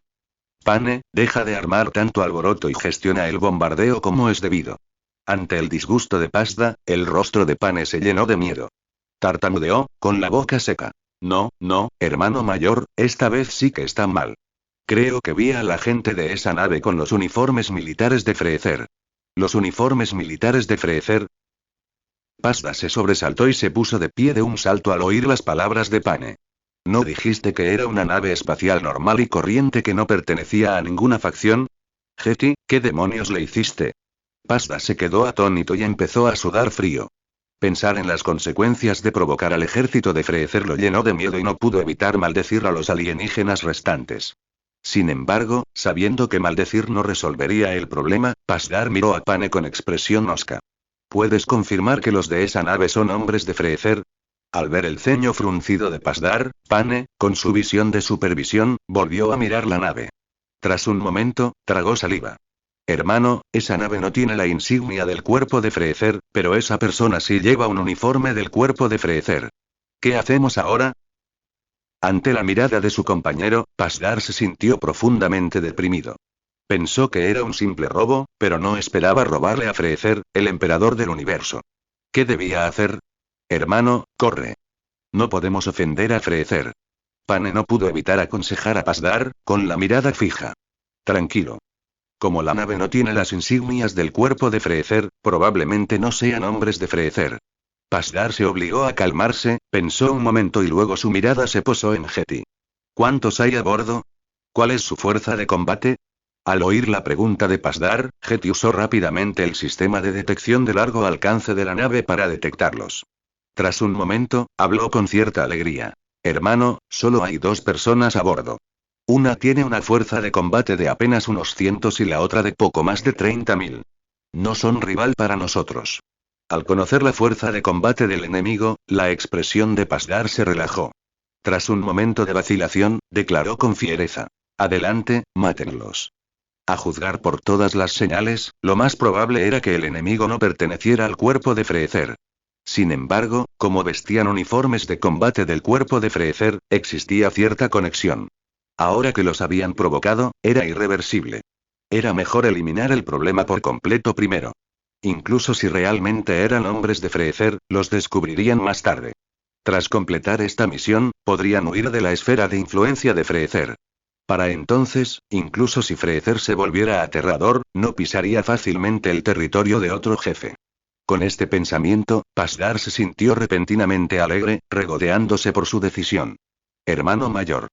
Pane, deja de armar tanto alboroto y gestiona el bombardeo como es debido. Ante el disgusto de Pasda, el rostro de Pane se llenó de miedo. Tartamudeó, con la boca seca. No, hermano mayor, esta vez sí que está mal. Creo que vi a la gente de esa nave con los uniformes militares de Freezer. ¿Los uniformes militares de Freezer? Pasda se sobresaltó y se puso de pie de un salto al oír las palabras de Pane. ¿No dijiste que era una nave espacial normal y corriente que no pertenecía a ninguna facción? Hetty, ¿qué demonios le hiciste? Pasda se quedó atónito y empezó a sudar frío. Pensar en las consecuencias de provocar al ejército de Freezer lo llenó de miedo y no pudo evitar maldecir a los alienígenas restantes. Sin embargo, sabiendo que maldecir no resolvería el problema, Pasdar miró a Pane con expresión hosca. ¿Puedes confirmar que los de esa nave son hombres de Freezer? Al ver el ceño fruncido de Pasdar, Pane, con su visión de supervisión, volvió a mirar la nave. Tras un momento, tragó saliva. Hermano, esa nave no tiene la insignia del cuerpo de Freezer, pero esa persona sí lleva un uniforme del cuerpo de Freezer. ¿Qué hacemos ahora? Ante la mirada de su compañero, Pasdar se sintió profundamente deprimido. Pensó que era un simple robo, pero no esperaba robarle a Freezer, el emperador del universo. ¿Qué debía hacer? Hermano, corre. No podemos ofender a Freezer. Pane no pudo evitar aconsejar a Pasdar, con la mirada fija. Tranquilo. Como la nave no tiene las insignias del cuerpo de Freezer, probablemente no sean hombres de Freezer. Pasdar se obligó a calmarse, pensó un momento y luego su mirada se posó en Hetty. ¿Cuántos hay a bordo? ¿Cuál es su fuerza de combate? Al oír la pregunta de Pasdar, Hetty usó rápidamente el sistema de detección de largo alcance de la nave para detectarlos. Tras un momento, habló con cierta alegría. Hermano, solo hay 2 personas a bordo. Una tiene una fuerza de combate de apenas unos cientos y la otra de poco más de 30.000. No son rival para nosotros. Al conocer la fuerza de combate del enemigo, la expresión de Pasdar se relajó. Tras un momento de vacilación, declaró con fiereza. Adelante, mátenlos. A juzgar por todas las señales, lo más probable era que el enemigo no perteneciera al cuerpo de Freezer. Sin embargo, como vestían uniformes de combate del cuerpo de Freezer, existía cierta conexión. Ahora que los habían provocado, era irreversible. Era mejor eliminar el problema por completo primero. Incluso si realmente eran hombres de Freezer, los descubrirían más tarde. Tras completar esta misión, podrían huir de la esfera de influencia de Freezer. Para entonces, incluso si Freezer se volviera aterrador, no pisaría fácilmente el territorio de otro jefe. Con este pensamiento, Pasdar se sintió repentinamente alegre, regodeándose por su decisión. Hermano mayor.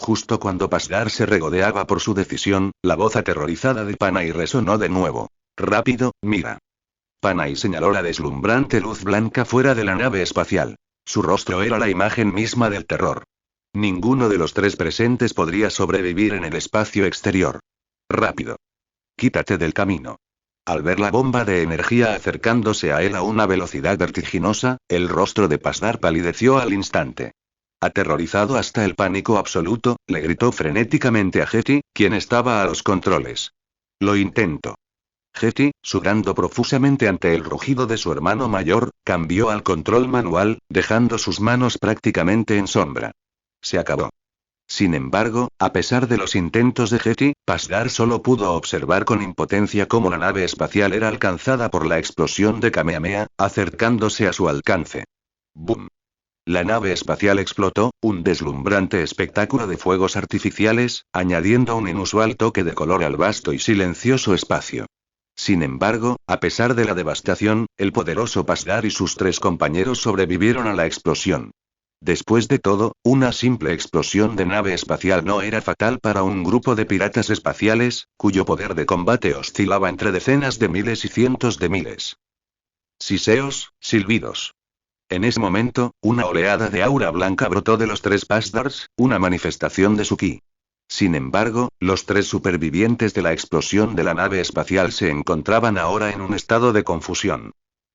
Justo cuando Pasdar se regodeaba por su decisión, la voz aterrorizada de Panay resonó de nuevo. Rápido, mira. Panay señaló la deslumbrante luz blanca fuera de la nave espacial. Su rostro era la imagen misma del terror. Ninguno de los tres presentes podría sobrevivir en el espacio exterior. Rápido. Quítate del camino. Al ver la bomba de energía acercándose a él a una velocidad vertiginosa, el rostro de Pasdar palideció al instante. Aterrorizado hasta el pánico absoluto, le gritó frenéticamente a Hetty, quien estaba a los controles. Lo intento. Hetty, sudando profusamente ante el rugido de su hermano mayor, cambió al control manual, dejando sus manos prácticamente en sombra. Se acabó. Sin embargo, a pesar de los intentos de Hetty, Pasdar solo pudo observar con impotencia cómo la nave espacial era alcanzada por la explosión de Kamehameha, acercándose a su alcance. ¡Bum! La nave espacial explotó, un deslumbrante espectáculo de fuegos artificiales, añadiendo un inusual toque de color al vasto y silencioso espacio. Sin embargo, a pesar de la devastación, el poderoso Pasdar y sus tres compañeros sobrevivieron a la explosión. Después de todo, una simple explosión de nave espacial no era fatal para un grupo de piratas espaciales, cuyo poder de combate oscilaba entre decenas de miles y cientos de miles. Siseos, silbidos. En ese momento, una oleada de aura blanca brotó de los tres Pasdars, una manifestación de su ki. Sin embargo, los tres supervivientes de la explosión de la nave espacial se encontraban ahora en un estado de confusión.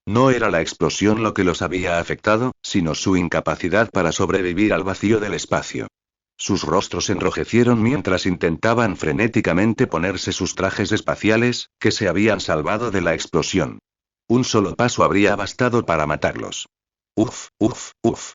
No era la explosión lo que los había afectado, sino su incapacidad para sobrevivir al vacío del espacio. Sus rostros enrojecieron mientras intentaban frenéticamente ponerse sus trajes espaciales, que se habían salvado de la explosión. Un solo paso habría bastado para matarlos. Uf, uf, uf.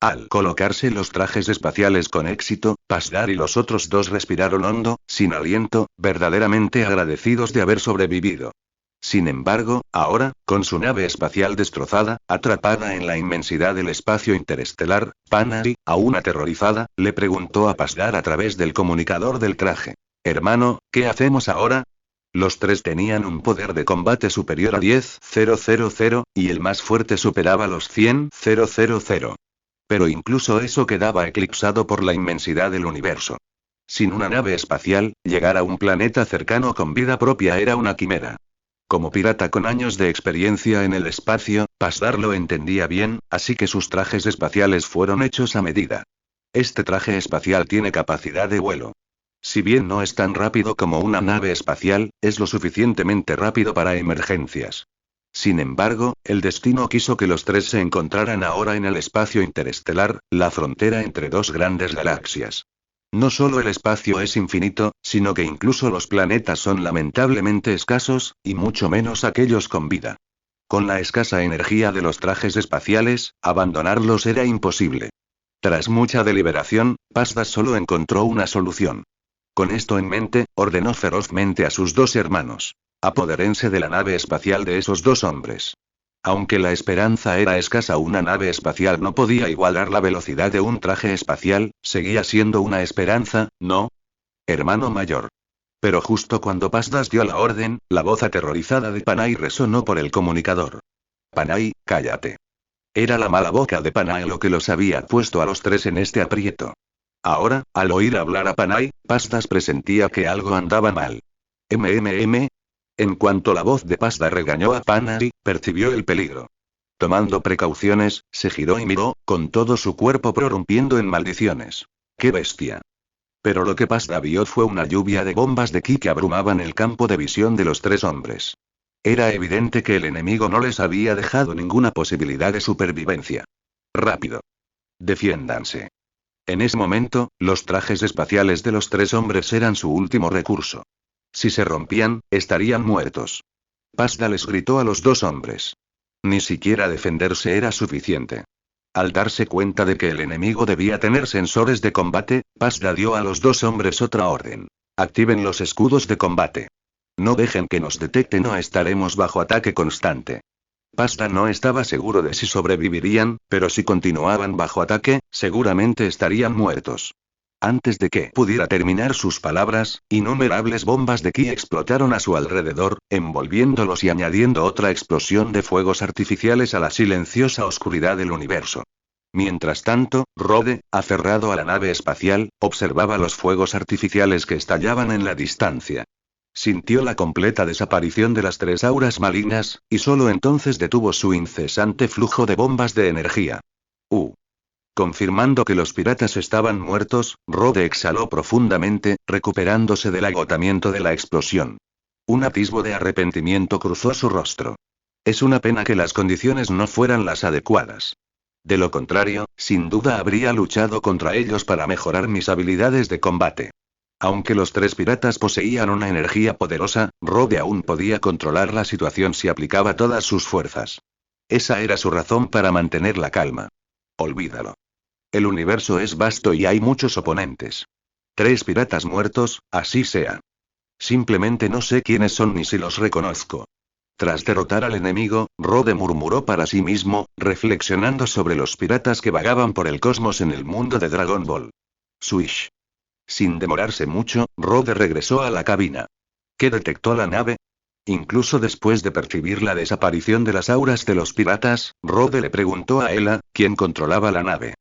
Al colocarse los trajes espaciales con éxito, Pasdar y los otros dos respiraron hondo, sin aliento, verdaderamente agradecidos de haber sobrevivido. Sin embargo, ahora, con su nave espacial destrozada, atrapada en la inmensidad del espacio interestelar, Panay, aún aterrorizada, le preguntó a Pasdar a través del comunicador del traje. Hermano, ¿qué hacemos ahora? Los tres tenían un poder de combate superior a 10.000, y el más fuerte superaba los 100.000. Pero incluso eso quedaba eclipsado por la inmensidad del universo. Sin una nave espacial, llegar a un planeta cercano con vida propia era una quimera. Como pirata con años de experiencia en el espacio, Pasdar lo entendía bien, así que sus trajes espaciales fueron hechos a medida. Este traje espacial tiene capacidad de vuelo. Si bien no es tan rápido como una nave espacial, es lo suficientemente rápido para emergencias. Sin embargo, el destino quiso que los tres se encontraran ahora en el espacio interestelar, la frontera entre dos grandes galaxias. No solo el espacio es infinito, sino que incluso los planetas son lamentablemente escasos, y mucho menos aquellos con vida. Con la escasa energía de los trajes espaciales, abandonarlos era imposible. Tras mucha deliberación, Pasdar solo encontró una solución. Con esto en mente, ordenó ferozmente a sus dos hermanos. Apodérense de la nave espacial de esos dos hombres. Aunque la esperanza era escasa, una nave espacial no podía igualar la velocidad de un traje espacial, seguía siendo una esperanza, ¿no? Hermano mayor. Pero justo cuando Pasdar dio la orden, la voz aterrorizada de Panay resonó por el comunicador. Panay, cállate. Era la mala boca de Panay lo que los había puesto a los tres en este aprieto. Ahora, al oír hablar a Panay, Pasdar presentía que algo andaba mal. En cuanto la voz de Pasdar regañó a Panay, percibió el peligro. Tomando precauciones, se giró y miró, con todo su cuerpo prorrumpiendo en maldiciones. ¡Qué bestia! Pero lo que Pasdar vio fue una lluvia de bombas de ki que abrumaban el campo de visión de los tres hombres. Era evidente que el enemigo no les había dejado ninguna posibilidad de supervivencia. ¡Rápido! ¡Defiéndanse! En ese momento, los trajes espaciales de los tres hombres eran su último recurso. Si se rompían, estarían muertos. Pasdar les gritó a los dos hombres. Ni siquiera defenderse era suficiente. Al darse cuenta de que el enemigo debía tener sensores de combate, Pasdar dio a los dos hombres otra orden. Activen los escudos de combate. No dejen que nos detecten o estaremos bajo ataque constante. Pasdar no estaba seguro de si sobrevivirían, pero si continuaban bajo ataque, seguramente estarían muertos. Antes de que pudiera terminar sus palabras, innumerables bombas de ki explotaron a su alrededor, envolviéndolos y añadiendo otra explosión de fuegos artificiales a la silenciosa oscuridad del universo. Mientras tanto, Rode, aferrado a la nave espacial, observaba los fuegos artificiales que estallaban en la distancia. Sintió la completa desaparición de las 3 auras malignas, y solo entonces detuvo su incesante flujo de bombas de energía. Confirmando que los piratas estaban muertos, Rode exhaló profundamente, recuperándose del agotamiento de la explosión. Un atisbo de arrepentimiento cruzó su rostro. Es una pena que las condiciones no fueran las adecuadas. De lo contrario, sin duda habría luchado contra ellos para mejorar mis habilidades de combate. Aunque los 3 piratas poseían una energía poderosa, Rode aún podía controlar la situación si aplicaba todas sus fuerzas. Esa era su razón para mantener la calma. Olvídalo. El universo es vasto y hay muchos oponentes. 3 piratas muertos, así sea. Simplemente no sé quiénes son ni si los reconozco. Tras derrotar al enemigo, Rode murmuró para sí mismo, reflexionando sobre los piratas que vagaban por el cosmos en el mundo de Dragon Ball. Swish. Sin demorarse mucho, Rode regresó a la cabina. ¿Qué detectó la nave? Incluso después de percibir la desaparición de las auras de los piratas, Rode le preguntó a Ella, quien controlaba la nave.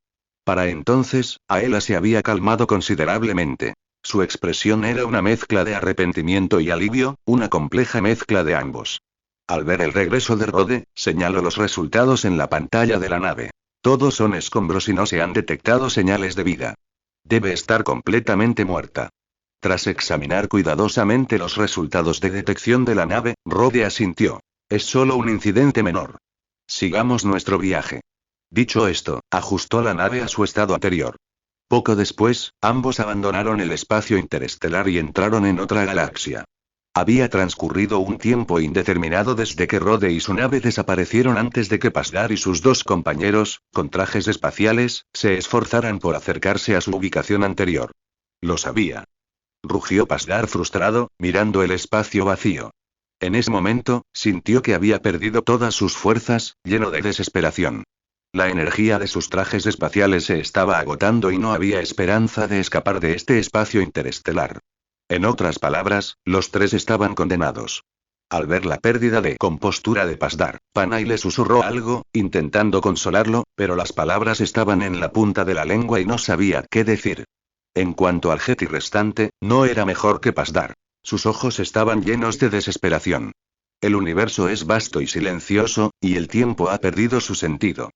Para entonces, Ella se había calmado considerablemente. Su expresión era una mezcla de arrepentimiento y alivio, una compleja mezcla de ambos. Al ver el regreso de Rode, señaló los resultados en la pantalla de la nave. Todos son escombros y no se han detectado señales de vida. Debe estar completamente muerta. Tras examinar cuidadosamente los resultados de detección de la nave, Rode asintió. Es solo un incidente menor. Sigamos nuestro viaje. Dicho esto, ajustó la nave a su estado anterior. Poco después, ambos abandonaron el espacio interestelar y entraron en otra galaxia. Había transcurrido un tiempo indeterminado desde que Rode y su nave desaparecieron antes de que Pasdar y sus 2 compañeros, con trajes espaciales, se esforzaran por acercarse a su ubicación anterior. Lo sabía. Rugió Pasdar frustrado, mirando el espacio vacío. En ese momento, sintió que había perdido todas sus fuerzas, lleno de desesperación. La energía de sus trajes espaciales se estaba agotando y no había esperanza de escapar de este espacio interestelar. En otras palabras, los 3 estaban condenados. Al ver la pérdida de compostura de Pasdar, Panay le susurró algo, intentando consolarlo, pero las palabras estaban en la punta de la lengua y no sabía qué decir. En cuanto al Yeti restante, no era mejor que Pasdar. Sus ojos estaban llenos de desesperación. El universo es vasto y silencioso, y el tiempo ha perdido su sentido.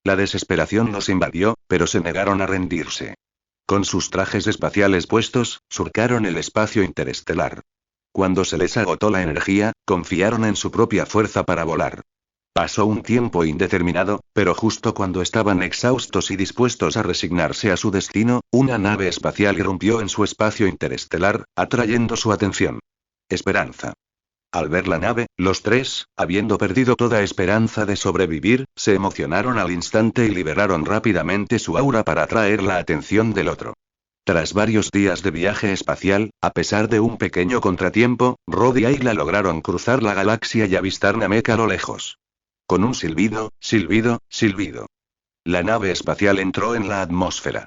La desesperación los invadió, pero se negaron a rendirse. Con sus trajes espaciales puestos, surcaron el espacio interestelar. Cuando se les agotó la energía, confiaron en su propia fuerza para volar. Pasó un tiempo indeterminado, pero justo cuando estaban exhaustos y dispuestos a resignarse a su destino, una nave espacial irrumpió en su espacio interestelar, atrayendo su atención. Esperanza. Al ver la nave, los 3, habiendo perdido toda esperanza de sobrevivir, se emocionaron al instante y liberaron rápidamente su aura para atraer la atención del otro. Tras varios días de viaje espacial, a pesar de un pequeño contratiempo, Rode y Ayla lograron cruzar la galaxia y avistar Namek a lo lejos. Con un silbido, silbido. La nave espacial entró en la atmósfera.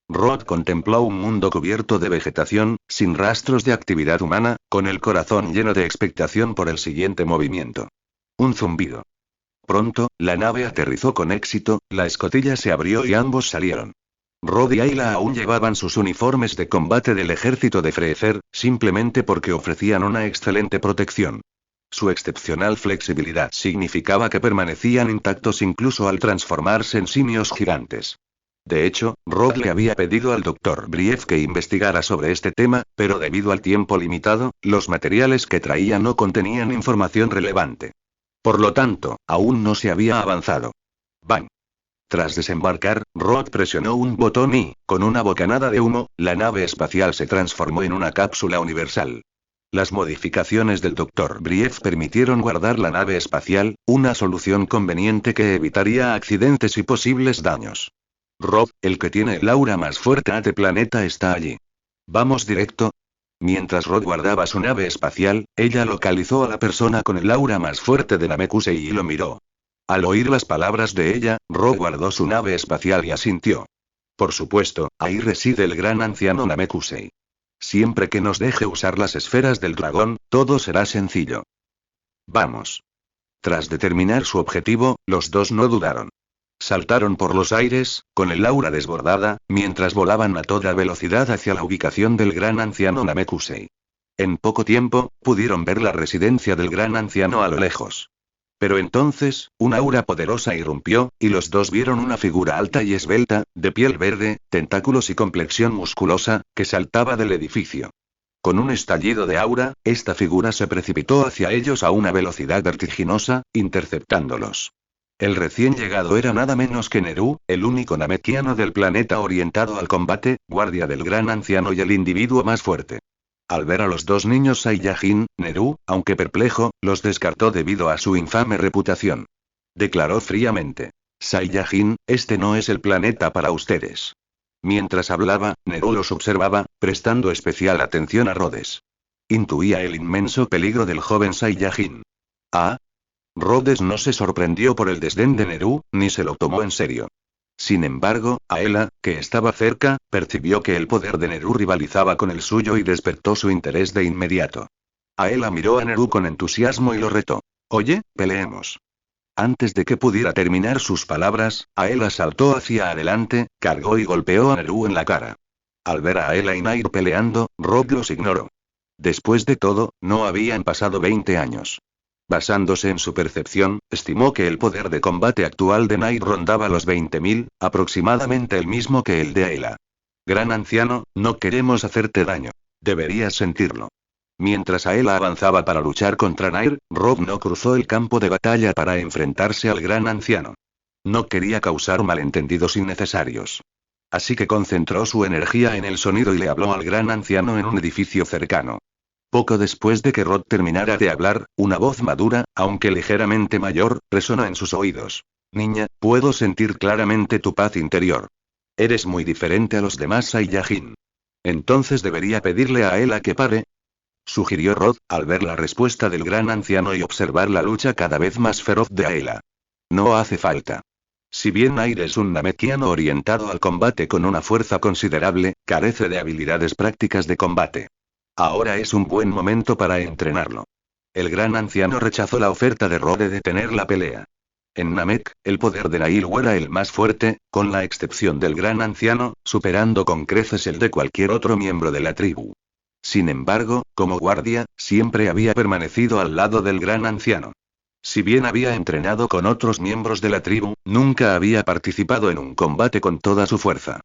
Rod contempló un mundo cubierto de vegetación, sin rastros de actividad humana, con el corazón lleno de expectación por el siguiente movimiento. Un zumbido. Pronto, la nave aterrizó con éxito, la escotilla se abrió y ambos salieron. Rod y Ayla aún llevaban sus uniformes de combate del ejército de Freezer, simplemente porque ofrecían una excelente protección. Su excepcional flexibilidad significaba que permanecían intactos incluso al transformarse en simios gigantes. De hecho, Rod le había pedido al Dr. Brief que investigara sobre este tema, pero debido al tiempo limitado, los materiales que traía no contenían información relevante. Por lo tanto, aún no se había avanzado. ¡Bang! Tras desembarcar, Rod presionó un botón y, con una bocanada de humo, la nave espacial se transformó en una cápsula universal. Las modificaciones del Dr. Brief permitieron guardar la nave espacial, una solución conveniente que evitaría accidentes y posibles daños. Rod, el que tiene el aura más fuerte de planeta, está allí. ¿Vamos directo? Mientras Rod guardaba su nave espacial, ella localizó a la persona con el aura más fuerte de Namekusei y lo miró. Al oír las palabras de ella, Rod guardó su nave espacial y asintió. Por supuesto, ahí reside el gran anciano Namekusei. Siempre que nos deje usar las esferas del dragón, todo será sencillo. Vamos. Tras determinar su objetivo, los 2 no dudaron. Saltaron por los aires, con el aura desbordada, mientras volaban a toda velocidad hacia la ubicación del gran anciano Namekusei. En poco tiempo, pudieron ver la residencia del gran anciano a lo lejos. Pero entonces, un aura poderosa irrumpió, y los dos vieron una figura alta y esbelta, de piel verde, tentáculos y complexión musculosa, que saltaba del edificio. Con un estallido de aura, esta figura se precipitó hacia ellos a una velocidad vertiginosa, interceptándolos. El recién llegado era nada menos que Neru, el único namekiano del planeta orientado al combate, guardia del gran anciano y el individuo más fuerte. Al ver a los dos niños Saiyajin, Neru, aunque perplejo, los descartó debido a su infame reputación. Declaró fríamente: Saiyajin, este no es el planeta para ustedes. Mientras hablaba, Neru los observaba, prestando especial atención a Rhodes. Intuía el inmenso peligro del joven Saiyajin. Ah. Rhodes no se sorprendió por el desdén de Neru, ni se lo tomó en serio. Sin embargo, Aela, que estaba cerca, percibió que el poder de Neru rivalizaba con el suyo y despertó su interés de inmediato. Aela miró a Neru con entusiasmo y lo retó. Oye, peleemos. Antes de que pudiera terminar sus palabras, Aela saltó hacia adelante, cargó y golpeó a Neru en la cara. Al ver a Aela y Nair peleando, Rob los ignoró. Después de todo, no habían pasado 20 años. Basándose en su percepción, estimó que el poder de combate actual de Nair rondaba los 20.000, aproximadamente el mismo que el de Aela. Gran anciano, no queremos hacerte daño. Deberías sentirlo. Mientras Aela avanzaba para luchar contra Nair, Rob no cruzó el campo de batalla para enfrentarse al gran anciano. No quería causar malentendidos innecesarios. Así que concentró su energía en el sonido y le habló al gran anciano en un edificio cercano. Poco después de que Rod terminara de hablar, una voz madura, aunque ligeramente mayor, resonó en sus oídos. Niña, puedo sentir claramente tu paz interior. Eres muy diferente a los demás Saiyajin. Entonces debería pedirle a Aela que pare, sugirió Rod, al ver la respuesta del gran anciano y observar la lucha cada vez más feroz de Aela. No hace falta. Si bien Nair es un namekiano orientado al combate con una fuerza considerable, carece de habilidades prácticas de combate. Ahora es un buen momento para entrenarlo. El gran anciano rechazó la oferta de Rod de detener la pelea. En Namek, el poder de Nair era el más fuerte, con la excepción del gran anciano, superando con creces el de cualquier otro miembro de la tribu. Sin embargo, como guardia, siempre había permanecido al lado del gran anciano. Si bien había entrenado con otros miembros de la tribu, nunca había participado en un combate con toda su fuerza.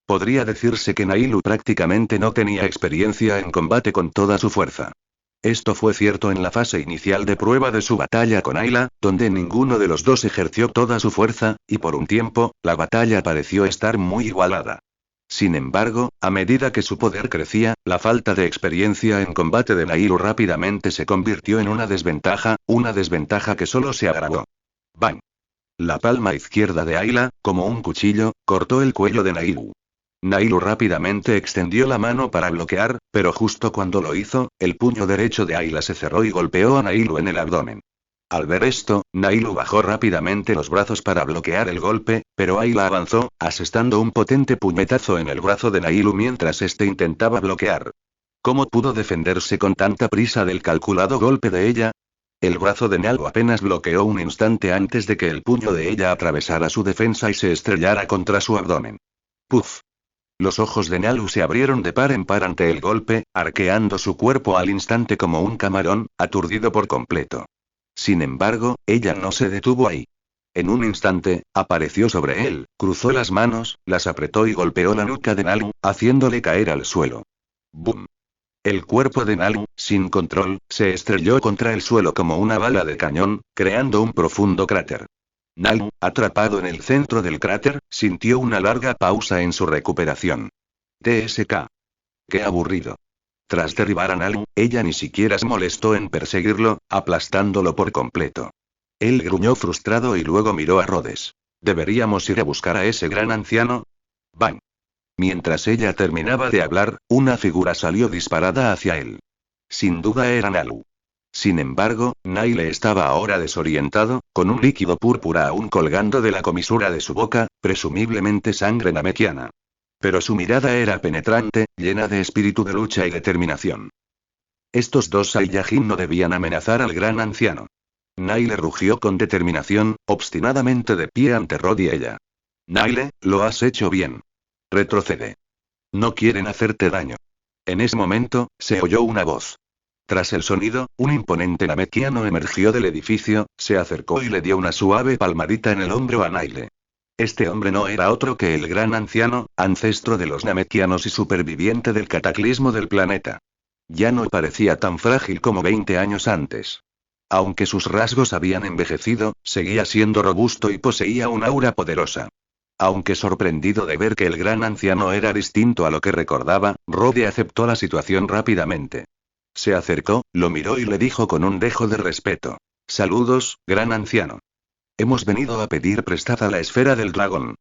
Podría decirse que Nailu prácticamente no tenía experiencia en combate con toda su fuerza. Esto fue cierto en la fase inicial de prueba de su batalla con Ayla, donde ninguno de los dos ejerció toda su fuerza, y por un tiempo, la batalla pareció estar muy igualada. Sin embargo, a medida que su poder crecía, la falta de experiencia en combate de Nailu rápidamente se convirtió en una desventaja que solo se agravó. ¡Bang! La palma izquierda de Ayla, como un cuchillo, cortó el cuello de Nailu. Nailu rápidamente extendió la mano para bloquear, pero justo cuando lo hizo, el puño derecho de Ayla se cerró y golpeó a Nailu en el abdomen. Al ver esto, Nailu bajó rápidamente los brazos para bloquear el golpe, pero Ayla avanzó, asestando un potente puñetazo en el brazo de Nailu mientras este intentaba bloquear. ¿Cómo pudo defenderse con tanta prisa del calculado golpe de ella? El brazo de Nailu apenas bloqueó un instante antes de que el puño de ella atravesara su defensa y se estrellara contra su abdomen. ¡Puf! Los ojos de Nalu se abrieron de par en par ante el golpe, arqueando su cuerpo al instante como un camarón, aturdido por completo. Sin embargo, ella no se detuvo ahí. En un instante, apareció sobre él, cruzó las manos, las apretó y golpeó la nuca de Nalu, haciéndole caer al suelo. ¡Bum! El cuerpo de Nalu, sin control, se estrelló contra el suelo como una bala de cañón, creando un profundo cráter. Nalu, atrapado en el centro del cráter, sintió una larga pausa en su recuperación. TSK. ¡Qué aburrido! Tras derribar a Nalu, ella ni siquiera se molestó en perseguirlo, aplastándolo por completo. Él gruñó frustrado y luego miró a Rhodes. ¿Deberíamos ir a buscar a ese gran anciano? ¡Bang! Mientras ella terminaba de hablar, una figura salió disparada hacia él. Sin duda era Nalu. Sin embargo, Naile estaba ahora desorientado, con un líquido púrpura aún colgando de la comisura de su boca, presumiblemente sangre namekiana. Pero su mirada era penetrante, llena de espíritu de lucha y determinación. Estos dos Saiyajin no debían amenazar al gran anciano. Naile rugió con determinación, obstinadamente de pie ante Rod y ella. Naile, lo has hecho bien. Retrocede. No quieren hacerte daño. En ese momento, se oyó una voz. Tras el sonido, un imponente namekiano emergió del edificio, se acercó y le dio una suave palmadita en el hombro a Naile. Este hombre no era otro que el gran anciano, ancestro de los namekianos y superviviente del cataclismo del planeta. Ya no parecía tan frágil como 20 años antes. Aunque sus rasgos habían envejecido, seguía siendo robusto y poseía un aura poderosa. Aunque sorprendido de ver que el gran anciano era distinto a lo que recordaba, Rode aceptó la situación rápidamente. Se acercó, lo miró y le dijo con un dejo de respeto. Saludos, gran anciano. Hemos venido a pedir prestada la esfera del dragón.